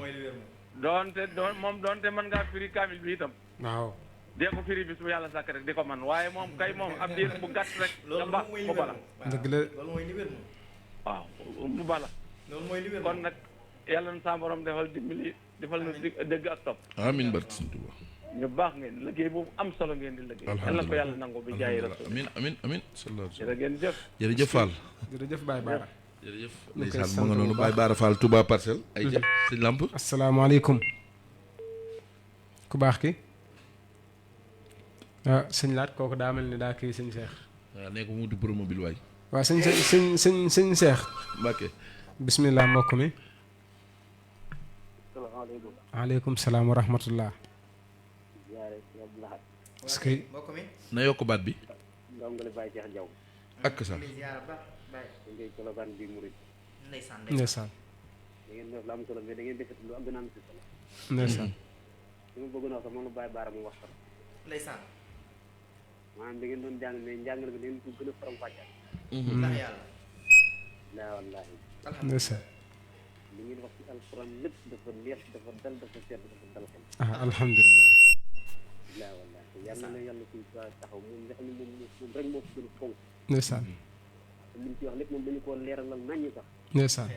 doonte mën ngaa firi kaamil bi itam waaw dee ko firi bis bu yàlla sàkk rek di ko man waaye moom kay moom ab diir bu gàtt rek nga ba mu bala dëgg la loolu mooy li wér moom waaw mu bala loolu mooy li wér kon nag yàlla na sa borom defal dimbali defal na dëgg ak topp amiin barke Sëñ Tuubaa ñu baax ngeen liggéey boobu am solo ngeen di liggéey yàlla na ko yàlla nangu bi jaayi rasul amiin sallallahu alayhi wa sallam jërëjëf jërëjëf Fall jërëjëf Baye Baara jërëjëf ndeysaan ma nga noonu Baye Baara Fall Touba Parcelles ay ja sëñ Lamp asalaamaaleykum ku baax ki waaw sëñ laat kooku daa mel ni daa kii sëñ Cheikh waaw nee ko mu wuti promobile waay waaw sëñ Cheikh Mbacke bismillah mbokk mi salaamaaleykum waaleykum salaam wa rahmatullah est-ce que mbokk mi na yokk baat bi ndongole Baye Cheikh Diaw ak sax ziyaara baax Baye ngay Colobane bi murid ndeysaan ndeysaan da ngeen def lu am solo mais da ngeen def lu am gën a am si solo ndeysaan li ma bëgg na wax sax moom la Baye Baara mu wax sax ndeysaan maanaam da ngeen doon jàng mais njàngale bi da ngeen ko gën a faram fàcceel ndax yàlla laa wallaahi ndeysaan li ngeen wax ci alxuraan lépp dafa neex dafa dal dafa sedd dafa dal xel alhamdulilah laa wallaahi yàlla na yàlla suñu taxaw moom nga xam ne moom rek moo ko gën a fonk ndeysaan te li mu ci wax lépp moom dañu koo leeralal naññi sax ndeysaan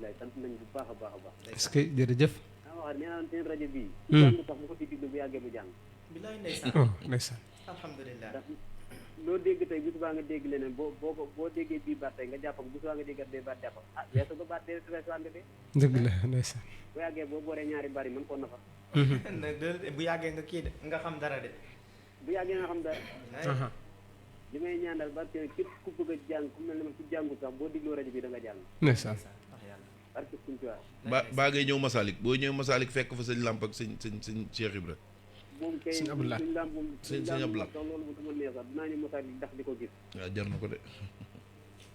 lay sant nañ bu baax a baax a baax est-ce que jërëjëf wax nee naa seen rajo bii jàng sax bu ko ci diglu bu yàggee mu jàng bilaay ndeysaan oh ndeysaan alhamdulilah ndax loo dégg tey bu subaa nga dégg leneen boo déggee bii baat tey nga jàpp bu subaa nga déggat bee baat jàpp weesu ba baat dee suwante de dëgg la ndeysaan bu yàggee boo booree ñaari bari mën koo nafa bu yàggee nga kii de nga xam dara de bu yàggee nga xam dara li may ñaanal barke képp ku bëgg a jàng ku mel ne ma ku jàngu sax boo digloo rajo bi da nga jàng ndeysaan barke suñ ci baa ngay ñëw Masalik boo ñëw Masalik fekk fa sëñ Lamp ak sëñ Cheikh Ibra moom kay sëñ Abdoulaye suñ laam moom sëñ Abdoulaye sax loolu moom dama neex sax dinaa ñu motaat yi ndax di ko gis waaw jar na ko de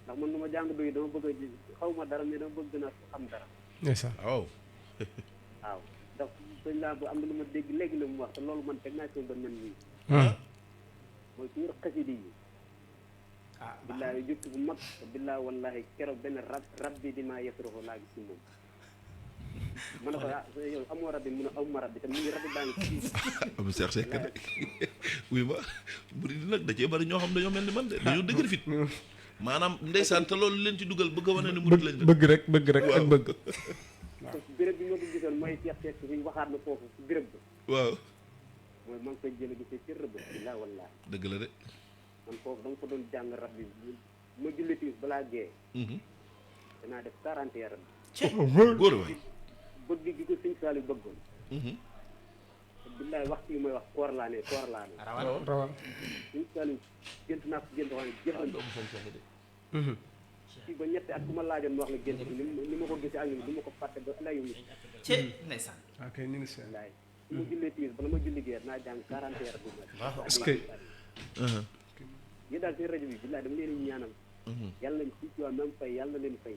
ndax man nu ma jàng doy dama bëgg a xaw ma dara mais dama bëgg gën a xam dara ndeysaan waaw waaw ndax suñ laam bu am na lu ma dégg léegi la mu wax te loolu man teg naa ci ba man nii mooy ku yor xasida yi billaahi jutt bu mag te billaahi wallahi keroog benn rab bi di maa yesroxo laa gis ci moom ma ne ko yow amoo rabbi mu ne awma rabbi te mu ngi rabbi baa ngi ci am Cheikh Seck de wuy ma buri di nag da cee bari ñoo xam dañoo mel ni man de dañoo dëgër fit maanaam ndeysaan te loolu leen ci dugal bëgg a wane ne murid lañ bëgg rek ak bëgg béréb bi ma ko gisoon mooy Cheikh Seck fi waxaat na foofu ci béréb ba waaw mooy maa ngi koy jële gisee ci rëbb billaahi wallahi dëgg la de man foofu dama ko doon jàng rab bi ma julli timis balaa gee danaa def 40 rab góor waay bëgg gi ko sëñ Saliou bëggoon billaay waxtu yi mooy wax koor laa ne rawal sëñ Saliou gént naa ko gént wax ne jëfandikoo ci ba ñetti at ku ma laajoon ma wax la gént bi ni ma ko gisee ak ni du ma ko fàtte ba lay yu ci ndeysaan ok ñu ngi seen billaay su ma jullee timis bala ma julli gee naa jàng 40 rab bi est-ce que yi daal seen rajo bi billaay dama leen ñaanal yàlla nañ ci waa même fay yàlla na leen fay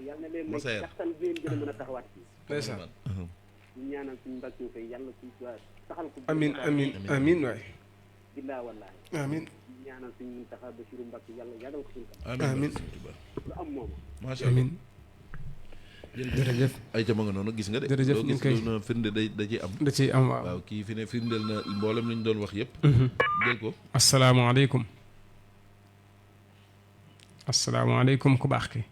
yàlla na leen may kattan bi leen gën a mën a taxawaat ci ndeysaan ñu ñaanal suñu mbàkk fay yàlla suñ ci waa taxal ko amin waay billaay wallaay amin ñu ñaanal suñu mun taxaw Basiru Mbàkk yàlla yàggal ko suñu kam amin lu am moom macha Allah amin jërëjëf ay ca ma nga noonu gis nga de jërëjëf loo ñu gis koy na firnde da ciy am da ciy am waaw waaw kii fi ne firndeel na mboolem li ñu doon wax yëpp jël ko asalaamaaleykum asalaamaaleykum ku baax ki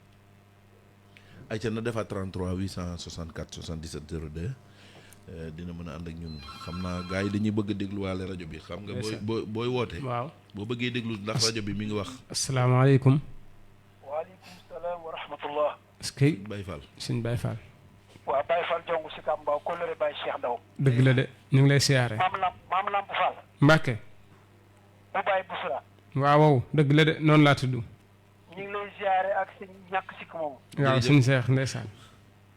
ay ca na defaat 33 864 77 02 dina mën a ànd ak ñun xam naa gars yi dañuy bëgg a dégluwaale rajo bi xam nga booy woote waaw boo bëggee déglu ndax rajo bi mi ngi wax asalaamaaleykum waaleykum salaam wa rahmatullah est-ce que Baye Fall sëñ Baye Fall waaw Baye Fall jongu si Kambaaw kóllëre Baye Cheikh Ndaw dëgg la de ñu ngi lay siyaare maam Lamp Fall Mbàkke bu Baye Busra waaw dëgg la de noonu laa tudd ñu ngi lay siyaare ak sëñ ñàkk sikk moomu waaw sëñ Seex ndeysaan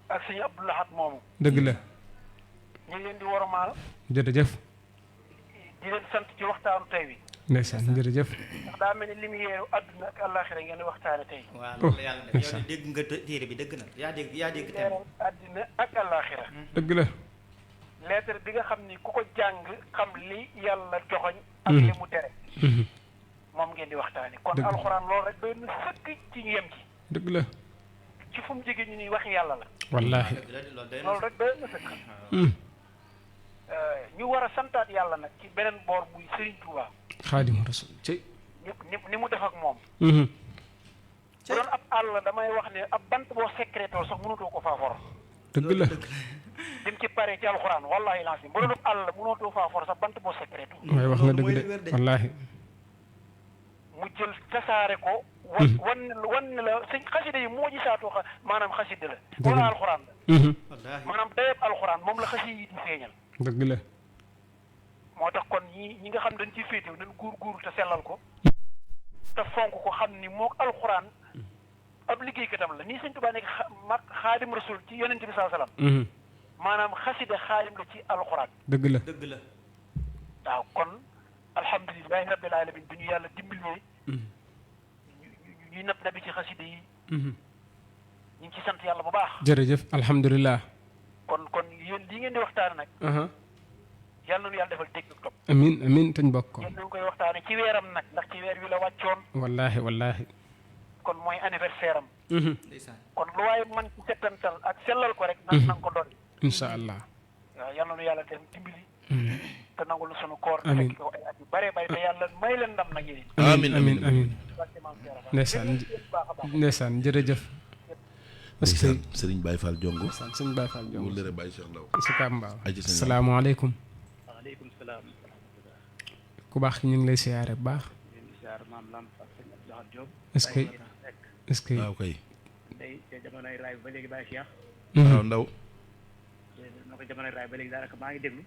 ak sëñ Abdoulahat moomu dëgg la ñu ngi leen di wormaal jërëjëf di leen sant ci waxtaanu tey wi ndeysaan jërëjëf ndax daa mel ni lumière àdduna ak àllaaxira ngeen di waxtaane tey waaw loolu la yàlla def yow dégg nga téere bi dëgg na yaa dégg leeral àdduna ak àllaaxira dëgg la lettre bi nga xam ni ku ko jàng xam li yàlla joxoñ ak li mu tere moom ngeen di waxtaane kon alxuraan loolu rek doy na sëkk ci ñu yem ci dëgg la ci fu mu jógee ñu ni waxi yàlla la wallaahi loolu rek doy na sëkk ñu war a santaat yàlla nag ci beneen boor muy Serigne Touba xaadimu rasul ci ni mu def ak moom bu doon ab àll damay wax ne ab bant boo secrétool sax mënutoo ko faa for dëgg la dim ci pare ci alxuraan wallahi lancim bu doon ab àll mënutoo faa for sax bant boo secréto waaye wax nga dëgg de wallaahi mu jël tasaare ko wan ne la sëñ xasida yi moo ji saatoo maanaam xasida la wala alxuraan la maanaam dayeb alxuraan moom la xasida yi di feeñal dëgg la moo tax kon ñi nga xam dañ ciy féetew nañ góor te sellal ko te fonk ko xam ni moo alxuraan ab liggéeykatam la nii sëñ Tuubaa nekk xaadim rasul ci yonente bi saa salaam maanaam xasida xaadim la ci alxuraan dëgg la waaw kon alhamdulilahi rabbil alamin bi ñu yàlla dimbalee ñuy nabi ci xasida yi ñu ngi ci sant yàlla bu baax jërëjëf alhamdulilah kon yéen lii ngeen di waxtaane nag yàlla nañu yàlla defal dégg ak topp amin tañ bokk ko yéen ñu koy waxtaane ci weeram nag ndax ci weer wi la wàccoon wallaahi kon mooy anniversaire am kon lu waaye man ci settantal ak sellal ko rek nanga ko doon insha allah waaw yàlla nañu yàlla def dimbali te nangul na sunu koor amiin fekk ko ay at yu bare bare te yàlla may leen ndam nag yéen amiin ndeysaan jërëjëf parce que Serigne Baye Fall Jongo Serigne Baye Fall Jongo wulere Baye Cheikh Ndaw si Kambaaw asalaamaaleykum waaleykum salaam ku baax ki ñu ngi lay siyaare bu baax est-ce que waaw kay day te jamonoy raay ba léegi Baye Cheikh waaw ndaw na ko jamonoy raay ba léegi daanaka maa ngi déglu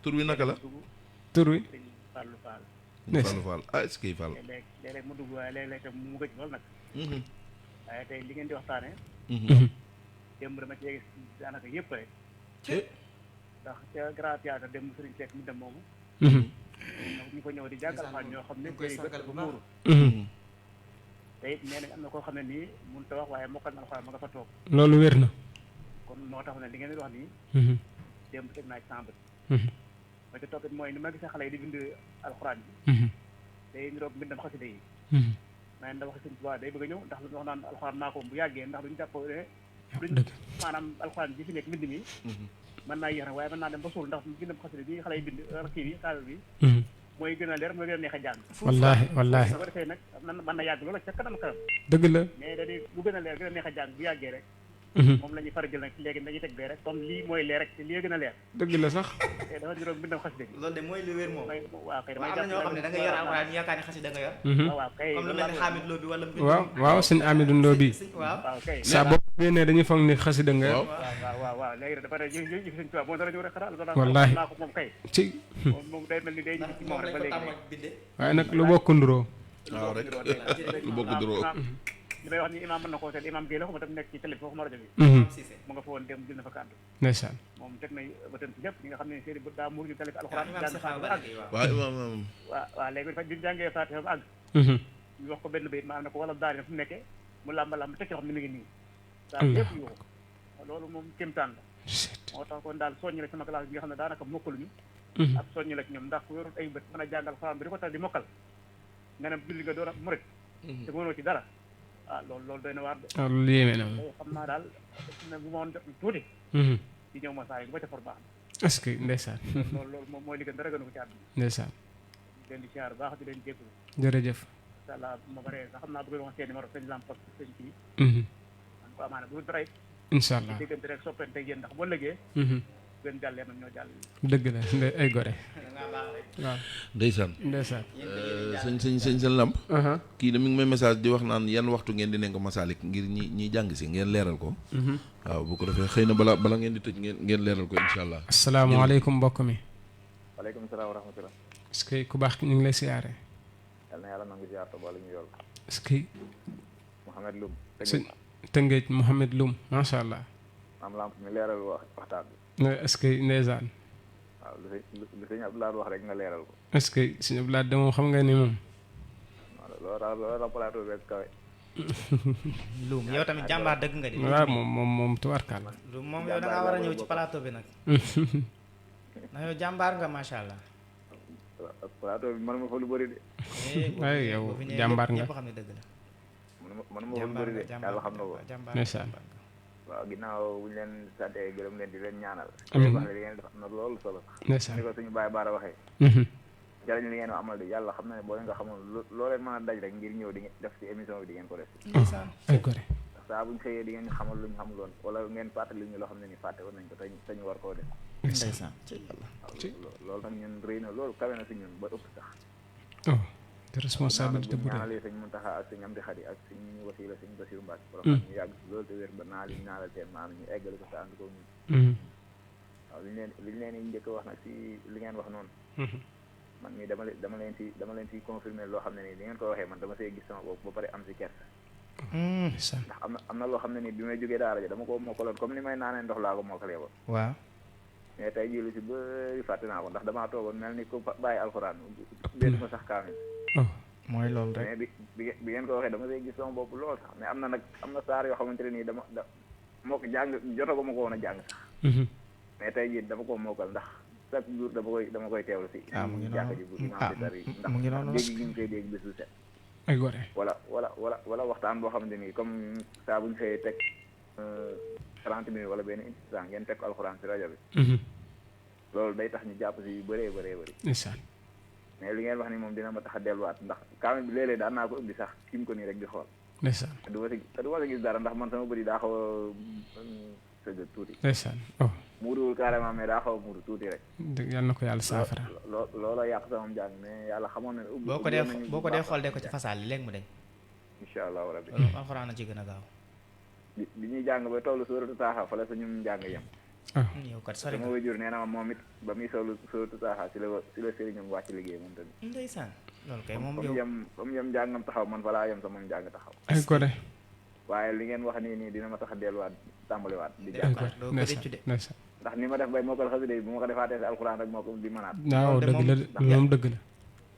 tur wi naka la tur wi Fallou Fall Fallou Fall ah est-ce que Fall léeg-léeg mu dugg waaye léeg-léeg tam mu gëj lool nag waaye tey li ngeen di waxtaane démb dama ci gis daanaka yëpp rek ndax ca Grand Théâtre dem Serigne Seck mi dem moomu ñu ko ñëw di jàng alxuraan ñoo xam ne koy bët dafa muuru te it nee nañ am na koo xam ne nii mënut a wax waaye mokkal na alxuraan ma nga fa toog loolu wér na kon moo tax ne li ngeen di wax nii démb teg naa ci sama bët ba ca toppit mooy ni ma gisee xale yi di bind alxuraan bi day niroog mbindam xasida yi ma ne da wax Sëñ Tuubaa day bëgg a ñëw ndax lu ñu wax naan alxuraan maa ko bu yàggee ndax duñu jàpp ne duñ maanaam alxuraan bi fi nekk mbind mi mën naa yéex nag waaye mën naa dem ba suul ndax mbindam xasida bi xale yi bind kii bi kaamil bi mooy gën a leer mooy gën a neex a jàng wallaahi su ko defee nag mën na yàgg loolu ca kanam dëgg la mais da di lu gën a leer gën a neex a jàng bu yàggee rek moom la ñuy fara jël nag léegi dañuy teg bee rek comme lii mooy leer rek te lii gën a leer dëgg la sax te dafa juróom bindam xasida bi loolu de mooy lu wér moom waaw kay damay am na ñoo xam ne da nga yor alxuraan ñu yaakaar ne xasida nga yor waaw kay comme lu mel ni Xaamid Lo bi wala waaw sëñ Amidou Ndo bi waaw kay saa boo génnee dañuy foog ni xasida nga yor waaw léegi dafa ne jëf Sëñ Tuubaa moo dara ñëw rek xanaa wallaahi naa ko moom kay ci moom day mel ni day ñibbi ci moom rek ba léegi waaye nag lu bokk nduroo waaw rek lu bokk nduroo li may wax ni imaam mën na koo seet imaam Guèye la ko ma tam nekk ci télé foofu ma rajo bi mu nga fa woon dem jël na fa kàddu ndeysaan moom teg na bëtam ci lépp ñi nga xam ne seeni bët daa muur ñu télé fi alxuraan jàng ba àgg waaw imaam waaw léegi fa bi jàngee Faatiha ba àgg ñu wax ko benn bayit maanaam ne ko wala daari na fu mu nekkee mu làmba teg ci xam ne mi ngi nii daal yëpp yuuxu loolu moom kéemtaan la moo tax kon daal soññi la sama classe bi nga xam ne daanaka mokkaluñu ak soññi la ci ñoom ndax ku yorut ay bët mën a jàngal alxuraan bi di ko tal di mokkal nga ne julli nga doon ak murit te mënoo ci dara loolu doy na waar de loolu yéeme na xam naa daal ne bu ma woon jot tuuti di ñëw ma saa yi ba ca for baax na est-ce que ndeysaan loolu moom mooy li gën dara gënu ko ci àdduna ndeysaan leen di siyaar baax di leen jégalu jërëjëf incha allah ma baree sax xam naa bëgg wax seen numéro sëñ lamp sëñ kii man ko amaana bu dara incha allah diggante rek soppante yéen ndax boo lëgee gën jàllee man ñoo jàll dëgg la ay gore waaw ndeysaan sëñ lamp kii da mi ngi may message di wax naan yan waxtu ngeen di nekk Masalik ngir ñi jàng si ngeen leeral ko waaw bu ko defee xëy na bala ngeen di tëj ngeen leeral ko incha allah asalaamaaleykum mbokk mi waaleykum salaam wa rahmatulah est-ce que ku baax ñu ngi lay siyaare yal na yàlla nangu ziar wala ñu yool est-ce que Mouhamed Loum Tëngéej Mouhamed Loum macha allah am lamp mi leeral waxtaan bi est-ce que ndeysaan waaw lu sëñ Abdoulaye wax rek nga leeral ko est-ce que sëñ Abdoulaye de moom xam nga ni moom loolu plateau beeg kawe Loum yow tamit jàmbaar dëgg nga di waaw moom tubarkalla Loum moom yow da ngaa war a ñëw ci plateau bi nag ndax yow jàmbaar nga macha allah plateau bi man ma fa lu bëri de waaye yow jàmbaar nga ñëpp xam ne dëgg la man ma fa lu bëri de yàlla xam na ko ndeysaan waaw ginnaaw bu ñu leen sante gërëm leen di leen ñaanal amiin wax ne li ngeen def am na loolu solo ndeysaan ni ko suñu baay baara waxee jariñ li ngeen amal de yàlla xam na ne boo leen nga xamoon loo leen mën a daj rek ngir ñëw di def ci émission bi di ngeen ko def ay gore saa buñ xëyee di ngeen xamal lu ñu xamuloon wala ngeen fàttali ñu loo xam ne ni fàtte woon nañ ko te ñu war koo def ndeysaan loolu nag ñun rëy na loolu kawe na si ñun ba ëpp sax de responsabilité bu ñaanalee sëñ Muntaxa ak sëñ Amdi Xadi ak sëñ Wasila sëñ Basiru Mbàkke borom ñu yàgg si loolu te wér ba naa liñ naanal seen maanaam ñu eggale ko te ànd ko ñun waaw liñ leen njëkk wax nag si li ngeen wax noonu man mii dama leen si confirmer loo xam ne nii li ngeen ko waxee man dama see gis sama bopp ba pare am si kersa ndax am na loo xam ne nii bi may jógee daara ja dama ko mokkaloon comme ni may naanee ndox laa ko mokkalee woon waaw mais tey jii lu si bëri fàtte naa ko ndax damaa toogoon mel ni ko bàyyi alxuraan benn ma sax kaamil mooy loolu rek mais bi ngeen ko waxee dama see gis sama bopp lool sax mais am na saar yoo xamante ne nii moo ko jàng joto ko ma ko woon a jàng sax mais tey jii dama ko mokkal ndax chaque jour dama koy teewlu si jàkk ji bu imaam bi tari ndax dégg gi ñu koy dégg bés bu set ay gore wala waxtaan boo xamante nii comme saa bu ñu xëyee teg 30 minutes wala benn instant ngeen teg ko alxuraan si rajo bi loolu day tax ñu jàpp si yu bëree bëri ndeysaan mais li ngeen wax ni moom dina ma tax a delluwaat ndax kaamil bi léeg-léeg daan naa ko ubbi sax kim ko nii rek di xool ndeysaan te du ma si gis dara ndax man sama bëri daa xaw a sëgg tuuti ndeysaan muuruwul carrément mais daa xaw a muuru tuuti rek yal na ko yàlla saafara loola yàq sama njàng mais yàlla xamoon na ne boo ko dee xool de ko ci fasaal li léegi mu dañ incha allahu rabbi loolu alxuraan a ci gën a gaaw bi ñuy jàng ba tollu sóoratu Taaha fa la suñu njàng yem yow kat sori sama wajur nee na ma moom it ba muy solu sóoratu Taaha si la sëriñam wàcc liggéey moom tamit ndeysaan loolu kay moom yow ba mu yem njàngam taxaw man fa laa yem sama njàng taxaw ay gore waaye li ngeen wax nii dina ma tax a delluwaat tàmbaliwaat di jàng doo ko rëccu de ndax ni ma def bay mokkal xasida yi bu ma ko defaatee si alxuraan rek moo ko di mënaat. waaw dëgg la de moom dëgg la.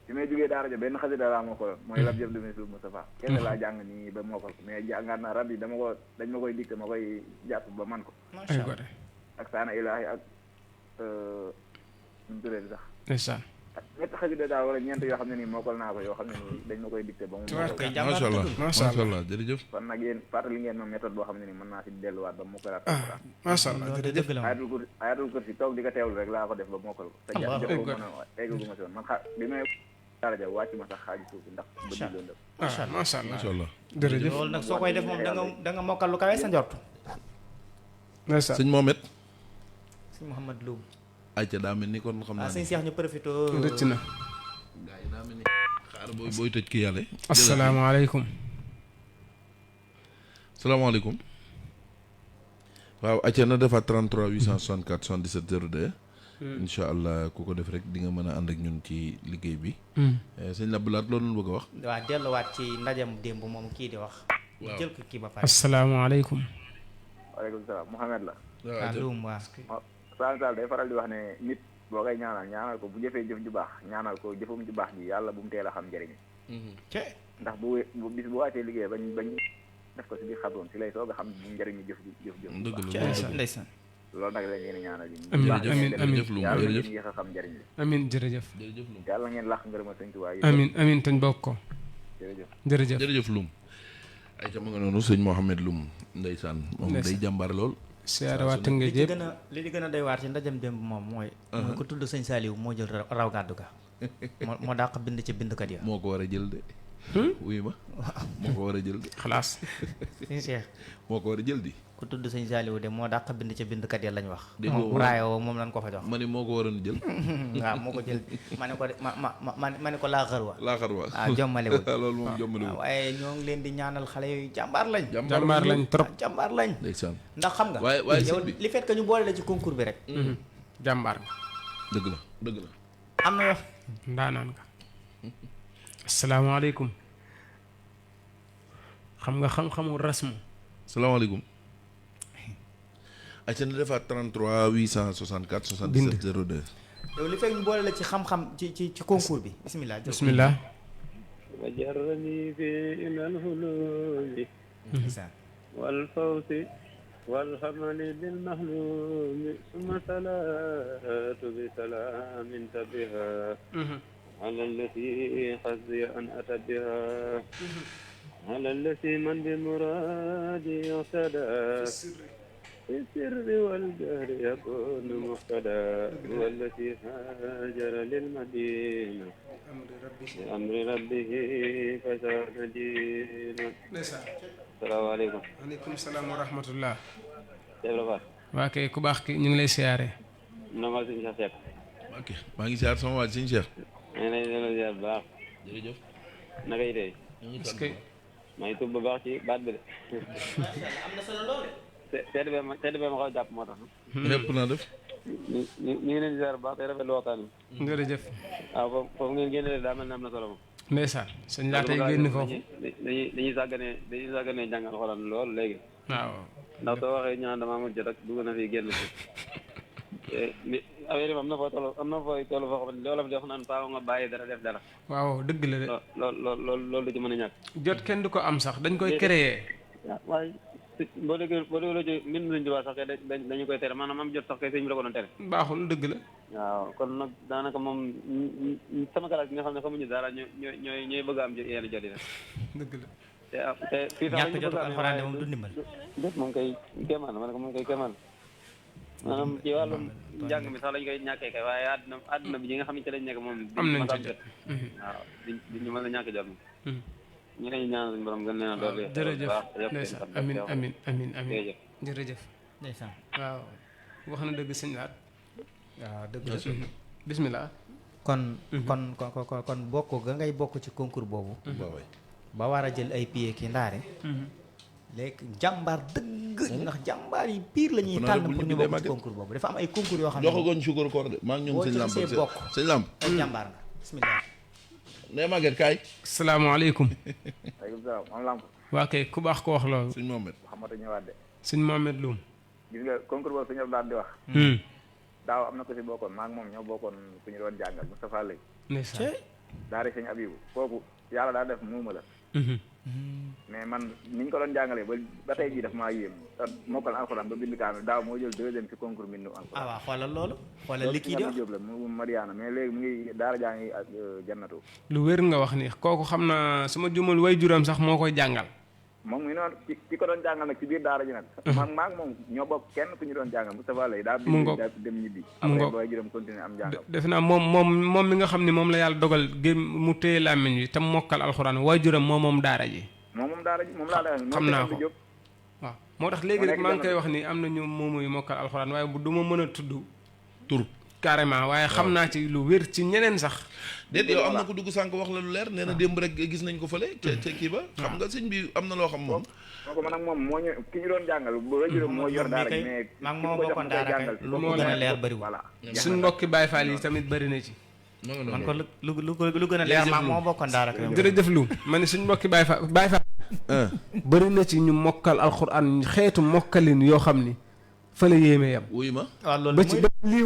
bi may jógee daara ja benn xasida laa mokkaloon mooy lab jëf lu sul Moustapha kese laa jàng nii ba mokkal ko mais jàngaat naa rab yi dañ ma koy dicté ma koy jàpp ba man ko ak saana ilaahi ak ñu tuddee sax ndeysaan ñett xasida daal wala ñeent yoo xam ne nii mokkal naa ko yoo xam ne nii dañ ma koy dicté ba mu macha allah jërëjëf kon nag yéen fàttali ngeen ma méthode boo xam ne nii mën naa si delluwaat ba mokkalaat macha allah jërëjëf ayatul kursi toog di ko teewlu rek laa ko def ba mokkal ko te jox ko mën a eggagu ma si woon man bi may daraja wàcc ma sax xaaju suuf ndax bëgg doon def macha allah jërëjëf loolu nag soo koy def moom da nga mokkal lu kawe sa njort ndeysaan sëñ Mohamed sëñ Mouhamed Loum ayca daa mel ni kon xam naa sëñ Cheikh ñu profité rëcc na gaa yi daa mel ni xaar booy tëj ki yàlla asalaamaaleykum salaamaaleykum waaw ayca na defaat 33 864 77 02 incha allah ku ko def rek di nga mën a ànd ak ñun ci liggéey bi sëñ Labdoulaat loolu bëgg a wax waaw delluwaat ci ndajam démb moom kii di wax jël ko kii ba pare asalaamaaleykum waaleykum salaam Mouhamed la Loum waa Sall day faral di wax ne nit boo koy ñaanal ko bu jëfee jëf ju baax ñaanal ko jëfum ju baax ji yàlla bu mu teel a xam njëriñ ndax bu bis bu wàccee liggéey bañ def ko si biir xabroon si lay soog a xam njëriñu jëf ndeysaan loolu nag lañ leen ñaanal yi amiin yàlla ngeen yéex a xam njëriñ li amiin jërëjëf yàlla ngeen làq ngërëma sëñ Tuubaa yi amiin tañ bokk ko jërëjëf Loum ay ca ma nga noonu sëñ Mouhamed Loum ndeysaan moom day jàmbaar lool siyaare waa Tëngéej yëpp li di gën a doy waar ci ndajam démb moom mooy ko tudd sëñ Saliou moo jël raw gàddu ga moo dàq bind ci bindkat ya moo ko war a jël de wuy ma moo ko war a jël de xalaas sëñ Cheikh moo ko war a jël di ku tudd sëñ Saliou de moo dàq bind ca bindkat ya lañ wax raayoo moom lañ ko fa jox ma ni moo ko waroon jël waaw moo ko jël ma ne ko ma ne ko laa xarwa waaw jommalewul loolu moom jommalewul waaye ñoo ngi leen di ñaanal xale yooyu jàmbaar lañ trop jàmbaar lañ ndeysaan ndax xam nga waaye yow li fait que ñu boole la ci concours bi rek jàmbaar nga dëgg la am na yoo ndaanaan nga asalaamaaleykum xam nga xam-xamu rasmu salaamaaleykum ayca na defaat 33 864 77 02 yow li fekk ñu boole la ci xam-xam ci concours bi bismillah wajarani fi ilal hulumi wal fawsi wal xamali bil mahlumi summa salatu bi salamin tabiha ala allati xasbiya an atabiha ala allati man bi muradi iqtada في السر والجهر يكون مهتدى هو الذي هاجر للمدينة بأمر ربه فساد دينا. السلام عليكم. waaleykum salaam wa rahmatullah. jërëjëf. waa kay ku baax ki ñu ngi lay siyaare. naka la sëñ Cheikh. ok maa ngi siyaar sama waa sëñ Cheikh. maa ngi lay delloo ziar bu baax. jërëjëf. naka yi tey. est-ce que. maa ngi tudd bu baax ci baat bi de. am na solo lool tedd bee ma xaw a jàpp moo tax. lépp naa def. ñu ngi leen di ziar bu baax te rafetlu waxtaan wi. jërëjëf. waaw foofu ngeen génne daa mel ne am na solo moom. ndeysaan sëñ laa tey génn foofu. dañuy sàgganee jàng alxuraan lool léegi. waaw. ndax soo waxee ñaan damaa mujj rek dugg na fi génn fi. affaire yi am na foo toll foo xam ne loolu la def naan faaw nga bàyyi dara def dara. waaw dëgg la de. loolu du ci mën a ñàkk. jot kenn du ko am sax dañ koy créer. waaye boo déggee ci mbind Sëñ Tuubaa sax kay dañu koy tere maanaam am jot sax kay sëñ bi la ko doon tere. baaxul dëgg la. waaw kon nag daanaka moom sama kalaas gi nga xam ne xamuñu dara ñooy bëgg a am yenn jot yi rek. dëgg la. te fii sax ñàkk jotu alxuraan moom du ndimbal. jot moom koy kéemaan ma ne ko moom koy kéemaan maanaam ci wàllum njàng mi sax lañ koy ñàkkee kay waaye àdduna bi ñi nga xam ne ci lañ nekk moom. am nañ ci jot waaw ñu mën a ñàkk jot moom. ñu ne ñu ñaan suñu borom gën leen a doole. jërëjëf ndeysaan amiin jërëjëf. ndeysaan waaw wax na dëgg sëñ laat. waaw dëgg la bismillah. kon bokk ga ngay bokk ci concours boobu. ba war a jël ay pieds ki ndaare. léegi jàmbaar dëgg. ndax jàmbaar yi pire la ñuy tànn pour ñu bokk ci concours boobu dafa am ay concours yoo xam ne. joxagoon suukar koor de maa ngi ñoom sëñ Lamp sëñ Lamp. ay jàmbaar nga bismillah. Ndeye Maguette kaay. salaamaaleykum. waaleykum salaam am lamp. waa kay ku baax ko wax loolu. sëñ Mohamed. Mouhamadou ñëwaat de. sëñ Mohamed Loum. gis nga concours boobu suñu daan di wax daaw am na ko si bokkoon maa ngi moom ñoo bokkoon ku ñu doon jàngal Moustapha Lay daara sëñ Abibu kooku yàlla daa def muuma la mais man niñ ko doon jàngalee ba tey jii daf maa yéem mokkal alxuraan ba bind kaamil daaw moo jël deuxième ci concours mbindu alxuraan waaw xoolal loolu xoolal li kii di Jóob la mu Mariana mais léegi mu ngi daara jaa ngi ak jannatu lu wér nga wax ni kooku xam naa su ma jumal way juram sax moo koy jàngal moom mu ngi noonu ki ko doon jàngal nag ci biir daara ji nag maa ngi moom ñoo bokk kenn ku ñu doon jàngal Moustapha Lay daa bind daa dem ñibbi après booy juróom continuer am jàngal defe naa moom mi nga xam ne moom la yàlla dogal gém mu téye làmmiñ wi te mokkal alxuraan way juram moom daara ji moom daara ji moom laa la xam naa ko waaw moo tax léegi rek maa ngi koy wax ni am na ñu moomuy mokkal alxuraan waaye du ma mën a tudd tur carrément waaye xam naa ci lu wér ci ñeneen sax déet yow am na ko dugg sànq wax la lu leer nee na démb rek gis nañ ko fële ca kii ba xam nga sëñ bi am na loo xam moom kooku man ak moom moo ñu ki ñu doon jàngal ba juróom moo yor daara ji mais maa ngi moo bokkoon daara kay lu moo gën a leer bëriwul voilà suñ mbokki Baye Fall yi tamit bëri na ci man ko lu gën a leer maa moo bokkoon daara kay jërëjëf lu ma ne suñ mbokki Baye Fall bëri na ci ñu mokkal alxuraan xeetu mokkalin yoo xam ni fa la yéeme yam wuy ma waaw loolu ba ci ba lii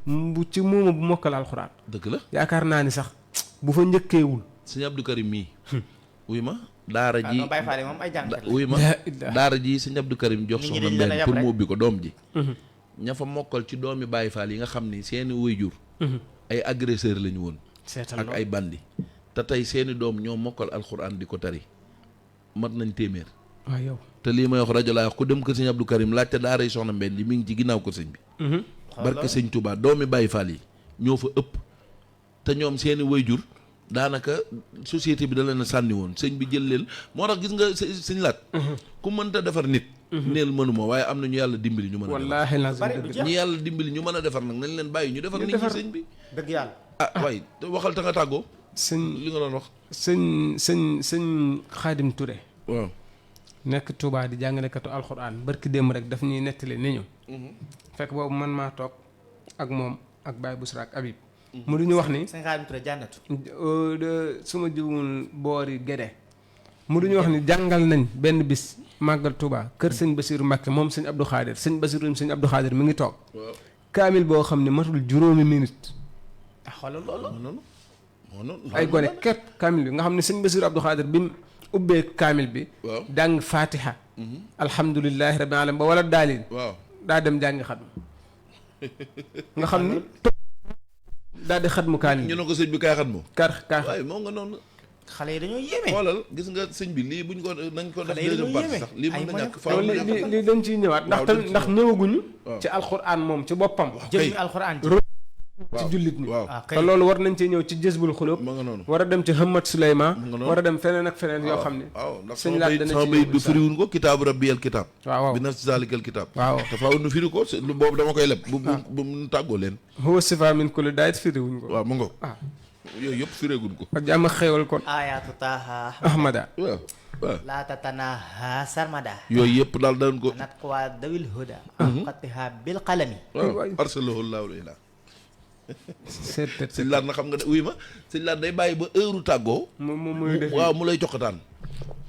bu ci muuma bu mokkal alxuraan dëgg la yaakaar naa ni sax bu fa njëkkeewul sëñ Abdou Karim mii wuy ma daara ji Baye Fall moom ay jàngkat la wuy ma daara ji sëñ Abdou Karim jox soxna Mbène pour mu ubbi ko doom ji ña fa mokkal ci doomi Baye Fall yi nga xam ni seeni waajur ay agresseur lañu woon ak ay bandi te tey seeni doom ñoo mokkal alxuraan di ko tari mat nañ téeméer waaw yow te lii may wax rajo laa wax ku dem ko sëñ Abdou Karim laajte daara yi soxna Mbène ji mi ngi ci ginnaaw ko sëñ bi barke sëñ Touba doomi Baye Fall yi ñoo fa ëpp te ñoom seeni waajur daanaka société bi da leen a sànni woon sëñ bi jël leen moo tax gis nga sëñ laat ku mënta defar nit neel mënuma waaye am na ñu yàlla dimbali ñu mën a wallaahi ñi yàlla dimbali ñu mën a defar nag nañ leen bàyyi ñu defar nit ñi sëñ bi dëgg yàlla waaye waxal ta nga tàggoo sëñ li nga doon wax sëñ Xaadim Touré waaw nekk Touba di jàngalekatu alxuraan barki démb rek daf ñuy nettali ni ñu fekk boobu man maa toog ak moom ak Baye Bousra ak Habib mu du ñu wax ni sëñ Xaadim Touré jànnatu suma jiwul boori Gédé mu du ñu wax ni jàngal nañ benn bis màggal Touba kër sëñ Basiru Mbàkke moom sëñ Abdou Khadir sëñ Basiru sëñ Abdou Khadir mi ngi toog kaamil boo xam ne matul juróomi minute xoolal loolu ay gone ket kaamil bi nga xam ne sëñ Basiru Abdou Khadir bi mu ubbee kaamil bi jàng fatiha alhamdulilahi rabbil alamin ba wala daalin daa dem jàngi xatmu nga xam ni daal di xatmu kaamil ñu ne ko sëñ bi kaay xatmu waaye moo nga noonu xale yi dañoo yéeme xoolal gis nga sëñ bi lii buñ ko nañ ko def deuxième partie sax lii mën na ñàkk faaw lii dañ ciy ñëwaat ndax ñëwaguñu ci alxuraan moom ci boppam jëmmi alxuraan ci jullit ñi te loolu war nañ cee ñëw ci jësbul xulóob war a dem ci Hamad Suleyman war a dem feneen ak feneen yoo xam ne waaw ndax sëñ laat dana sama bayit bi firiwuñ ko kitaabu rabbiyal kitaab waaw bi nafsi zalikal kitaab waaw te faaw nu firi ko boobu dama koy leb bu mu tàggoo leen huwa sifa min kulli daayit firiwuñ ko waaw mu ngo yooyu yëpp fireeguñ ko ak jàmm xéewal kon ayaatu taaha ahmada waaw laa tatanaha sarmada yooyu yëpp daal dañ ko nat qwa dawil huda qatiha bil qalami arsalahu llahu ila sëñ laat na xam nga de wuy ma sëñ laat day bàyyi ba heure tàggoo muy def waaw mu lay joxataan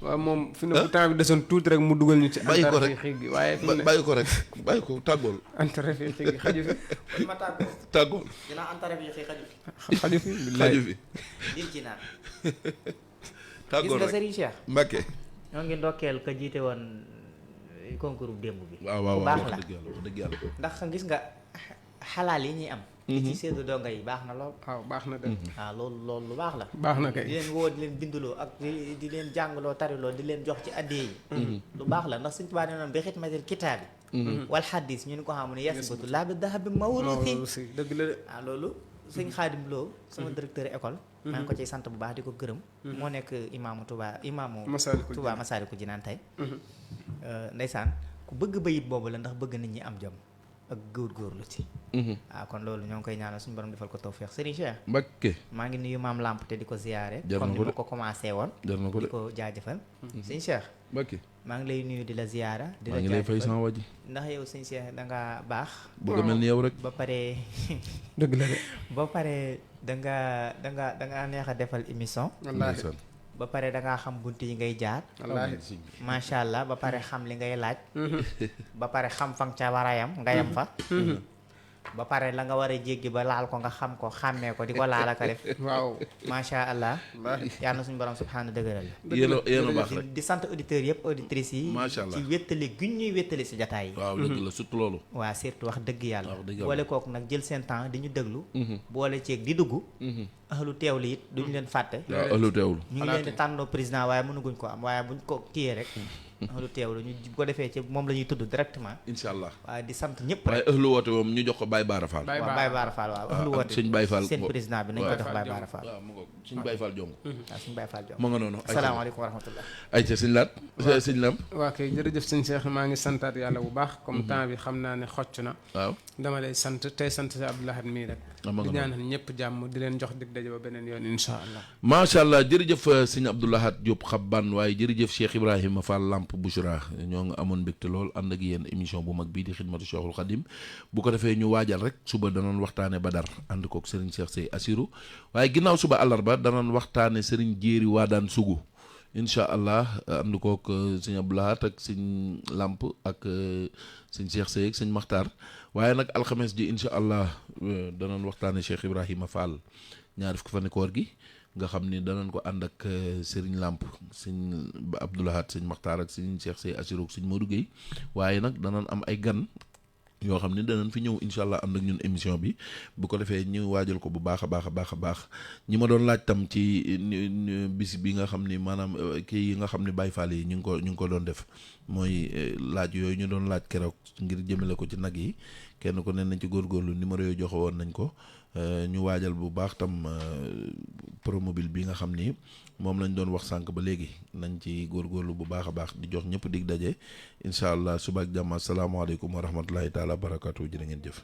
waaw moom fi ne bu temps bi desoon tuuti rek mu dugal ñu ci bàyyi ko rek gi waaye bàyyi ko rek bàyyi ko tàggool antara fi xigi xaju fi ma tàggoo tàggool dinaa antara fi xaju fi xaju fi xaju fi dil ci naan tàggool gis nga rek Serigne Cheikh Mbacke ñoo ngi ndokkeel ka jiite woon concours démb bi waaw bu baax la dëgg yàlla ndax gis nga xalaal yi ñuy am di ci séddu donga yi baax na lool waaw baax na de waaw loolu lu baax la baax na kay di leen woo di leen binduloo ak di leen jàngaloo tariloo di leen jox ci addee yi lu baax la ndax Sëñ Tuubaa nee noonu bi xidmatil kitaabi wal xaddis ñu ni ko xam ne yasbutu laa bi dahabi mawruusi dëgg la de waaw loolu sëñ Xaadim Lo sama directeur école maa ngi ko ciy sant bu baax di ko gërëm moo nekk imaamu Touba Masaalikul Jinaan tey ndeysaan ku bëgg bayit boobu la ndax bëgg nit ñi am jom ak góorgóorlu ci waaw kon loolu ñoo ngi koy ñaanal suñu borom defal ko tawfeex Serigne Cheikh Mbacke maa ngi nuyu maam Lamp te di ko ziyaare jar na comme ko ni ma ko commencé woon jar na ko di ko jaajëfal Serigne Cheikh Mbacke maa ngi lay nuyu di la ziyaara di la maa ngi lay fay sama waji ndax yow Serigne Cheikh da nga baax bëgg a mel ni yow rek ba pare dëgg la de ba pare da nga neex a defal émission wallaahi ba pare da ngaa xam bunt yi ngay jaar. macha allah ba pare xam li ngay laaj. ba pare xam fa nga ca war a yam nga yam fa. ba pare la nga war a jéggi ba laal ko nga xam ko xàmmee ko di ko laal ak a def. waaw macha allah. yal na suñu borom subhaanahu dëgëral. yéen a baax rek di sant auditeurs yëpp auditrices yi. macha allah ci wéttali guñ ñuy wéttali si jataay yi. waaw dëgg la surtout loolu. waaw surtout wax dëgg yàlla. boole kooku nag jël seen temps di ñu déglu. boole ceeg di dugg. ahlu teewlu it duñu leen fàtte. waaw ahlu teewlu. ñu ngi leen di tànnoo président waaye mënuguñ ko am waaye buñ ko kiyee rek. ahlu teewlu ñu bu ko defee ci moom la ñuy tudd directement. incha allah waaye di sant ñëpp waaye ahlu woote moom ñu jox ko Baye Bara Fall. waaw Baye Bara Fall waaw ahlu woote sëñ Baye Fall seen président bi nañ ko def Baye Bara Fall. waaw mu ngoog sëñ Baye Fall jong. waaw sëñ Baye Fall jong. ma nga noonu. asalaamaaleykum wa rahmatullah. ayca sëñ Laat sëñ Lam. waa kay jërëjëf sëñ Cheikh maa ngi santaat yàlla bu baax. comme temps bi xam naa ne xocc na. waaw dama lay sant tey sant si Abdou Lahad mii rek. di ñaanal ñëpp jàmm di leen jox dig daje ba beneen yoon incha allah. macha allah jërëjëf sëñ Abdou Lahad Diop Xabban waaye jërëjëf Cheikh Ibrahima Fall Lamp Bouchra ñoo nga amoon mbégte lool ànd ak yéen émission bu mag bii di xidmatu Cheikhul Khadim bu ko defee ñu waajal rek suba danoon waxtaane Badar ànd kook Serigne Cheikh Sey Assirou waaye ginnaaw suba àllarba danoon waxtaane Serigne Jéeri Waadaan Sugu incha allah ànd kook sëñ Abdou Lahad ak sëñ Lamp ak sëñ Cheikh Sey ak sëñ Makhtar waaye nag alxames ji incha allah danoon waxtaane Cheikh Ibrahima Fall ñaar fukki fan koor gi nga xam ni danañ ko ànd ak Serigne Lamp sëñ Abdou Lahad sëñ Makhtar ak sëñ Cheikh Sey Assirou ak sëñ Modou Gueye waaye nag danañ am ay gan yoo xam ne danañ fi ñëw incha allah ànd ak ñun émission bi bu ko defee ñu waajal ko bu baax a baax a baax a baax ñi ma doon laaj tam ci bis bi nga xam ni maanaam kii yi nga xam ne Baye Fall yi ñu ngi ko doon def mooy laaj yooyu ñu doon laaj keroog ngir jëmale ko ci nag yi kenn ko ne nañ ci góorgóorlu numéro yooyu joxe woon nañ ko ñu waajal bu baax tam promobile bi nga xam ni moom lañ doon wax sànq ba léegi nañ ci góorgóorlu bu baax a baax di jox ñëpp dig daje incha allah suba ak jàmm asalaamaaleykum wa rahmatulahi taala barakatu jërë ngeen jëf.